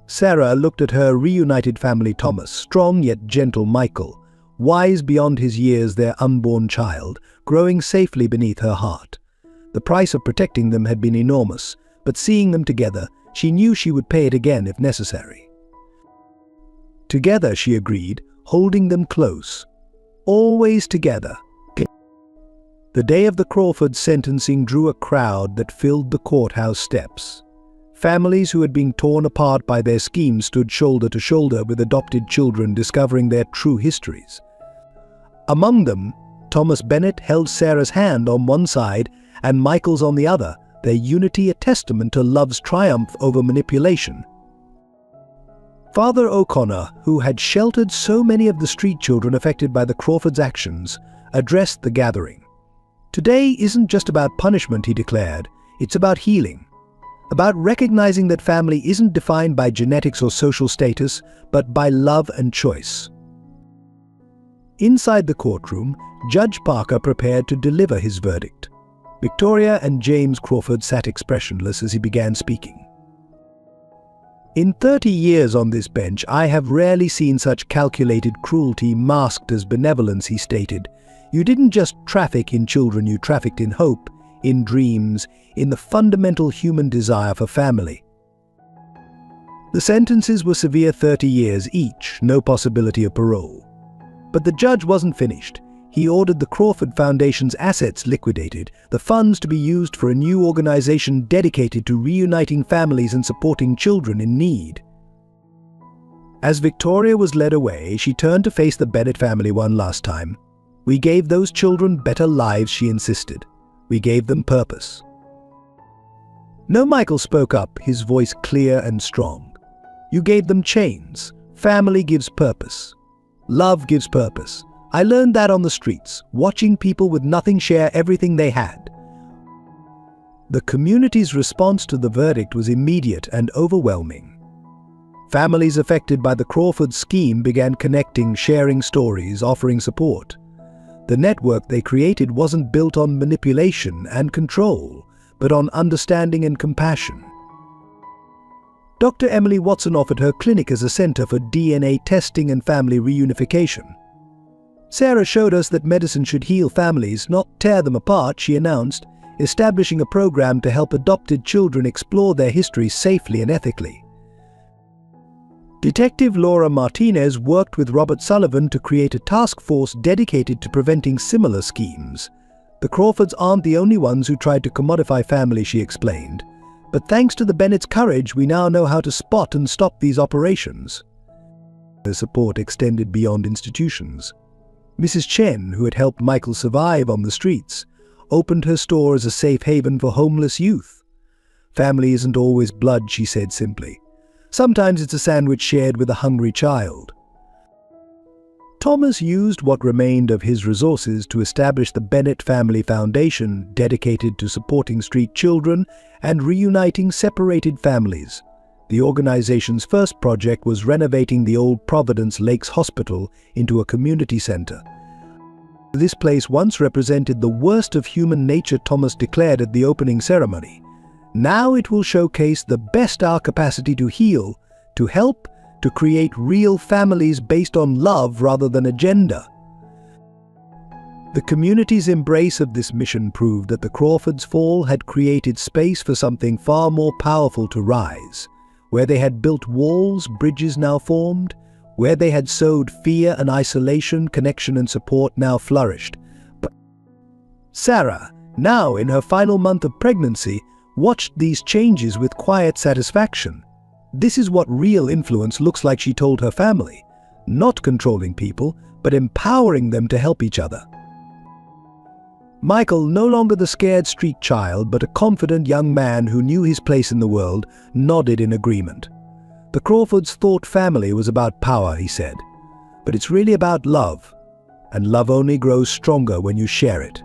Speaker 1: Sarah looked at her reunited family, Thomas, strong yet gentle Michael, wise beyond his years, their unborn child, growing safely beneath her heart. The price of protecting them had been enormous, but seeing them together, she knew she would pay it again if necessary. Together, she agreed, holding them close. Always together. The day of the Crawford sentencing drew a crowd that filled the courthouse steps. Families who had been torn apart by their schemes stood shoulder to shoulder with adopted children discovering their true histories. Among them, Thomas Bennett held Sarah's hand on one side and Michael's on the other, their unity a testament to love's triumph over manipulation. Father O'Connor, who had sheltered so many of the street children affected by the Crawfords' actions, addressed the gathering. Today isn't just about punishment, he declared, it's about healing. About recognizing that family isn't defined by genetics or social status, but by love and choice. Inside the courtroom, Judge Parker prepared to deliver his verdict. Victoria and James Crawford sat expressionless as he began speaking. In 30 years on this bench, I have rarely seen such calculated cruelty masked as benevolence, he stated. You didn't just traffic in children, you trafficked in hope, in dreams, in the fundamental human desire for family. The sentences were severe, 30 years each, no possibility of parole. But the judge wasn't finished. He ordered the Crawford Foundation's assets liquidated, the funds to be used for a new organization dedicated to reuniting families and supporting children in need. As Victoria was led away, she turned to face the Bennett family one last time. We gave those children better lives, she insisted. We gave them purpose. No, Michael spoke up, his voice clear and strong. You gave them chains. Family gives purpose. Love gives purpose. I learned that on the streets, watching people with nothing share everything they had. The community's response to the verdict was immediate and overwhelming. Families affected by the Crawford scheme began connecting, sharing stories, offering support. The network they created wasn't built on manipulation and control, but on understanding and compassion. Dr. Emily Watson offered her clinic as a center for DNA testing and family reunification. Sarah showed us that medicine should heal families, not tear them apart, she announced, establishing a program to help adopted children explore their histories safely and ethically. Detective Laura Martinez worked with Robert Sullivan to create a task force dedicated to preventing similar schemes. The Crawfords aren't the only ones who tried to commodify family, she explained. But thanks to the Bennett's courage, we now know how to spot and stop these operations. Their support extended beyond institutions. Mrs. Chen, who had helped Michael survive on the streets, opened her store as a safe haven for homeless youth. Family isn't always blood, she said simply. Sometimes it's a sandwich shared with a hungry child. Thomas used what remained of his resources to establish the Bennett Family Foundation, dedicated to supporting street children and reuniting separated families. The organization's first project was renovating the old Providence Lakes Hospital into a community center. This place once represented the worst of human nature, Thomas declared at the opening ceremony. Now it will showcase the best our capacity to heal, to help, to create real families based on love rather than agenda. The community's embrace of this mission proved that the Crawfords' fall had created space for something far more powerful to rise. Where they had built walls, bridges now formed. Where they had sowed fear and isolation, connection and support now flourished. But Sarah, now in her final month of pregnancy, watched these changes with quiet satisfaction. This is what real influence looks like, she told her family. Not controlling people, but empowering them to help each other. Michael, no longer the scared street child, but a confident young man who knew his place in the world, nodded in agreement. The Crawfords thought family was about power, he said. But it's really about love. And love only grows stronger when you share it.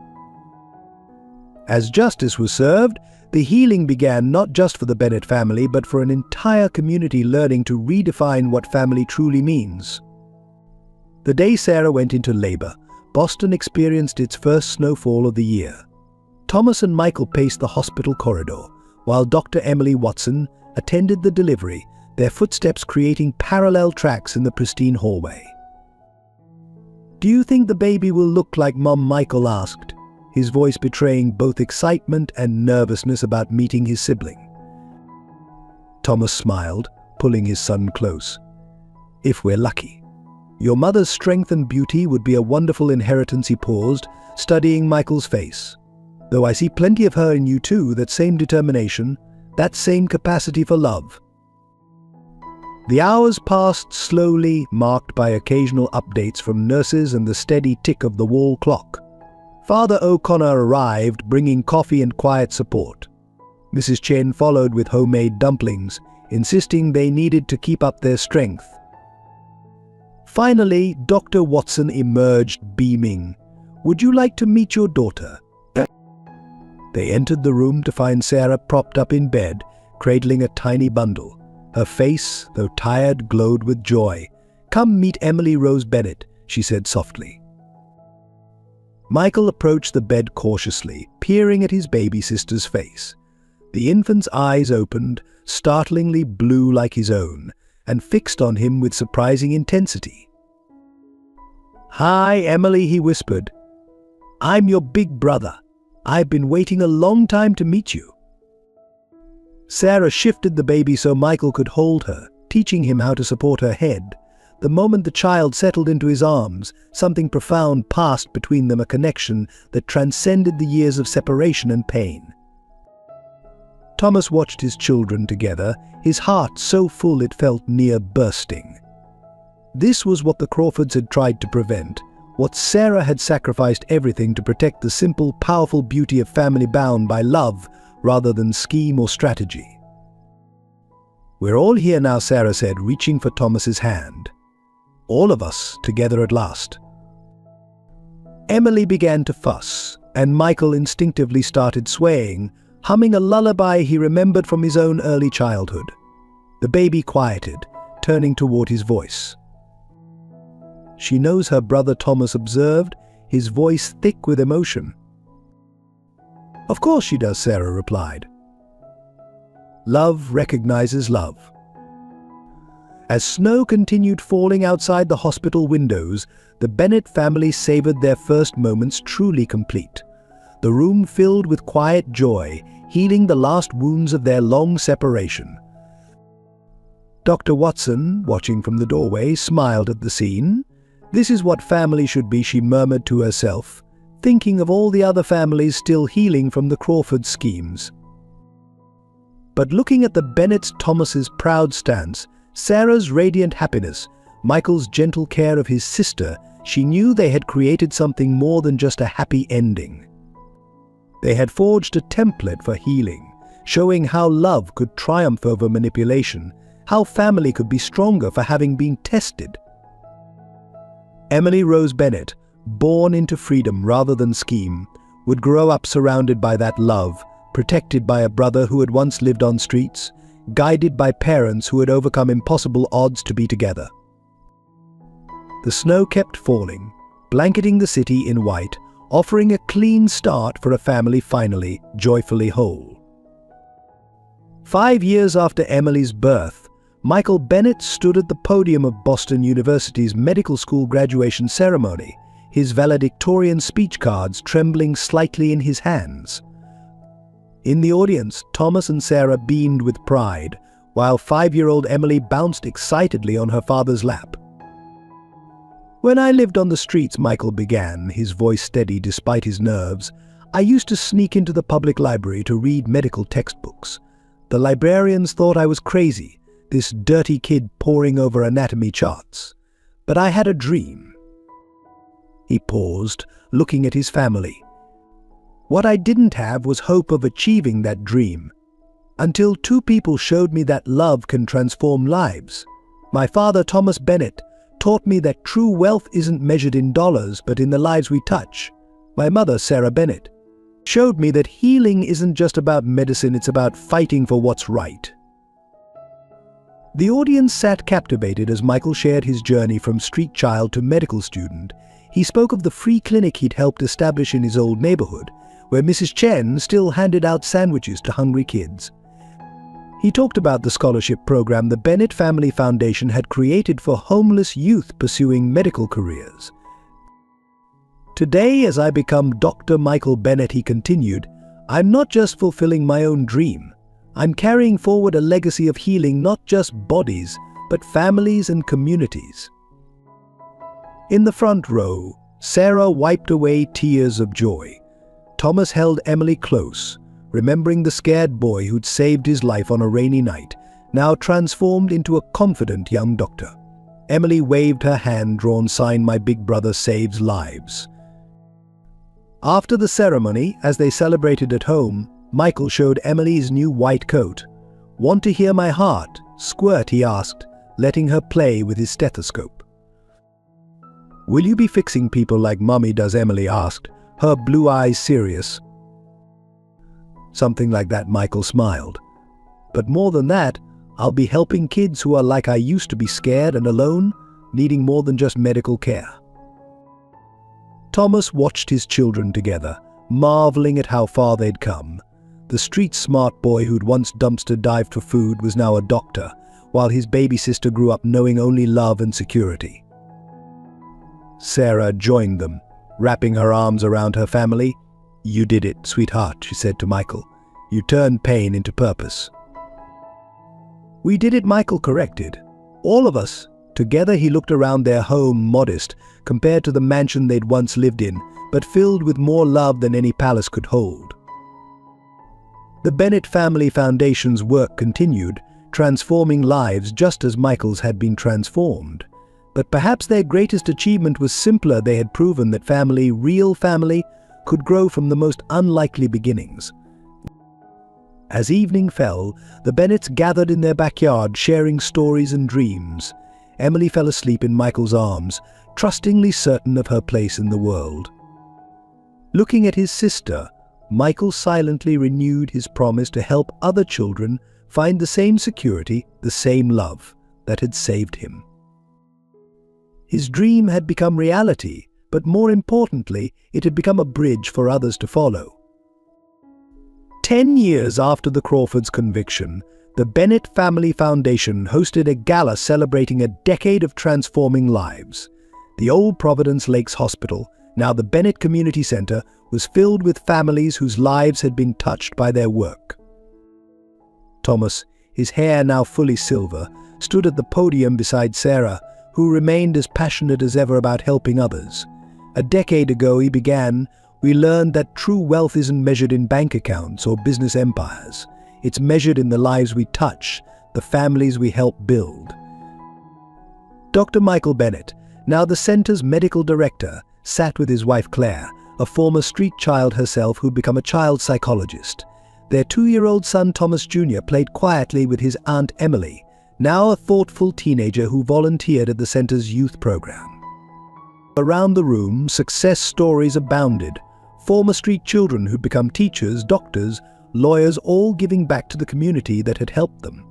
Speaker 1: As justice was served, the healing began not just for the Bennett family, but for an entire community learning to redefine what family truly means. The day Sarah went into labor, Boston experienced its first snowfall of the year. Thomas and Michael paced the hospital corridor, while Dr. Emily Watson attended the delivery, their footsteps creating parallel tracks in the pristine hallway. "Do you think the baby will look like Mom?" Michael asked, his voice betraying both excitement and nervousness about meeting his sibling. Thomas smiled, pulling his son close. "If we're lucky. Your mother's strength and beauty would be a wonderful inheritance," he paused, studying Michael's face. "Though I see plenty of her in you too, that same determination, that same capacity for love." The hours passed slowly, marked by occasional updates from nurses and the steady tick of the wall clock. Father O'Connor arrived, bringing coffee and quiet support. Mrs. Chen followed with homemade dumplings, insisting they needed to keep up their strength. Finally, Dr. Watson emerged, beaming. "Would you like to meet your daughter?" They entered the room to find Sarah propped up in bed, cradling a tiny bundle. Her face, though tired, glowed with joy. "Come meet Emily Rose Bennett," she said softly. Michael approached the bed cautiously, peering at his baby sister's face. The infant's eyes opened, startlingly blue like his own, and fixed on him with surprising intensity. "Hi, Emily," he whispered. "I'm your big brother. I've been waiting a long time to meet you." Sarah shifted the baby so Michael could hold her, teaching him how to support her head. The moment the child settled into his arms, something profound passed between them, a connection that transcended the years of separation and pain. Thomas watched his children together, his heart so full it felt near bursting. This was what the Crawfords had tried to prevent, what Sarah had sacrificed everything to protect, the simple, powerful beauty of family bound by love rather than scheme or strategy. "We're all here now," Sarah said, reaching for Thomas's hand. "All of us together at last." Emily began to fuss, and Michael instinctively started swaying, humming a lullaby he remembered from his own early childhood. The baby quieted, turning toward his voice. "She knows her brother," Thomas observed, his voice thick with emotion. "Of course she does," Sarah replied. Love recognizes love. As snow continued falling outside the hospital windows, the Bennett family savored their first moments truly complete. The room filled with quiet joy, healing the last wounds of their long separation. Dr. Watson, watching from the doorway, smiled at the scene. "This is what family should be," she murmured to herself, thinking of all the other families still healing from the Crawford schemes. But looking at the Bennett Thomas's proud stance, Sarah's radiant happiness, Michael's gentle care of his sister, she knew they had created something more than just a happy ending. They had forged a template for healing, showing how love could triumph over manipulation, how family could be stronger for having been tested. Emily Rose Bennett, born into freedom rather than scheme, would grow up surrounded by that love, protected by a brother who had once lived on streets, guided by parents who had overcome impossible odds to be together. The snow kept falling, blanketing the city in white, offering a clean start for a family finally joyfully whole. 5 years after Emily's birth, Michael Bennett stood at the podium of Boston University's medical school graduation ceremony, his valedictorian speech cards trembling slightly in his hands. In the audience, Thomas and Sarah beamed with pride, while 5-year-old Emily bounced excitedly on her father's lap. "When I lived on the streets," Michael began, his voice steady despite his nerves, "I used to sneak into the public library to read medical textbooks. The librarians thought I was crazy, this dirty kid poring over anatomy charts. But I had a dream." He paused, looking at his family. "What I didn't have was hope of achieving that dream, until 2 people showed me that love can transform lives. My father, Thomas Bennett, taught me that true wealth isn't measured in dollars but in the lives we touch. My mother, Sarah Bennett, showed me that healing isn't just about medicine, it's about fighting for what's right." The audience sat captivated as Michael shared his journey from street child to medical student. He spoke of the free clinic he'd helped establish in his old neighborhood, where Mrs. Chen still handed out sandwiches to hungry kids. He talked about the scholarship program the Bennett Family Foundation had created for homeless youth pursuing medical careers. "Today, as I become Dr. Michael Bennett," he continued, "I'm not just fulfilling my own dream. I'm carrying forward a legacy of healing not just bodies, but families and communities." In the front row, Sarah wiped away tears of joy. Thomas held Emily close, remembering the scared boy who'd saved his life on a rainy night, now transformed into a confident young doctor. Emily waved her hand-drawn sign, "My big brother saves lives." After the ceremony, as they celebrated at home, Michael showed Emily's new white coat. "Want to hear my heart, squirt?" he asked, letting her play with his stethoscope. "Will you be fixing people like Mommy does?" Emily asked, her blue eyes serious. "Something like that," Michael smiled. "But more than that, I'll be helping kids who are like I used to be, scared and alone, needing more than just medical care." Thomas watched his children together, marveling at how far they'd come. The street-smart boy who'd once dumpster dived for food was now a doctor, while his baby sister grew up knowing only love and security. Sarah joined them, wrapping her arms around her family. "You did it, sweetheart," she said to Michael. "You turned pain into purpose." "We did it," Michael corrected. "All of us." Together he looked around their home, modest compared to the mansion they'd once lived in, but filled with more love than any palace could hold. The Bennett Family Foundation's work continued, transforming lives just as Michael's had been transformed. But perhaps their greatest achievement was simpler. They had proven that family, real family, could grow from the most unlikely beginnings. As evening fell, the Bennetts gathered in their backyard, sharing stories and dreams. Emily fell asleep in Michael's arms, trustingly certain of her place in the world. Looking at his sister, Michael silently renewed his promise to help other children find the same security, the same love that had saved him. His dream had become reality, but more importantly, it had become a bridge for others to follow. 10 years after the Crawfords' conviction, the Bennett Family Foundation hosted a gala celebrating a decade of transforming lives. The old Providence Lakes Hospital, now the Bennett Community Center, was filled with families whose lives had been touched by their work. Thomas, his hair now fully silver, stood at the podium beside Sarah, who remained as passionate as ever about helping others. A decade ago, he began, we learned that true wealth isn't measured in bank accounts or business empires. It's measured in the lives we touch, the families we help build. Dr. Michael Bennett, now the center's medical director, sat with his wife Claire, a former street child herself who'd become a child psychologist. Their 2-year-old son Thomas Jr. played quietly with his Aunt Emily, now a thoughtful teenager who volunteered at the center's youth program. Around the room, success stories abounded. Former street children who'd become teachers, doctors, lawyers, all giving back to the community that had helped them.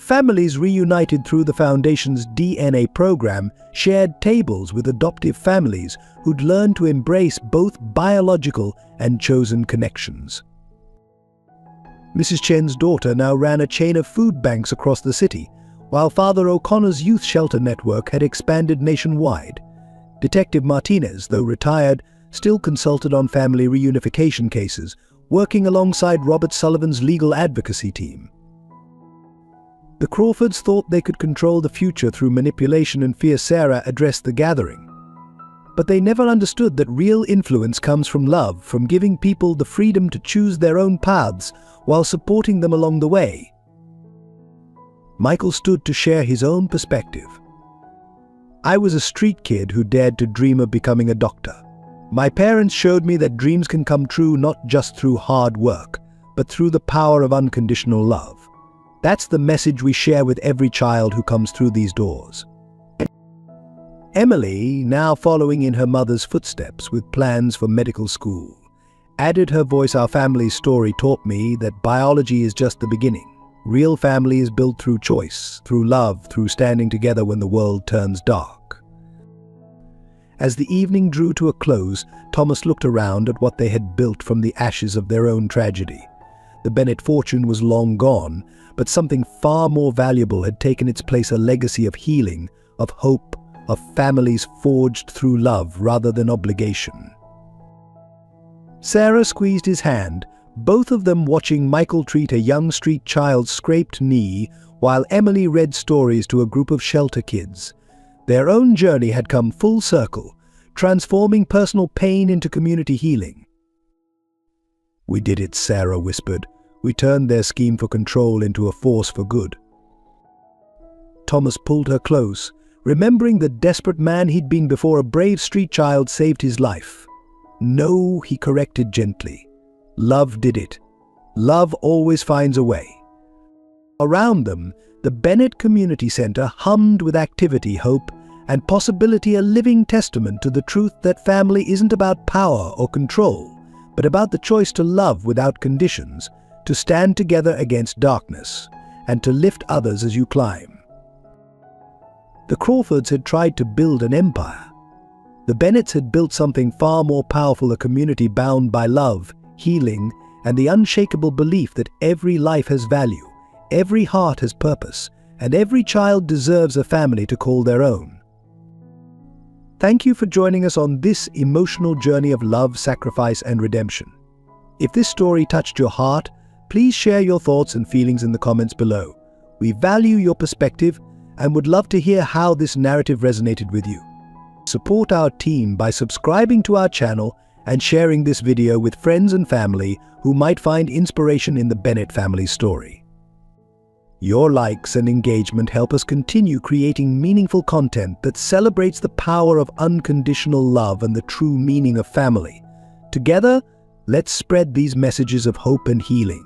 Speaker 1: Families reunited through the Foundation's DNA program shared tables with adoptive families who'd learned to embrace both biological and chosen connections. Mrs. Chen's daughter now ran a chain of food banks across the city, while Father O'Connor's youth shelter network had expanded nationwide. Detective Martinez, though retired, still consulted on family reunification cases, working alongside Robert Sullivan's legal advocacy team. The Crawfords thought they could control the future through manipulation and fear. Sarah addressed the gathering. But they never understood that real influence comes from love, from giving people the freedom to choose their own paths while supporting them along the way. Michael stood to share his own perspective. I was a street kid who dared to dream of becoming a doctor. My parents showed me that dreams can come true not just through hard work, but through the power of unconditional love. That's the message we share with every child who comes through these doors. Emily, now following in her mother's footsteps with plans for medical school, added her voice. Our family's story taught me that biology is just the beginning. Real family is built through choice, through love, through standing together when the world turns dark. As the evening drew to a close, Thomas looked around at what they had built from the ashes of their own tragedy. The Bennett fortune was long gone, but something far more valuable had taken its place: a legacy of healing, of hope, of families forged through love rather than obligation. Sarah squeezed his hand, both of them watching Michael treat a young street child's scraped knee while Emily read stories to a group of shelter kids. Their own journey had come full circle, transforming personal pain into community healing. "We did it," Sarah whispered. "We turned their scheme for control into a force for good." Thomas pulled her close, remembering the desperate man he'd been before a brave street child saved his life. "No," he corrected gently. "Love did it. Love always finds a way." Around them, the Bennett Community Center hummed with activity, hope, and possibility, a living testament to the truth that family isn't about power or control, but about the choice to love without conditions, to stand together against darkness, and to lift others as you climb. The Crawfords had tried to build an empire. The Bennetts had built something far more powerful: a community bound by love, healing, and the unshakable belief that every life has value, every heart has purpose, and every child deserves a family to call their own. Thank you for joining us on this emotional journey of love, sacrifice, and redemption. If this story touched your heart, please share your thoughts and feelings in the comments below. We value your perspective and would love to hear how this narrative resonated with you. Support our team by subscribing to our channel and sharing this video with friends and family who might find inspiration in the Bennett family story. Your likes and engagement help us continue creating meaningful content that celebrates the power of unconditional love and the true meaning of family. Together, let's spread these messages of hope and healing.